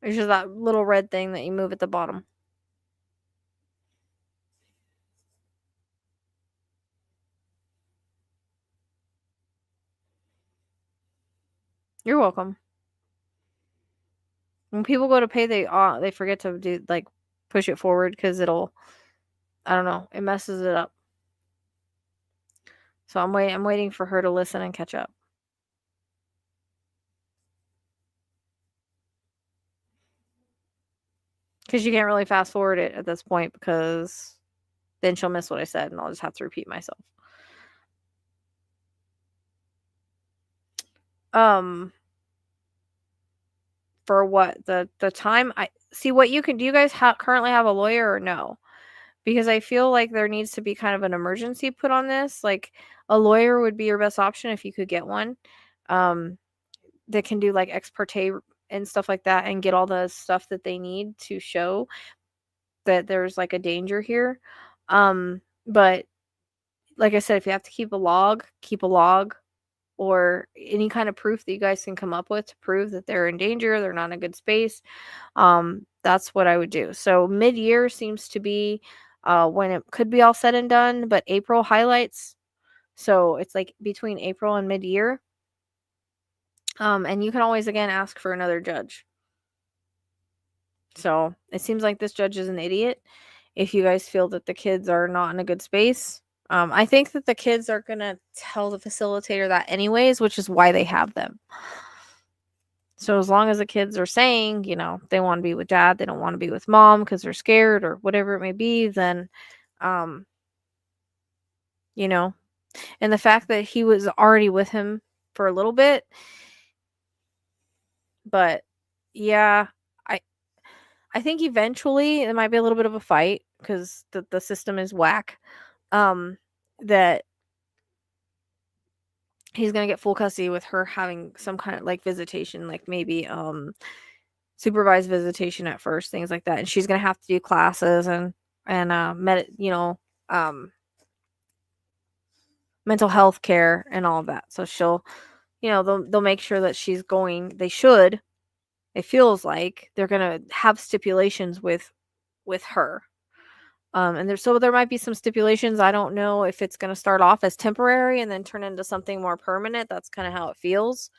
It's just that little red thing that you move at the bottom. You're welcome. When people go to pay, they forget to do like push it forward because it'll, I don't know, it messes it up. So I'm waiting for her to listen and catch up. Because you can't really fast forward it at this point because then she'll miss what I said and I'll just have to repeat myself. For what? The time? I see what you can do. You guys currently have a lawyer or no? Because I feel like there needs to be kind of an emergency put on this. Like a lawyer would be your best option if you could get one. That can do like ex parte and stuff like that and get all the stuff that they need to show that there's like a danger here. But like I said, if you have to keep a log or any kind of proof that you guys can come up with to prove that they're in danger, they're not in a good space. That's what I would do. So mid-year seems to be when it could be all said and done, but April highlights. So it's like between April and mid-year. And you can always again ask for another judge. So it seems like this judge is an idiot. If you guys feel that the kids are not in a good space, I think that the kids are gonna tell the facilitator that anyways, which is why they have them. So as long as the kids are saying, they want to be with dad, they don't want to be with mom because they're scared or whatever it may be, then, um, you know, and the fact that he was already with him for a little bit, but yeah, I I think eventually it might be a little bit of a fight because the system is whack. That he's gonna get full custody with her having some kind of like visitation, like maybe supervised visitation at first, things like that. And she's gonna have to do classes and um mental health care and all of that. So she'll, they'll make sure that she's going. They should. It feels like they're gonna have stipulations with her. And there might be some stipulations. I don't know if it's gonna start off as temporary and then turn into something more permanent. That's kind of how it feels.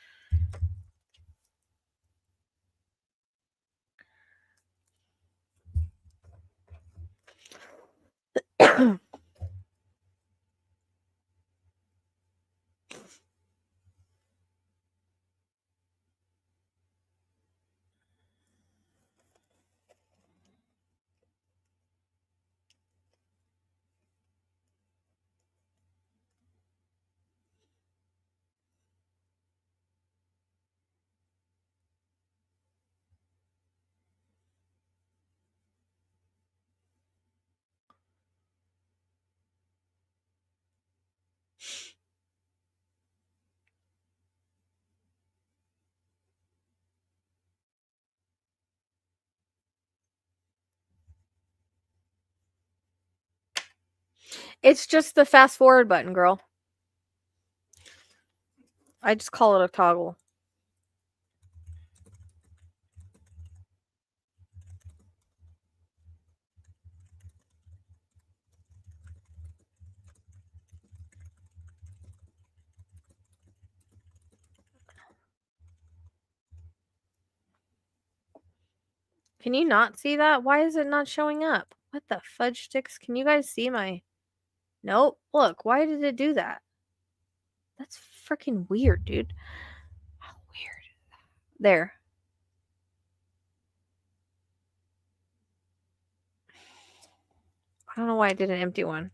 It's just the fast forward button, girl. I just call it a toggle. Can you not see that? Why is it not showing up? What the fudge sticks? Can you guys see my... Nope. Look, why did it do that? That's freaking weird, dude. How weird. There. I don't know why I did an empty one.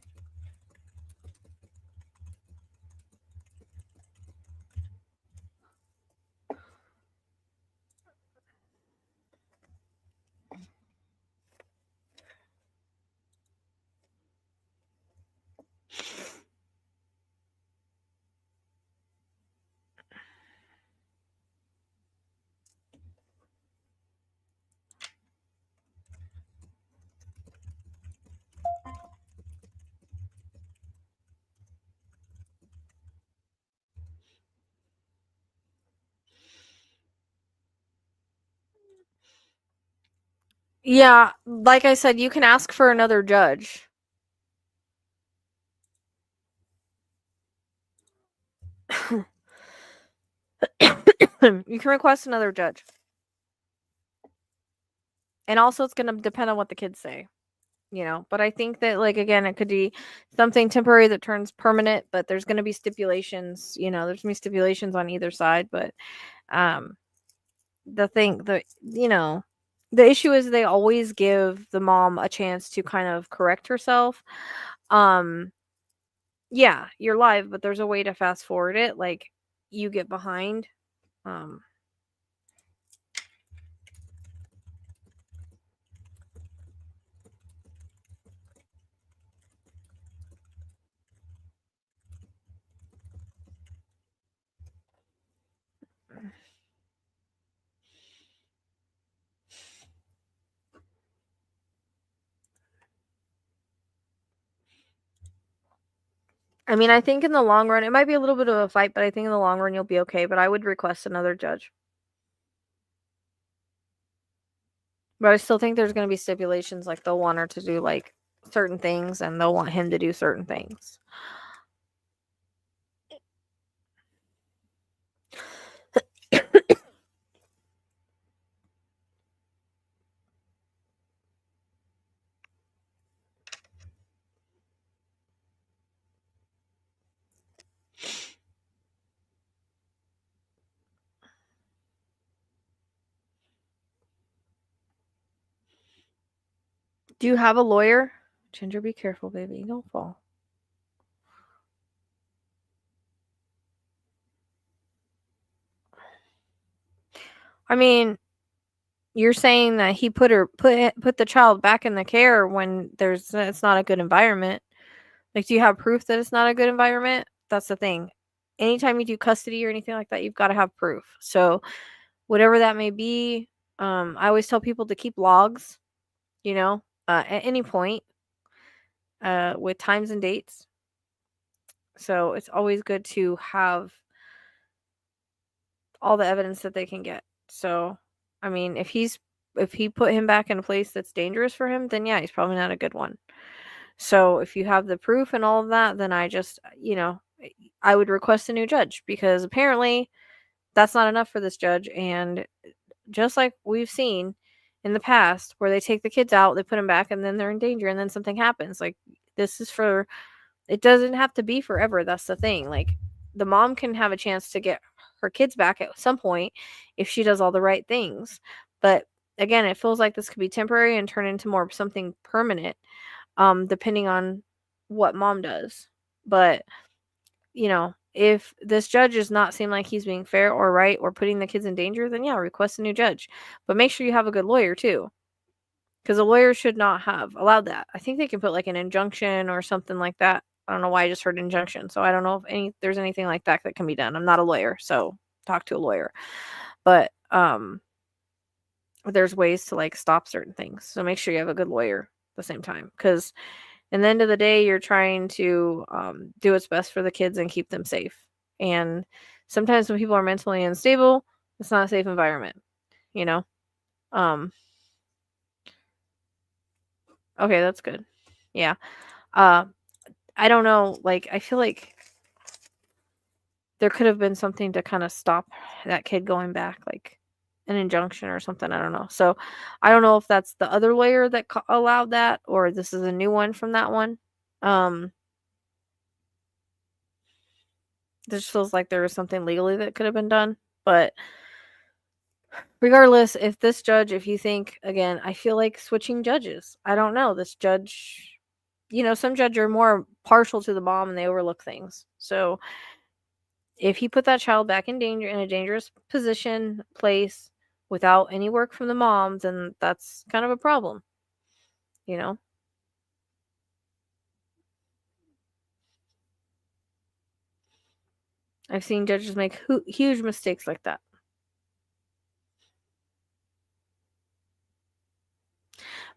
Yeah, like I said, you can ask for another judge. You can request another judge. And also it's going to depend on what the kids say, but I think that, like, again, it could be something temporary that turns permanent, but there's going to be stipulations, there's going to be stipulations on either side, but the thing the the issue is they always give the mom a chance to kind of correct herself. um yeah, you're live, but there's a way to fast forward it, like you get behind. um I mean, I think in the long run it might be a little bit of a fight, but I think in the long run you'll be okay. But I would request another judge. But I still think there's going to be stipulations, like they'll want her to do like certain things and they'll want him to do certain things. Do you have a lawyer? Ginger, be careful, baby. Don't fall. I mean, you're saying that he put the child back in the care when it's not a good environment. Like, do you have proof that it's not a good environment? That's the thing. Anytime you do custody or anything like that, you've got to have proof. So, whatever that may be, I always tell people to keep logs, at any point, with times and dates. So, it's always good to have all the evidence that they can get. So, I mean, if he put him back in a place that's dangerous for him, then yeah, he's probably not a good one. So, if you have the proof and all of that, then I would request a new judge, because apparently that's not enough for this judge. And just like we've seen in the past, where they take the kids out, they put them back, and then they're in danger, and then something happens. Like, this is for, it doesn't have to be forever. That's the thing. Like, the mom can have a chance to get her kids back at some point if she does all the right things. But again, it feels like this could be temporary and turn into more of something permanent, depending on what mom does. But, if this judge does not seem like he's being fair or right or putting the kids in danger, then yeah, request a new judge. But make sure you have a good lawyer too, because a lawyer should not have allowed that. I think they can put like an injunction or something like that. I don't know why I just heard injunction. So I don't know if there's anything like that that can be done. I'm not a lawyer, so talk to a lawyer. But there's ways to like stop certain things. So make sure you have a good lawyer at the same time, because in the end of the day, you're trying to do what's best for the kids and keep them safe. And sometimes when people are mentally unstable, it's not a safe environment, you know? Okay, that's good. Yeah. Uh, I don't know. Like, I feel like there could have been something to kind of stop that kid going back, like an injunction or something. I don't know. So I don't know if that's the other lawyer that allowed that, or this is a new one from that one. This feels like there was something legally that could have been done. But regardless, if you think, again, I feel like switching judges. I don't know. This judge, some judges are more partial to the mom and they overlook things. So if he put that child back in a dangerous position, place, without any work from the mom, then that's kind of a problem, you know? I've seen judges make huge mistakes like that.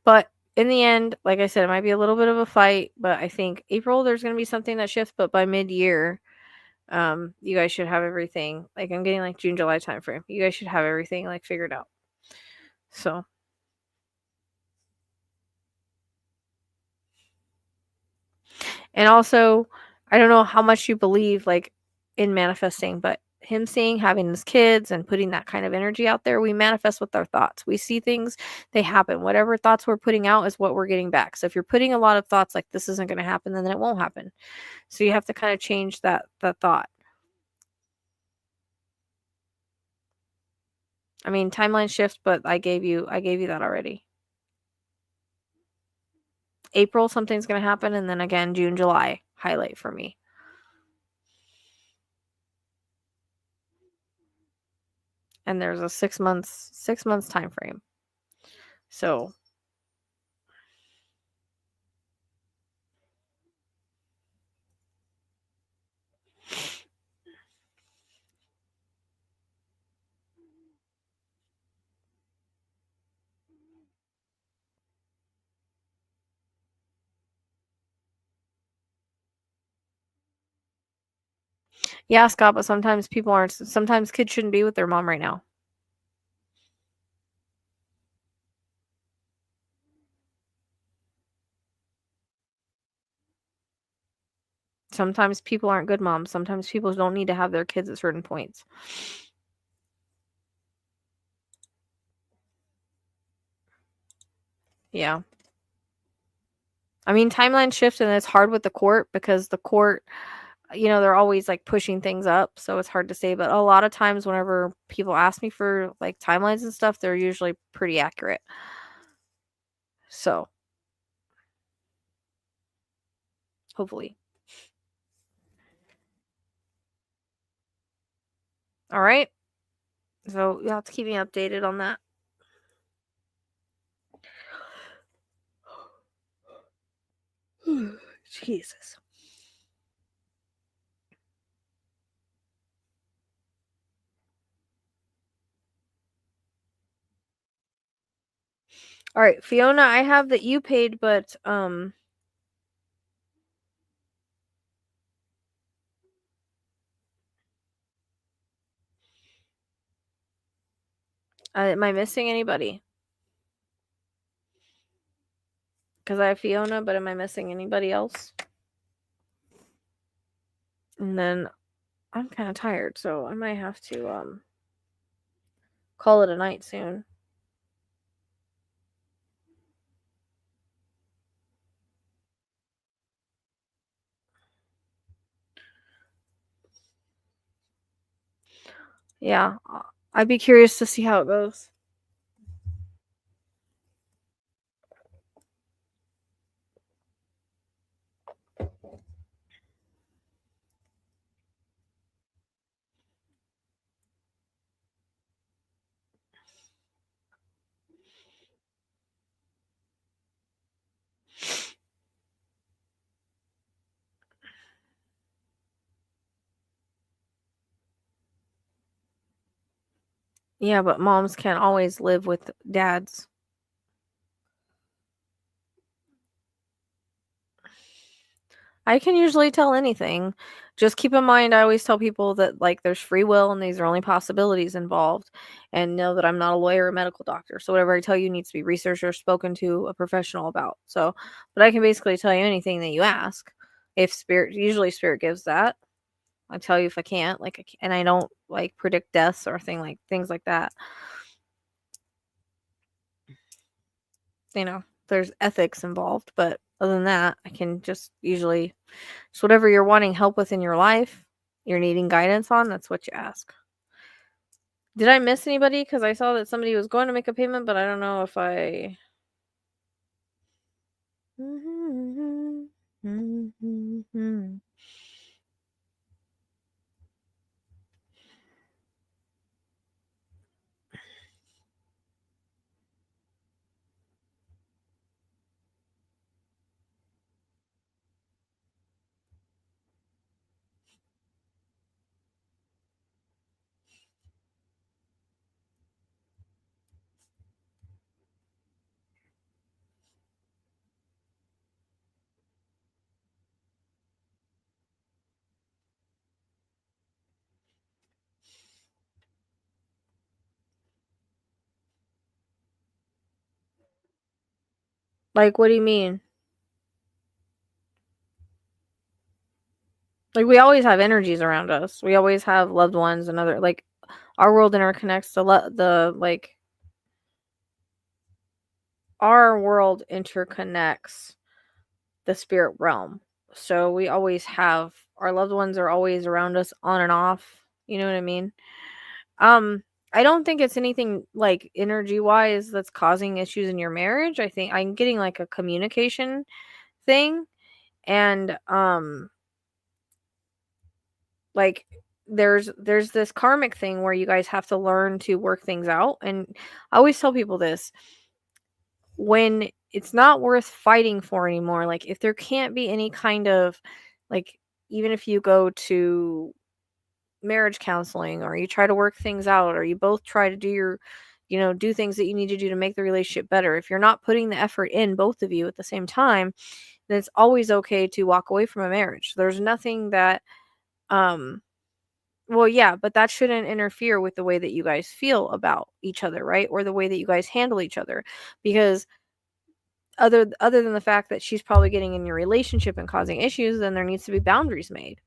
But in the end, like I said, it might be a little bit of a fight, but I think April, there's going to be something that shifts, but by mid-year, you guys should have everything. Like, I'm getting like June, July timeframe. You guys should have everything like figured out. So, and also, I don't know how much you believe like in manifesting, but him seeing having his kids and putting that kind of energy out there, we manifest with our thoughts. We see things, they happen. Whatever thoughts we're putting out is what we're getting back. So if you're putting a lot of thoughts like this isn't going to happen, then it won't happen. So you have to kind of change that thought. I mean, timeline shifts, but I gave you that already. April, something's going to happen, and then again June, July, highlight for me. And there's a 6 months time frame. So yeah, Scott, but sometimes sometimes kids shouldn't be with their mom right now. Sometimes people aren't good moms. Sometimes people don't need to have their kids at certain points. Yeah. I mean, timelines shift, and it's hard with the court because the court, they're always like pushing things up, so it's hard to say. But a lot of times, whenever people ask me for like timelines and stuff, they're usually pretty accurate. So, hopefully. All right. So, you'll have to keep me updated on that. Jesus. All right, Fiona, I have that you paid, but am I missing anybody? Because I have Fiona, but am I missing anybody else? And then I'm kind of tired, so I might have to call it a night soon. Yeah, I'd be curious to see how it goes. Yeah, but moms can't always live with dads. I can usually tell anything. Just keep in mind, I always tell people that like there's free will and these are only possibilities involved, and know that I'm not a lawyer or medical doctor. So whatever I tell you needs to be researched or spoken to a professional about. So, but I can basically tell you anything that you ask. If usually spirit gives that. I tell you if I can't, and I don't like predict deaths or things like that. There's ethics involved, but other than that, I can just usually just whatever you're wanting help with in your life, you're needing guidance on, that's what you ask. Did I miss anybody? Because I saw that somebody was going to make a payment, but I don't know if I. Like, what do you mean? Like, we always have energies around us. We always have loved ones and other, like, our world interconnects our world interconnects the spirit realm. So we always have our loved ones are always around us on and off. You know what I mean? Um, I don't think it's anything like energy wise that's causing issues in your marriage. I think I'm getting like a communication thing, and like there's this karmic thing where you guys have to learn to work things out. And I always tell people this: when it's not worth fighting for anymore, like if there can't be any kind of like, even if you go to marriage counseling or you try to work things out or you both try to do things that you need to do to make the relationship better, if you're not putting the effort in, both of you at the same time, then it's always okay to walk away from a marriage. There's nothing that um well, yeah, but that shouldn't interfere with the way that you guys feel about each other, right? Or the way that you guys handle each other. Because other than the fact that she's probably getting in your relationship and causing issues, then there needs to be boundaries made.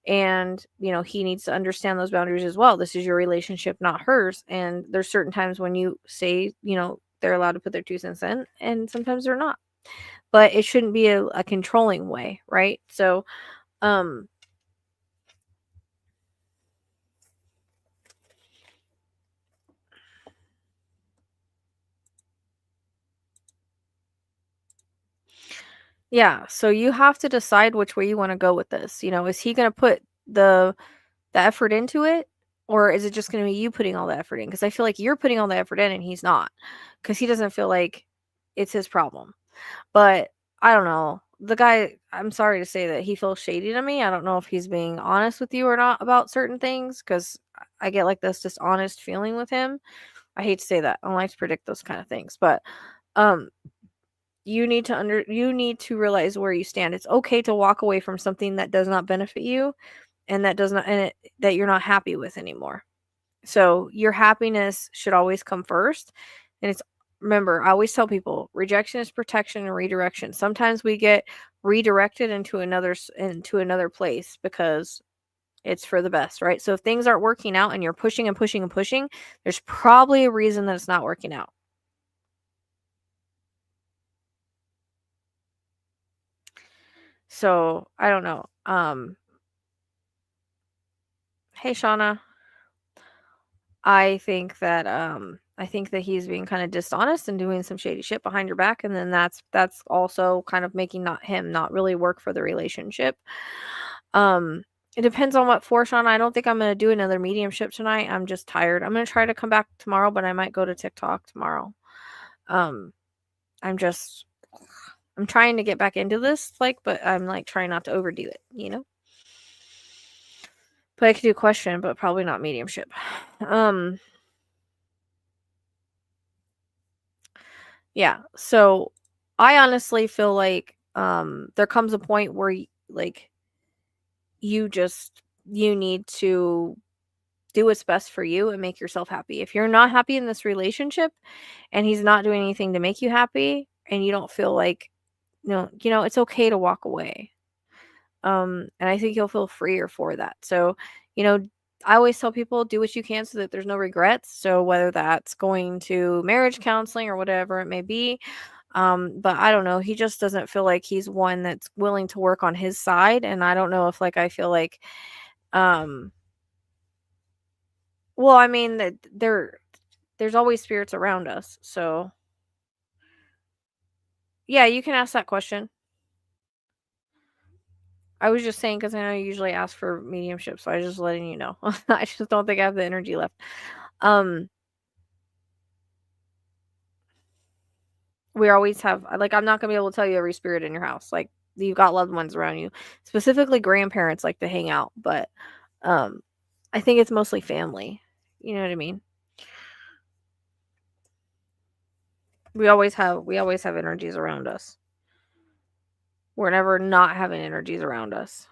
And, he needs to understand those boundaries as well. This is your relationship, not hers. And there's certain times when you say, they're allowed to put their 2 cents in, and sometimes they're not. But it shouldn't be a controlling way, right? So, yeah, so you have to decide which way you want to go with this. Is he going to put the effort into it, or is it just going to be you putting all the effort in? Because I feel like you're putting all the effort in and he's not, because he doesn't feel like it's his problem. But I don't know. The guy, I'm sorry to say that he feels shady to me. I don't know if he's being honest with you or not about certain things, because I get like this dishonest feeling with him. I hate to say that. I don't like to predict those kind of things, but you need to realize where you stand. It's okay to walk away from something that does not benefit you, and that you're not happy with anymore. So your happiness should always come first. And remember, I always tell people, rejection is protection and redirection. Sometimes we get redirected into another place because it's for the best, right? So if things aren't working out and you're pushing and pushing and pushing, there's probably a reason that it's not working out. So I don't know. Hey Shauna, I think that he's being kind of dishonest and doing some shady shit behind your back, and then that's also kind of making not really work for the relationship. It depends on what for, Shauna. I don't think I'm gonna do another mediumship tonight. I'm just tired. I'm gonna try to come back tomorrow, but I might go to TikTok tomorrow. I'm trying to get back into this, but I'm trying not to overdo it, But I could do question, but probably not mediumship. Yeah. So I honestly feel like there comes a point where you need to do what's best for you and make yourself happy. If you're not happy in this relationship and he's not doing anything to make you happy, and you don't feel like it's okay to walk away. And I think you'll feel freer for that. So, I always tell people, do what you can so that there's no regrets. So whether that's going to marriage counseling or whatever it may be. But I don't know. He just doesn't feel like he's one that's willing to work on his side. And I don't know if I feel like, well, I mean that there's always spirits around us. So yeah, you can ask that question. I was just saying, because I know you usually ask for mediumship, so I was just letting you know. I just don't think I have the energy left. We always have, I'm not going to be able to tell you every spirit in your house. You've got loved ones around you. Specifically, grandparents like to hang out, but I think it's mostly family. You know what I mean? We always have energies around us. We're never not having energies around us.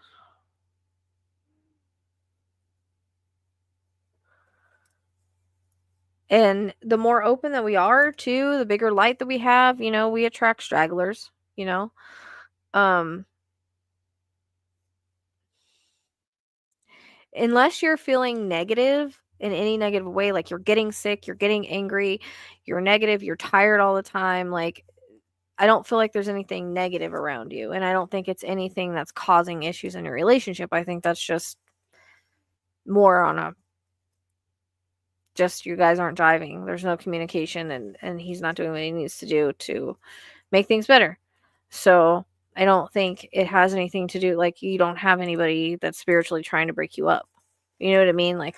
And the more open that we are too, the bigger light that we have, we attract stragglers, unless you're feeling negative in any negative way, like you're getting sick, you're getting angry, you're negative, you're tired all the time, I don't feel like there's anything negative around you. And I don't think it's anything that's causing issues in your relationship. I think that's just more on just you guys aren't jiving. There's no communication, and he's not doing what he needs to do to make things better. So I don't think it has anything to do, you don't have anybody that's spiritually trying to break you up. You know what I mean? I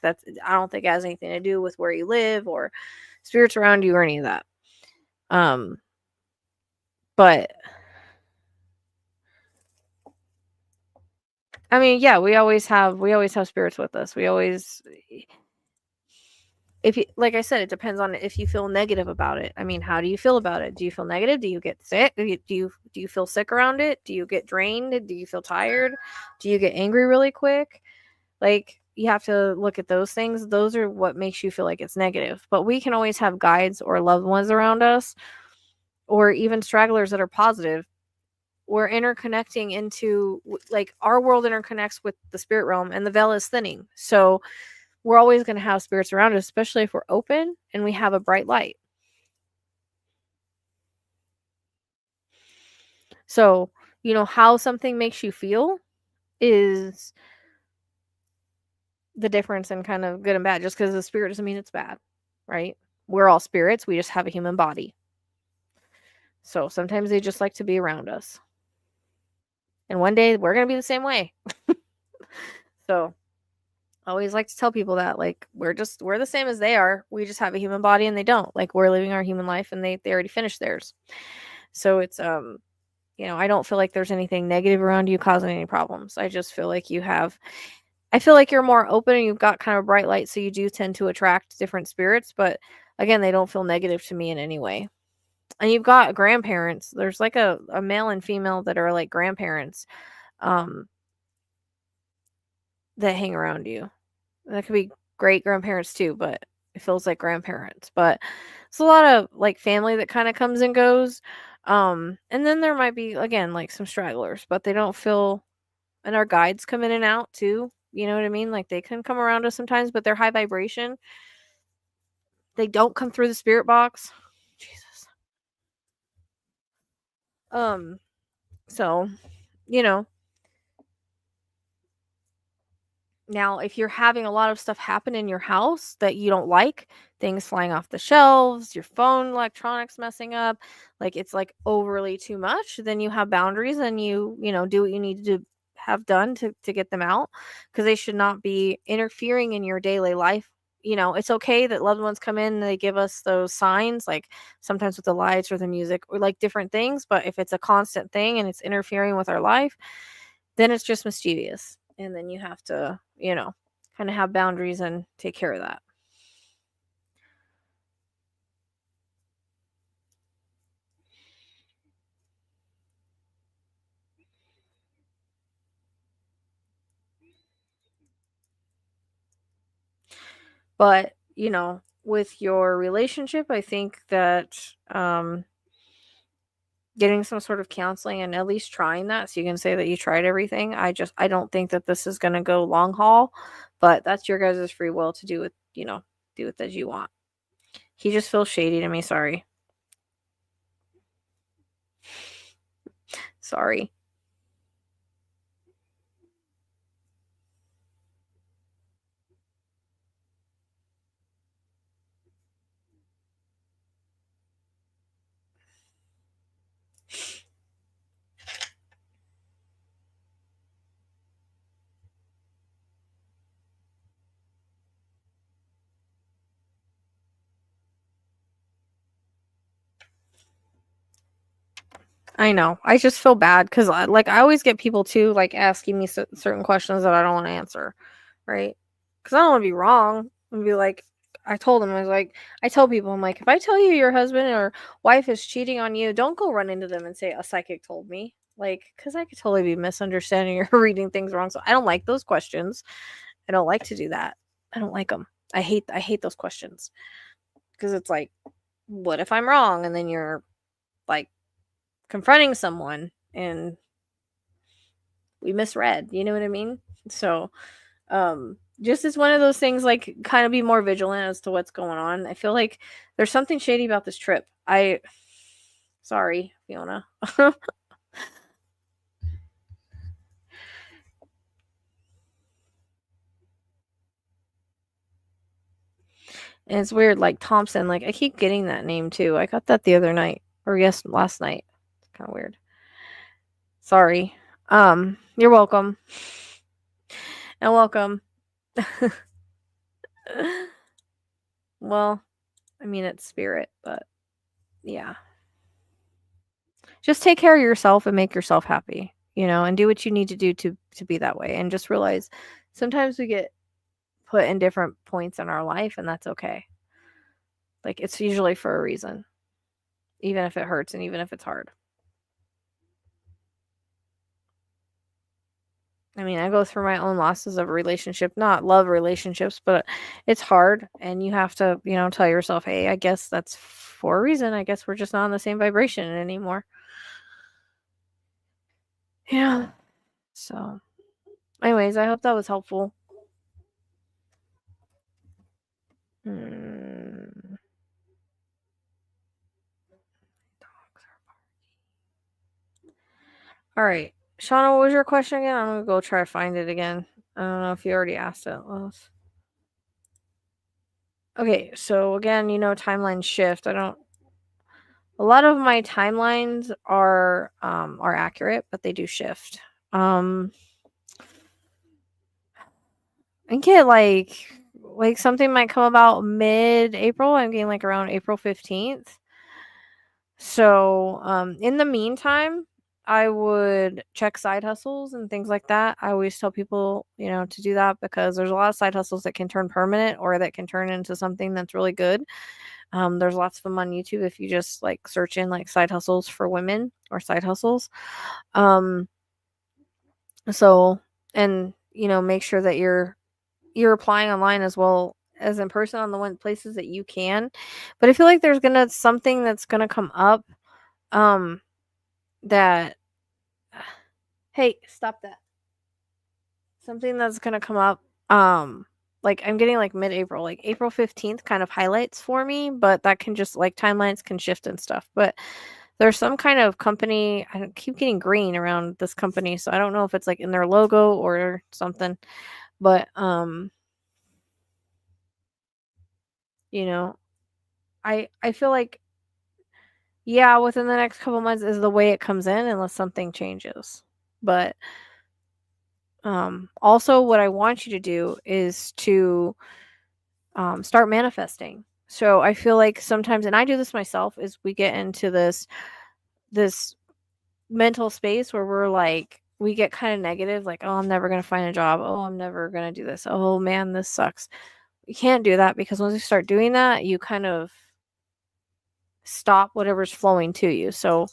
don't think it has anything to do with where you live or spirits around you or any of that. But I mean, yeah, we always have spirits with us. If you, like I said, it depends on if you feel negative about it. I mean, how do you feel about it? Do you feel negative? Do you get sick? Do you feel sick around it? Do you get drained? Do you feel tired? Do you get angry really quick? You have to look at those things. Those are what makes you feel like it's negative. But we can always have guides or loved ones around us, or even stragglers that are positive. We're interconnecting into, like, our world interconnects with the spirit realm, and the veil is thinning. So we're always going to have spirits around us, especially if we're open and we have a bright light. So, how something makes you feel is the difference in kind of good and bad. Just because the spirit doesn't mean it's bad, right? We're all spirits. We just have a human body. So sometimes they just like to be around us. And one day we're going to be the same way. So I always like to tell people that, like, we're the same as they are. We just have a human body and they don't. Like, we're living our human life and they already finished theirs. So it's, I don't feel like there's anything negative around you causing any problems. I just feel like I feel like you're more open and you've got kind of bright light. So you do tend to attract different spirits, but again, they don't feel negative to me in any way. And you've got grandparents. There's like a male and female that are like grandparents, that hang around you. That could be great grandparents too, but it feels like grandparents. But it's a lot of like family that kind of comes and goes. And then there might be, again, like some stragglers, but they don't feel, and our guides come in and out too. You know what I mean? Like, they can come around us sometimes, but they're high vibration. They don't come through the spirit box. Jesus. So, you know, now if you're having a lot of stuff happen in your house that you don't like, things flying off the shelves, your phone electronics messing up, like it's like overly too much, then you have boundaries and you do what you need to have done to get them out, because they should not be interfering in your daily life. It's okay that loved ones come in and they give us those signs, like sometimes with the lights or the music or like different things, but if it's a constant thing and it's interfering with our life, then it's just mischievous. And then you have to, kind of have boundaries and take care of that. But, with your relationship, I think that getting some sort of counseling and at least trying that so you can say that you tried everything. I don't think that this is going to go long haul, but that's your guys' free will to do it as you want. He just feels shady to me. Sorry. Sorry. I know. I just feel bad because I always get people too, like, asking me certain questions that I don't want to answer, right? Because I don't want to be wrong and be like, I told him, I tell people, I'm like, if I tell you your husband or wife is cheating on you, don't go run into them and say a psychic told me, like, because I could totally be misunderstanding or reading things wrong. So I don't like those questions. I don't like to do that. I don't like them. I hate those questions because it's like, what if I'm wrong? And then you're like confronting someone and we misread, you know what I mean? So just as one of those things, like, kind of be more vigilant as to what's going on. I feel like there's something shady about this trip. Sorry, Fiona. And it's weird, like Thompson, like I keep getting that name too. I got that the other night, or yes, last night. It's kind of weird. Sorry. You're welcome. And welcome. Well, I mean, it's spirit, but yeah. Just take care of yourself and make yourself happy, and do what you need to do to be that way. And just realize sometimes we get put in different points in our life, and that's okay. Like, it's usually for a reason, even if it hurts and even if it's hard. I mean, I go through my own losses of relationship, not love relationships, but it's hard. And you have to, tell yourself, hey, I guess that's for a reason. I guess we're just not on the same vibration anymore. Yeah. So, anyways, I hope that was helpful. Hmm. All right. Shauna, what was your question again? I'm going to go try to find it again. I don't know if you already asked it, Lois. Okay, so again, timelines shift. A lot of my timelines are accurate, but they do shift. I get like something might come about mid-April. I'm getting like around April 15th. So, in the meantime, I would check side hustles and things like that. I always tell people, to do that because there's a lot of side hustles that can turn permanent or that can turn into something that's really good. There's lots of them on YouTube if you just like search in like side hustles for women or side hustles. So, and make sure that you're applying online as well as in person on the one places that you can. But I feel like there's something that's gonna come up that hey, stop that. Something that's gonna come up like I'm getting like mid-April, like April 15th kind of highlights for me, but that can just like timelines can shift and stuff. But there's some kind of company, I keep getting green around this company, so I don't know if it's like in their logo or something. But I feel like yeah, within the next couple months is the way it comes in unless something changes. But also what I want you to do is to start manifesting. So I feel like sometimes, and I do this myself, is we get into this mental space where we're like we get kind of negative, like, oh, I'm never gonna find a job, oh, I'm never gonna do this, oh man, this sucks. You can't do that because once you start doing that, you kind of stop whatever's flowing to you. So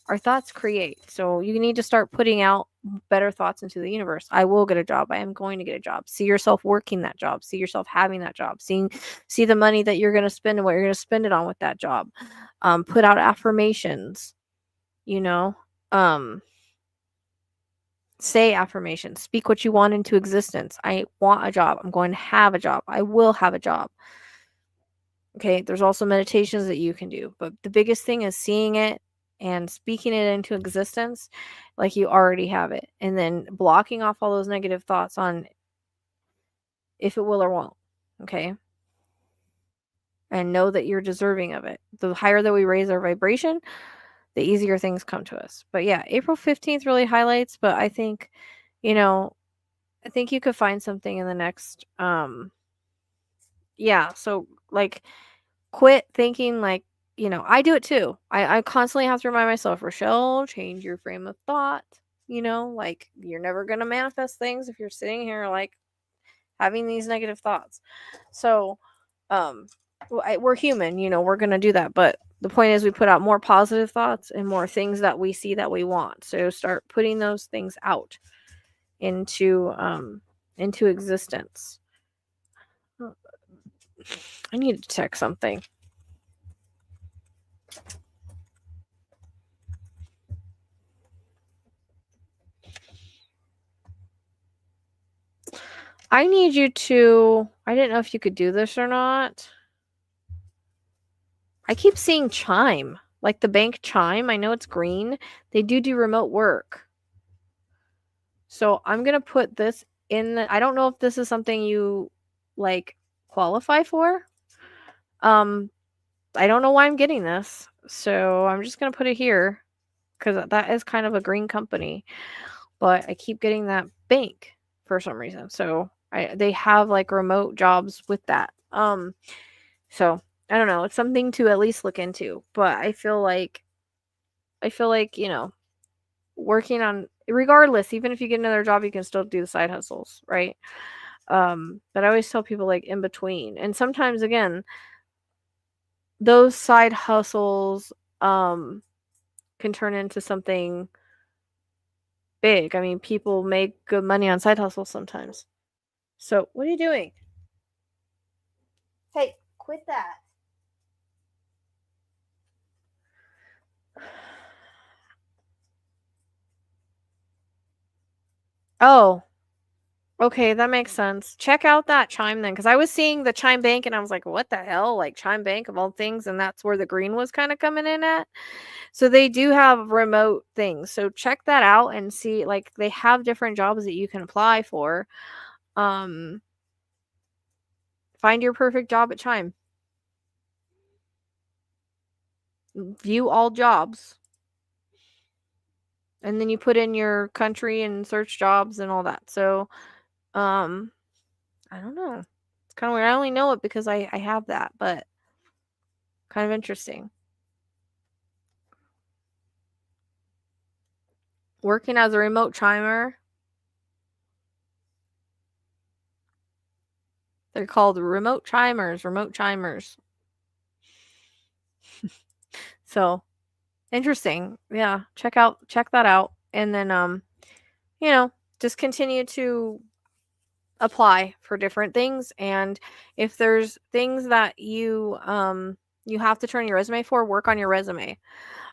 our thoughts create. So you need to start putting out better thoughts into the universe. I will get a job. I am going to get a job. See yourself working that job. See yourself having that job. See the money that you're going to spend and what you're going to spend it on with that job. Put out affirmations, you know. Say affirmations. Speak what you want into existence. I want a job. I'm going to have a job. I will have a job. Okay, there's also meditations that you can do, but the biggest thing is seeing it and speaking it into existence like you already have it, and then blocking off all those negative thoughts on if it will or won't. Okay, and know that you're deserving of it. The higher that we raise our vibration, the easier things come to us. But yeah, April 15th really highlights, but I think, I think you could find something in the next yeah, so like quit thinking like, I do it too. I constantly have to remind myself, Rachelle, change your frame of thought. Like you're never going to manifest things if you're sitting here like having these negative thoughts. So, we're human, we're going to do that. But the point is we put out more positive thoughts and more things that we see that we want. So start putting those things out into existence. I need to check something. I need you to, I didn't know if you could do this or not. I keep seeing Chime, like the bank Chime. I know it's green. They do remote work. So I'm going to put this in. I don't know if this is something you like qualify for. I don't know why I'm getting this. So I'm just going to put it here because that is kind of a green company. But I keep getting that bank for some reason. So they have like remote jobs with that. So I don't know. It's something to at least look into. But I feel like, working on, regardless, even if you get another job, you can still do the side hustles, right? But I always tell people like in between. And sometimes again, those side hustles can turn into something big. I mean, people make good money on side hustles sometimes. So, what are you doing? Hey, quit that. Oh, okay, that makes sense. Check out that Chime then, because I was seeing the Chime Bank and I was like, what the hell? Like Chime Bank of all things, and that's where the green was kind of coming in at. So they do have remote things. So check that out and see, like, they have different jobs that you can apply for. Um, find your perfect job at Chime. View all jobs. And then you put in your country and search jobs and all that. So, I don't know. It's kind of weird. I only know it because I have that, but kind of interesting. Working as a remote chimer. They're called remote chimers, remote chimers. So, interesting. Yeah, check that out. And then just continue to apply for different things, and if there's things that you have to turn your resume for, work on your resume.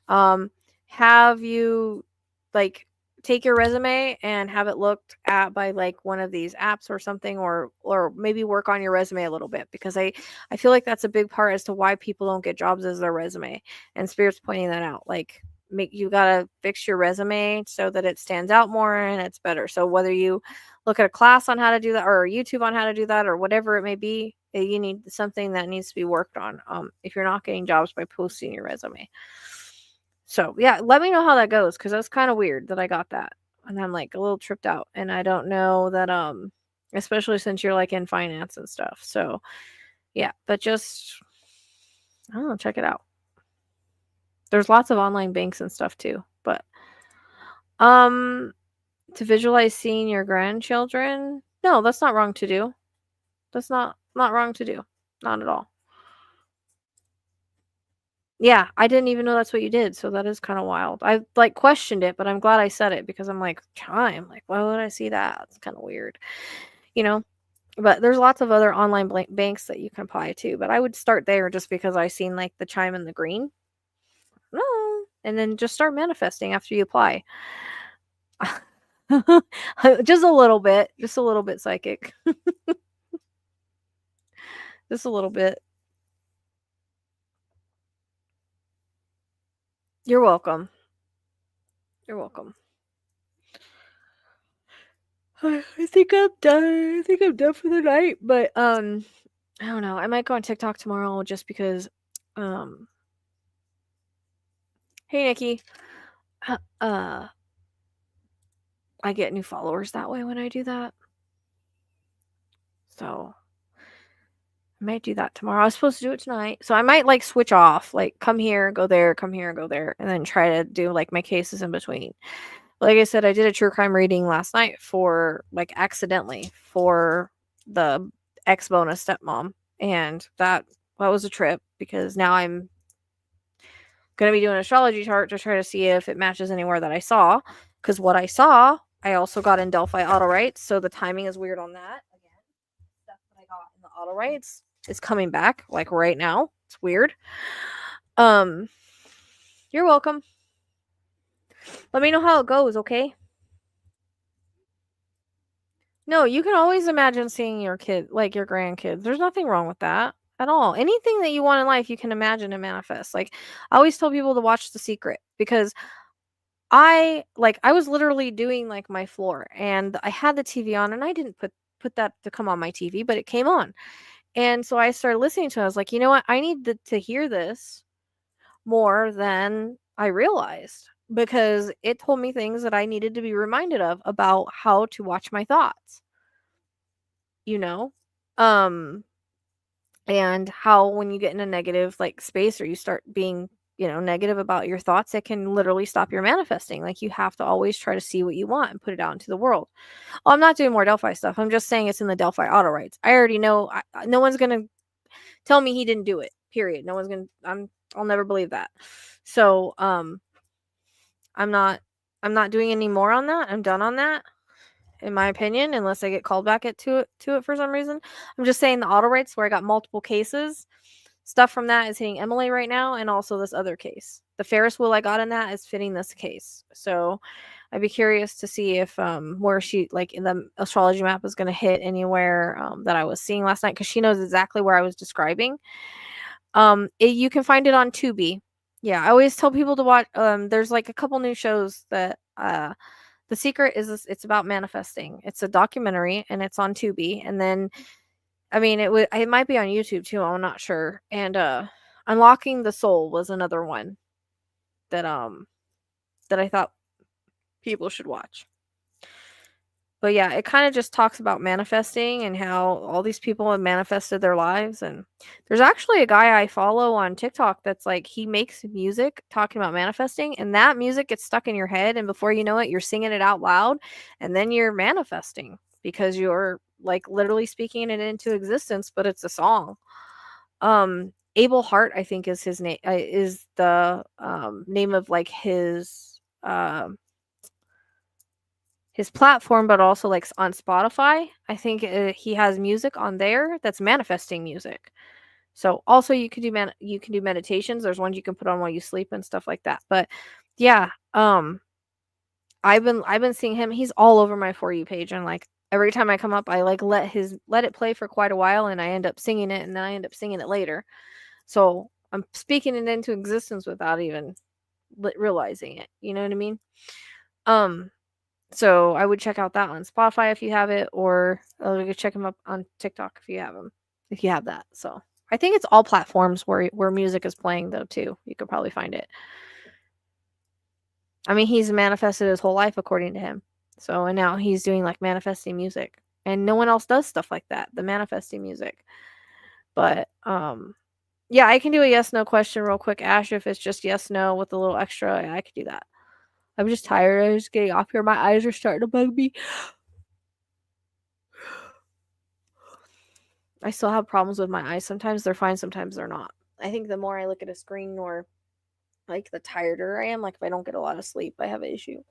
Have you, like, take your resume and have it looked at by like one of these apps or something, or maybe work on your resume a little bit, because I feel like that's a big part as to why people don't get jobs, as their resume. And Spirit's pointing that out, like, you gotta fix your resume so that it stands out more and it's better. So whether you look at a class on how to do that, or YouTube on how to do that, or whatever it may be, you need something that needs to be worked on, if you're not getting jobs by posting your resume. So yeah, let me know how that goes, because that's kind of weird that I got that, and I'm like a little tripped out, and I don't know that especially since you're like in finance and stuff. So yeah, but just, I don't know, check it out. There's lots of online banks and stuff too, but um to visualize seeing your grandchildren, no, that's not wrong to do. That's not wrong to do, not at all. Yeah, I didn't even know that's what you did, so that is kind of wild. I like questioned it, but I'm glad I said it, because I'm like, Chime, like, why would I see that? It's kind of weird, you know. But there's lots of other online banks that you can apply to, but I would start there just because I seen like the Chime and the green. No, and then just start manifesting after you apply. Just a little bit psychic. Just a little bit. You're welcome. You're welcome. I think I'm done. I think I'm done for the night. But I don't know. I might go on TikTok tomorrow just because. Hey Nikki. Uh, I get new followers that way when I do that. So I might do that tomorrow. I was supposed to do it tonight, so I might like switch off, like come here, go there, come here, go there, and then try to do like my cases in between. Like I said, I did a true crime reading last night for, like, accidentally for the ex bonus stepmom, and that was a trip, because now I'm gonna be doing an astrology chart to try to see if it matches anywhere that I saw, because what I saw, I also got in Delphi Autowrites, so the timing is weird on that. Again, stuff that I got in the Autowrites is coming back, like, right now. It's weird. You're welcome. Let me know how it goes, okay? No, you can always imagine seeing your kid, like your grandkids. There's nothing wrong with that at all. Anything that you want in life, you can imagine and manifest. Like, I always tell people to watch The Secret, because I was literally doing like my floor, and I had the TV on, and I didn't put that to come on my TV, but it came on. And so I started listening to it. I was like, you know what? I need to hear this more than I realized, because it told me things that I needed to be reminded of about how to watch my thoughts, you know? Um, and how when you get in a negative like space, or you start being, negative about your thoughts, it can literally stop your manifesting. Like, you have to always try to see what you want and put it out into the world. Oh, I'm not doing more Delphi stuff. I'm just saying it's in the Delphi Autowrites. I already know. No one's gonna tell me he didn't do it. Period. No one's gonna. I'll never believe that. So, I'm not I'm not doing any more on that. I'm done on that, in my opinion, unless I get called back to it for some reason. I'm just saying the Autowrites where I got multiple cases. Stuff from that is hitting Emily right now, and also this other case. The Ferris wheel I got in that is fitting this case. So I'd be curious to see if where she like in the astrology map is going to hit anywhere that I was seeing last night, because she knows exactly where I was describing. You can find it on Tubi. Yeah, I always tell people to watch. There's like a couple new shows that The Secret is it's about manifesting. It's a documentary and it's on Tubi. And then I mean it might be on YouTube too, I'm not sure. And Unlocking the Soul was another one that that I thought people should watch. But yeah, it kind of just talks about manifesting and how all these people have manifested their lives. And there's actually a guy I follow on TikTok that's like, he makes music talking about manifesting, and that music gets stuck in your head. And before you know it, you're singing it out loud, and then you're manifesting because you're like literally speaking it into existence, but it's a song. Abel Hart, I think is his name, is the name of like his platform, but also like on Spotify. I think he has music on there that's manifesting music. So also you can do meditations. There's ones you can put on while you sleep and stuff like that. But yeah, I've been seeing him. He's all over my For You page, and like every time I come up, I like let it play for quite a while, and I end up singing it, and then I end up singing it later. So I'm speaking it into existence without even realizing it. You know what I mean? So I would check out that on Spotify if you have it, or you could check him up on TikTok if you have him, if you have that. So I think it's all platforms where music is playing though too. You could probably find it. I mean, he's manifested his whole life according to him. So and now he's doing like manifesting music, and no one else does stuff like that. The manifesting music, but yeah, I can do a yes no question real quick, Ash. If it's just yes no with a little extra, I could do that. I'm just tired. I'm just getting off here. My eyes are starting to bug me. I still have problems with my eyes. Sometimes they're fine, sometimes they're not. I think the more I look at a screen, or like the tireder I am, like if I don't get a lot of sleep, I have an issue.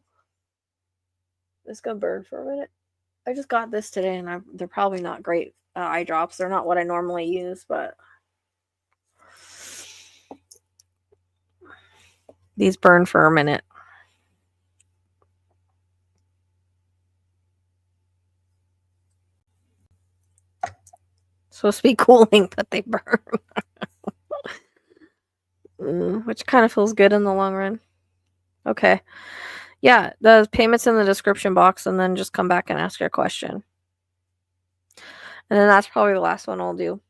It's gonna burn for a minute. I just got this today, and they're probably not great eye drops. They're not what I normally use, but these burn for a minute. Supposed to be cooling, but they burn. Which kind of feels good in the long run. Okay. Yeah, the payment's in the description box, and then just come back and ask your question. And then that's probably the last one I'll do.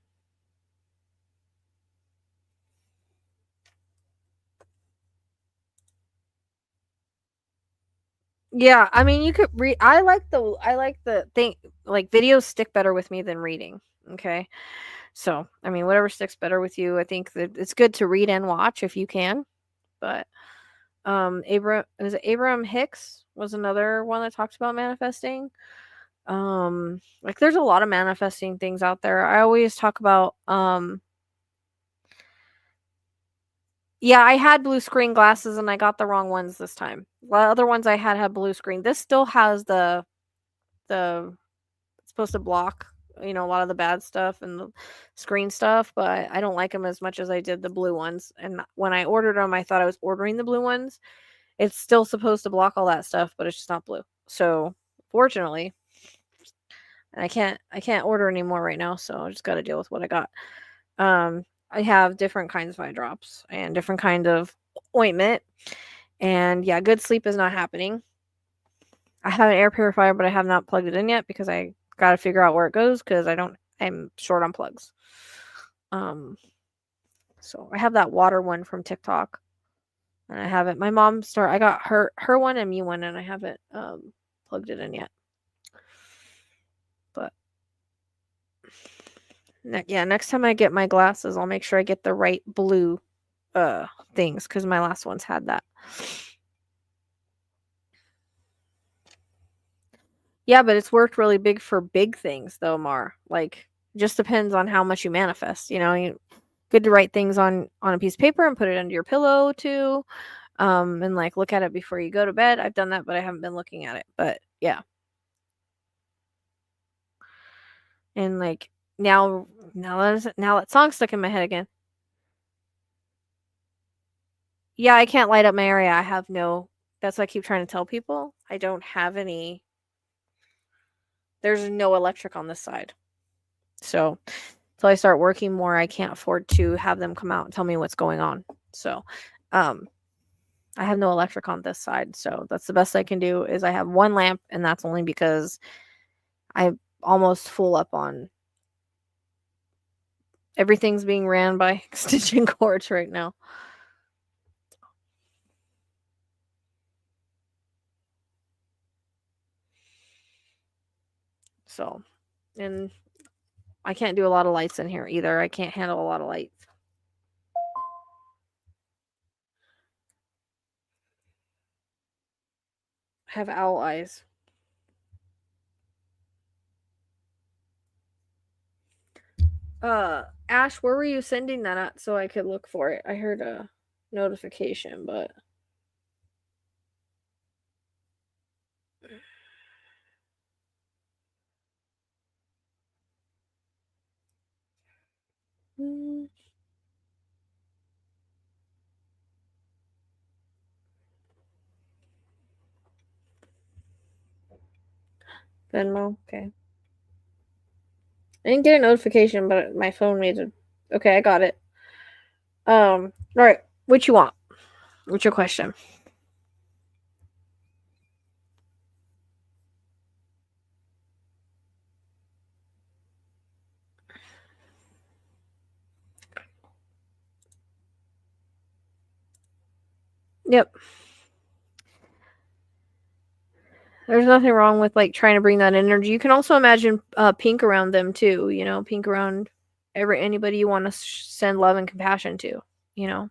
Yeah, I mean, you could read. I like the thing. Like videos stick better with me than reading. Okay, so I mean, whatever sticks better with you. I think that it's good to read and watch if you can. But Abraham Hicks was another one that talks about manifesting. Like there's a lot of manifesting things out there. I always talk about yeah, I had blue screen glasses and I got the wrong ones this time. The other ones I had blue screen. This still has the it's supposed to block, a lot of the bad stuff and the screen stuff, but I don't like them as much as I did the blue ones. And when I ordered them, I thought I was ordering the blue ones. It's still supposed to block all that stuff, but it's just not blue. So, fortunately, and I can't order anymore right now, so I just got to deal with what I got. I have different kinds of eye drops and different kind of ointment. And yeah, good sleep is not happening. I have an air purifier, but I have not plugged it in yet because I got to figure out where it goes because I'm short on plugs. So I have that water one from TikTok, and I haven't. My mom I got her one and me one, and I haven't plugged it in yet. But yeah, next time I get my glasses, I'll make sure I get the right blue things because my last ones had that. Yeah, but it's worked really big for big things though, Mar. Like, just depends on how much you manifest. Good to write things on a piece of paper and put it under your pillow too. and like look at it before you go to bed. I've done that, but I haven't been looking at it. But yeah. And like now that song's stuck in my head again. Yeah, I can't light up my area. That's what I keep trying to tell people. I don't have any. There's no electric on this side. So until I start working more, I can't afford to have them come out and tell me what's going on. So I have no electric on this side. So that's the best I can do is I have one lamp, and that's only because I'm almost full up on everything's being ran by extension cords right now. So, and I can't do a lot of lights in here either. I can't handle a lot of lights. I have owl eyes. Ash, where were you sending that at so I could look for it? I heard a notification, but Venmo. Okay. I didn't get a notification, but my phone made it. Okay, I got it. All right. What you want? What's your question? Yep. There's nothing wrong with like trying to bring that energy. You can also imagine pink around them too. You know, pink around anybody you want to send love and compassion to. You know.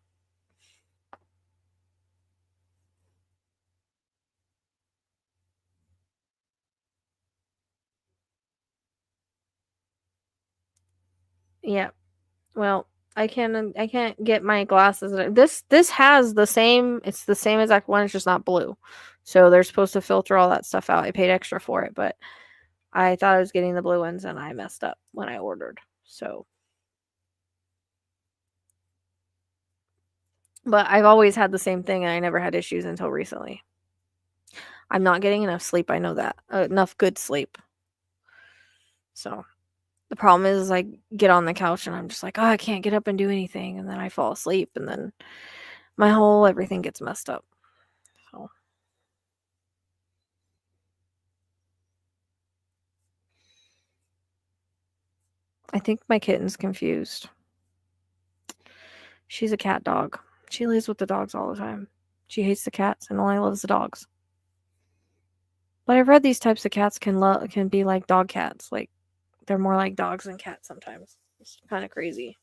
Yeah. Well, I can't get my glasses. This has the same. It's the same exact one. It's just not blue. So they're supposed to filter all that stuff out. I paid extra for it, but I thought I was getting the blue ones, and I messed up when I ordered. So, but I've always had the same thing, and I never had issues until recently. I'm not getting enough sleep. I know that enough good sleep. So the problem is I get on the couch and I'm just like, oh, I can't get up and do anything, and then I fall asleep, and then my whole everything gets messed up. So I think my kitten's confused. She's a cat dog. She lays with the dogs all the time. She hates the cats and only loves the dogs. But I've read these types of cats can be like dog cats. Like they're more like dogs than cats sometimes. It's kind of crazy.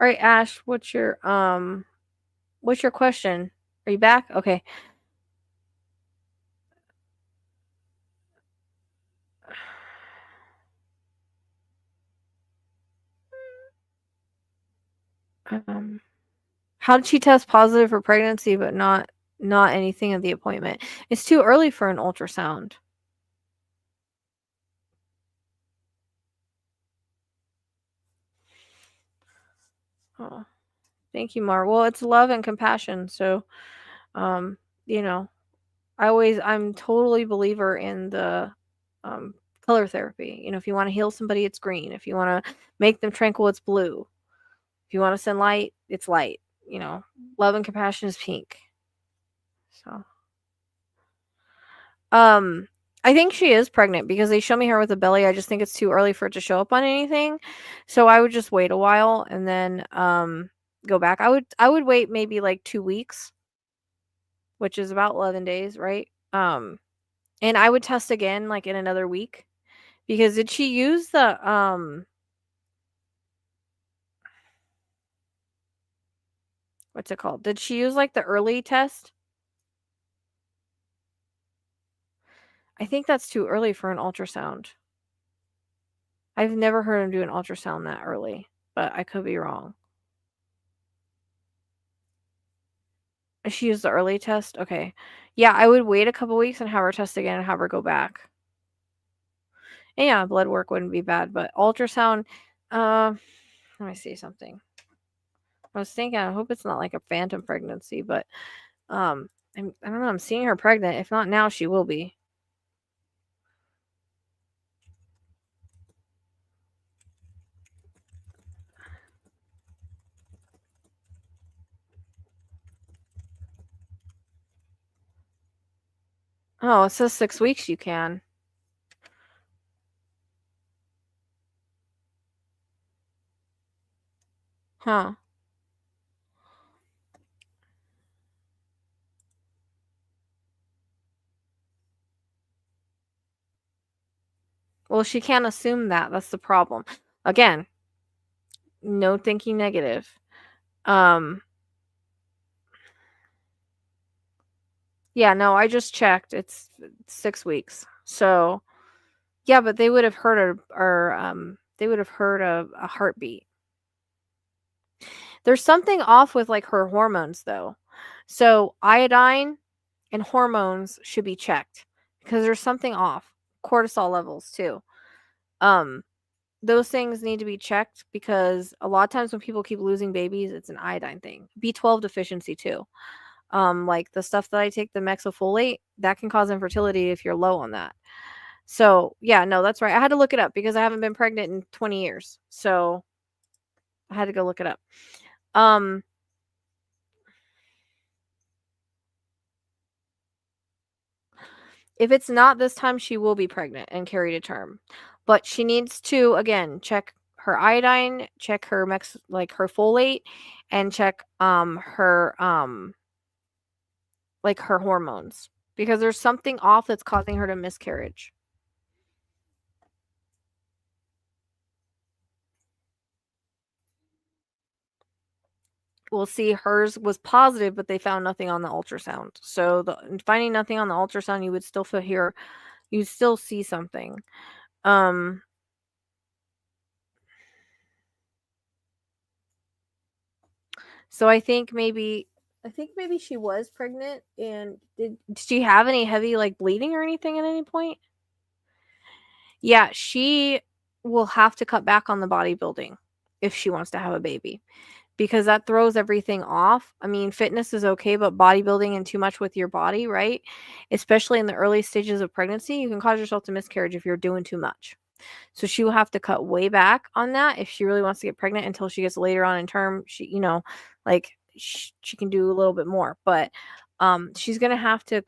All right, Ash, what's your question? Are you back? Okay. Um, how did she test positive for pregnancy but not anything at the appointment? It's too early for an ultrasound. Oh, thank you, Mar. Well, it's love and compassion, so you know, I'm totally believer in the color therapy. You know, if you want to heal somebody, it's green. If you want to make them tranquil, it's blue. If you want to send light, it's light. You know, love and compassion is pink. So, I think she is pregnant because they show me her with a belly. I just think it's too early for it to show up on anything. So I would just wait a while and then go back. I would wait maybe like 2 weeks, which is about 11 days, right? And I would test again like in another week because did she use the what's it called? Did she use like the early test? I think that's too early for an ultrasound. I've never heard him do an ultrasound that early, but I could be wrong. She used the early test? Okay. Yeah, I would wait a couple weeks and have her test again and have her go back. And yeah, blood work wouldn't be bad, but ultrasound, let me see something. I was thinking, I hope it's not like a phantom pregnancy, but I don't know, I'm seeing her pregnant. If not now, she will be. Oh, it says 6 weeks you can. Huh. Well, she can't assume that. That's the problem. Again, no thinking negative. Yeah, no, I just checked. It's 6 weeks. So, yeah, but they would have heard a heartbeat. There's something off with like her hormones though. So, iodine and hormones should be checked because there's something off. Cortisol levels too. Um those things need to be checked because a lot of times when people keep losing babies, it's an iodine thing. B12 deficiency too. Like the stuff that I take, the mexofolate, that can cause infertility if you're low on that. So, yeah, no, that's right. I had to look it up because I haven't been pregnant in 20 years. So, I had to go look it up. Um if it's not this time, she will be pregnant and carry to term. But she needs to again check her iodine, check her her folate, and check her like her hormones because there's something off that's causing her to miscarriage. We'll see hers was positive, but they found nothing on the ultrasound. So finding nothing on the ultrasound, you would still you still see something. Um so I think maybe she was pregnant and did she have any heavy like bleeding or anything at any point? Yeah, she will have to cut back on the bodybuilding if she wants to have a baby because that throws everything off. I mean, fitness is okay, but bodybuilding and too much with your body, right? Especially in the early stages of pregnancy, you can cause yourself to miscarriage if you're doing too much. So she will have to cut way back on that if she really wants to get pregnant until she gets later on in term. Like she can do a little bit more, but she's gonna have to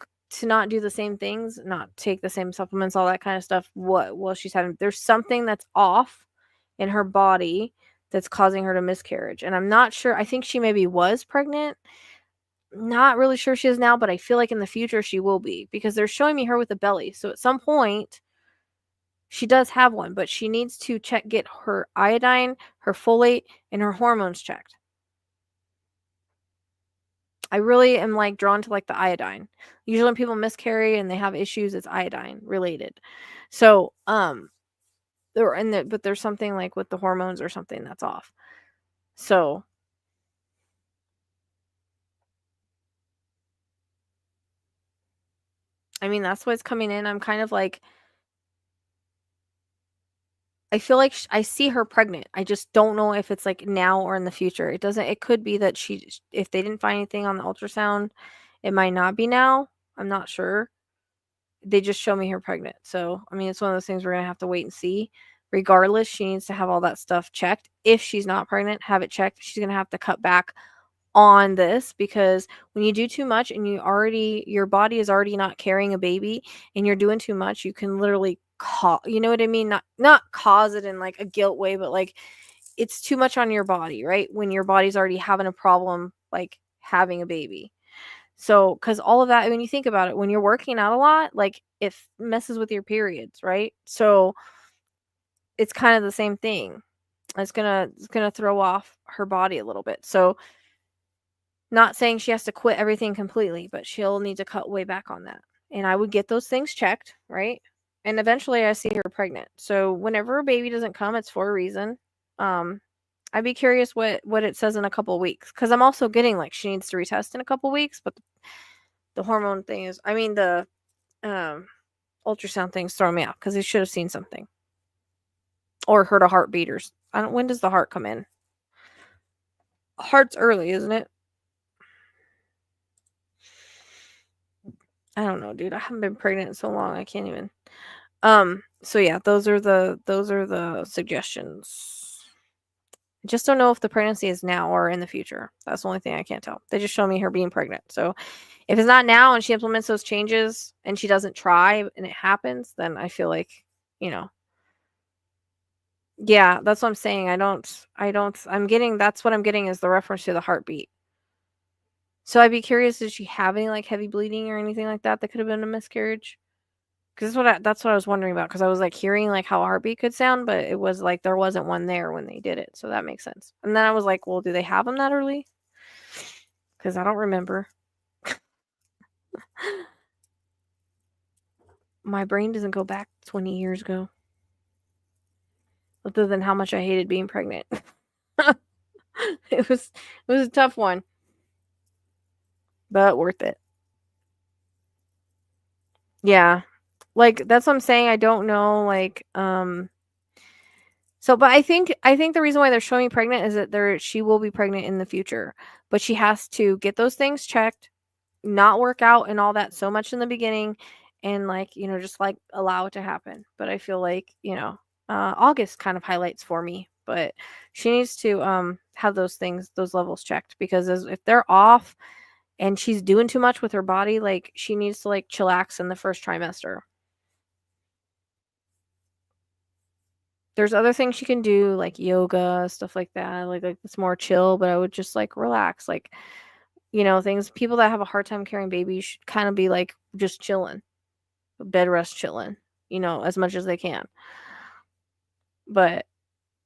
not do the same things, not take the same supplements, all that kind of stuff. While she's having, there's something that's off in her body that's causing her to miscarriage, and I'm not sure. I think she maybe was pregnant. Not really sure she is now, but I feel like in the future she will be because they're showing me her with a belly. So at some point she does have one, but she needs to get her iodine, her folate, and her hormones checked. I really am like drawn to like the iodine. Usually when people miscarry and they have issues, it's iodine related. So, but there's something like with the hormones or something that's off. So, I mean, that's what's coming in. I'm kind of like, I feel like I see her pregnant. I just don't know if it's like now or in the future. It could be that if they didn't find anything on the ultrasound, it might not be now. I'm not sure. They just show me her pregnant. So, I mean, it's one of those things we're going to have to wait and see. Regardless, she needs to have all that stuff checked. If she's not pregnant, have it checked. She's going to have to cut back on this because when you do too much and your body is already not carrying a baby and you're doing too much, you can literally you know what I mean? Not cause it in like a guilt way, but like it's too much on your body, right? When your body's already having a problem like having a baby. So, because all of that, when you think about it, when you're working out a lot, like it messes with your periods, right? So it's kind of the same thing. It's gonna throw off her body a little bit. So, not saying she has to quit everything completely, but she'll need to cut way back on that. And I would get those things checked, right? And eventually, I see her pregnant. So whenever a baby doesn't come, it's for a reason. Um, I'd be curious what it says in a couple weeks, because I'm also getting like she needs to retest in a couple weeks, but the hormone thing is, I mean the ultrasound thing's throwing me off because they should have seen something or heard a heartbeat or I don't. When does the heart come in? Heart's early, isn't it? I don't know, dude. I haven't been pregnant in so long. I can't even. So yeah, those are the suggestions. I just don't know if the pregnancy is now or in the future. That's the only thing I can't tell. They just show me her being pregnant. So if it's not now and she implements those changes and she doesn't try and it happens, then I feel like, you know, yeah, that's what I'm saying. I'm getting, that's what I'm getting is the reference to the heartbeat. So I'd be curious, did she have any like heavy bleeding or anything like that could have been a miscarriage? Because that's what I was wondering about. Because I was like hearing like how a heartbeat could sound, but it was like there wasn't one there when they did it, so that makes sense. And then I was like, well, do they have them that early? Because I don't remember. My brain doesn't go back 20 years ago, other than how much I hated being pregnant. It was a tough one, but worth it. Yeah, like that's what I'm saying. I don't know, like So, but I think the reason why they're showing me pregnant is that she will be pregnant in the future, but she has to get those things checked, not work out and all that so much in the beginning, and like just like allow it to happen. But I feel like August kind of highlights for me, but she needs to have those levels checked because if they're off and she's doing too much with her body, like she needs to like chillax in the first trimester. There's other things she can do, like yoga, stuff like that. Like it's more chill, but I would just like relax. Like, things people that have a hard time carrying babies should kind of be like just chilling, bed rest chilling, as much as they can. But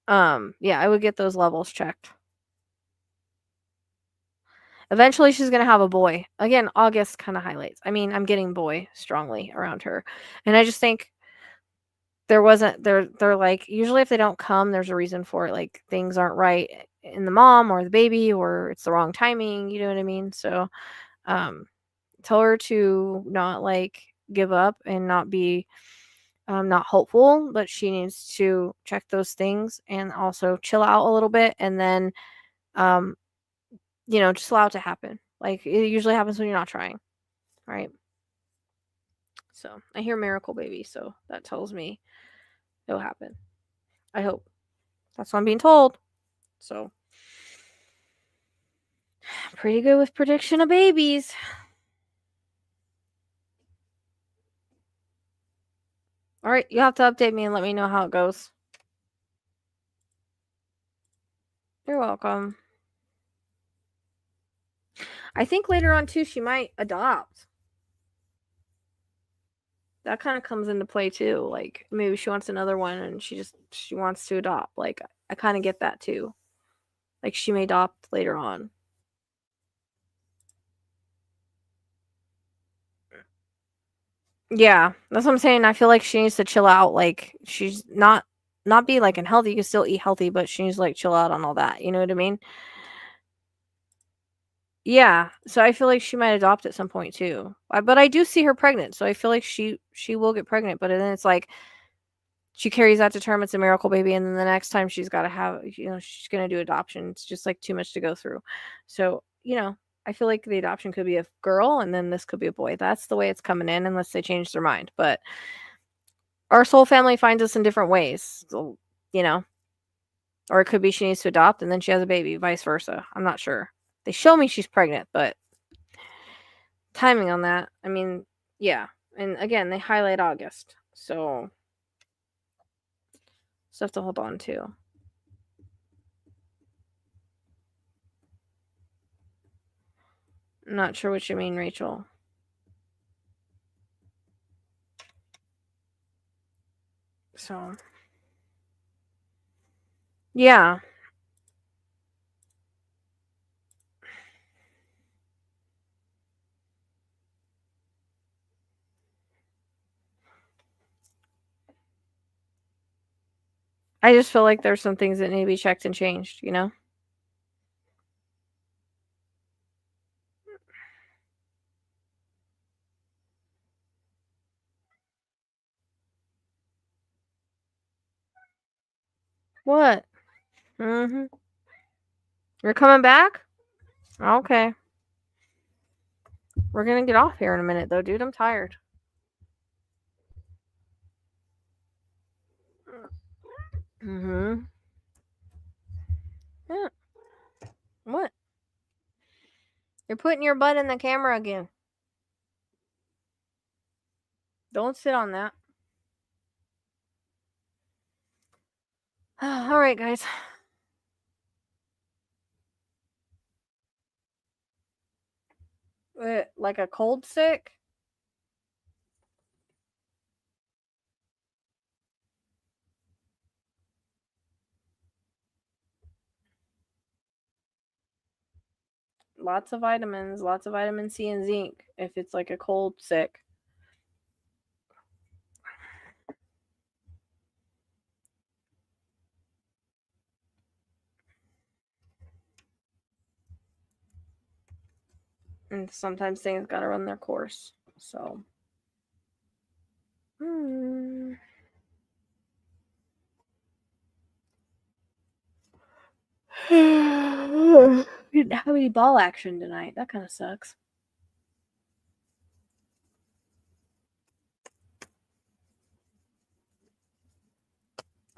yeah, I would get those levels checked. Eventually she's gonna have a boy. Again, August kind of highlights. I mean, I'm getting boy strongly around her. And I just think there wasn't they're like usually if they don't come there's a reason for it, like things aren't right in the mom or the baby or it's the wrong timing, you know what I mean? So um tell her to not like give up and not be not hopeful, but she needs to check those things and also chill out a little bit and then um just allow it to happen. Like it usually happens when you're not trying, right? So I hear miracle baby, so that tells me it'll happen. I hope. That's what I'm being told. So pretty good with prediction of babies. All right, you have to update me and let me know how it goes. You're welcome. I think later on too she might adopt. That kind of comes into play too. Like maybe she wants another one and she wants to adopt. Like I kind of get that too. Like she may adopt later on. Yeah, that's what I'm saying. I feel like she needs to chill out. Like she's not be like unhealthy. You can still eat healthy, but she needs to like chill out on all that. You know what I mean? Yeah. So I feel like she might adopt at some point too. But I do see her pregnant, so I feel like she will get pregnant. But then it's like she carries that to term. It's a miracle baby, and then the next time she's got to have, she's gonna do adoption. It's just like too much to go through. So I feel like the adoption could be a girl, and then this could be a boy. That's the way it's coming in, unless they change their mind. But our soul family finds us in different ways, so, or it could be she needs to adopt, and then she has a baby, vice versa. I'm not sure. They show me she's pregnant, but timing on that, I mean, yeah. And again, they highlight August, so stuff to hold on to. I'm not sure what you mean, Rachel. So, yeah. I just feel like there's some things that need to be checked and changed, you know? What? Mm-hmm. You're coming back? Okay. We're gonna get off here in a minute, though, dude. I'm tired. Mm-hmm. Yeah. What? You're putting your butt in the camera again. Don't sit on that. All right, guys. Like a cold sick? Lots of vitamins, lots of vitamin C and zinc if it's like a cold sick. And sometimes things gotta run their course. So. We didn't have any ball action tonight. That kind of sucks.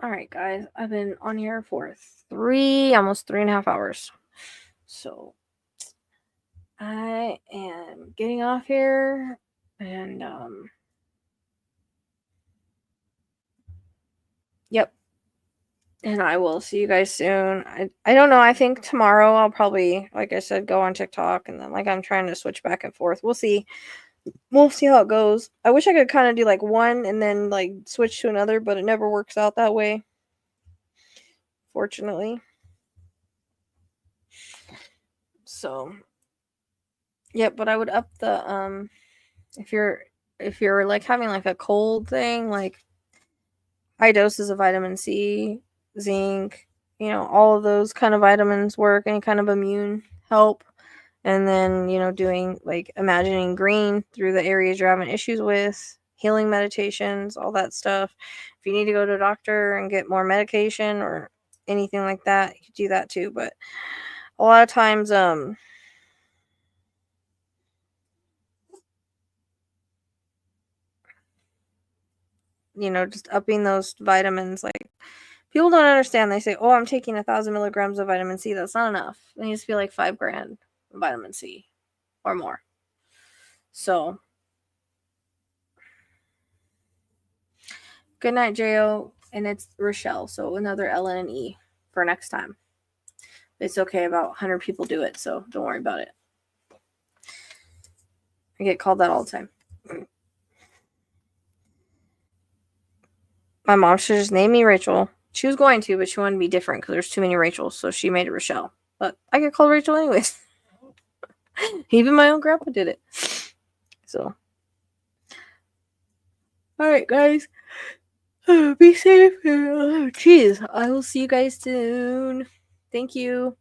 All right, guys. I've been on here for almost 3.5 hours. So I am getting off here and yep. And I will see you guys soon. I don't know. I think tomorrow I'll probably, like I said, go on TikTok and then like I'm trying to switch back and forth. We'll see. We'll see how it goes. I wish I could kind of do like one and then like switch to another, but it never works out that way. Fortunately. So yep, but I would up the if you're like having like a cold thing, like high doses of vitamin C, zinc, all of those kind of vitamins work, any kind of immune help. And then, doing like imagining green through the areas you're having issues with, healing meditations, all that stuff. If you need to go to a doctor and get more medication or anything like that, you could do that too. But a lot of times, just upping those vitamins, like people don't understand. They say, oh, I'm taking 1,000 milligrams of vitamin C. That's not enough. It needs to be like 5 grand of vitamin C or more. So good night, Jo. And it's Rachelle. So another L and an E for next time. It's okay. About 100 people do it. So don't worry about it. I get called that all the time. My mom should just name me Rachel. She was going to, but she wanted to be different because there's too many Rachels. So she made it Rachelle. But I get called Rachel anyways. Even my own grandpa did it. So. Alright, guys. Be safe. Jeez. I will see you guys soon. Thank you.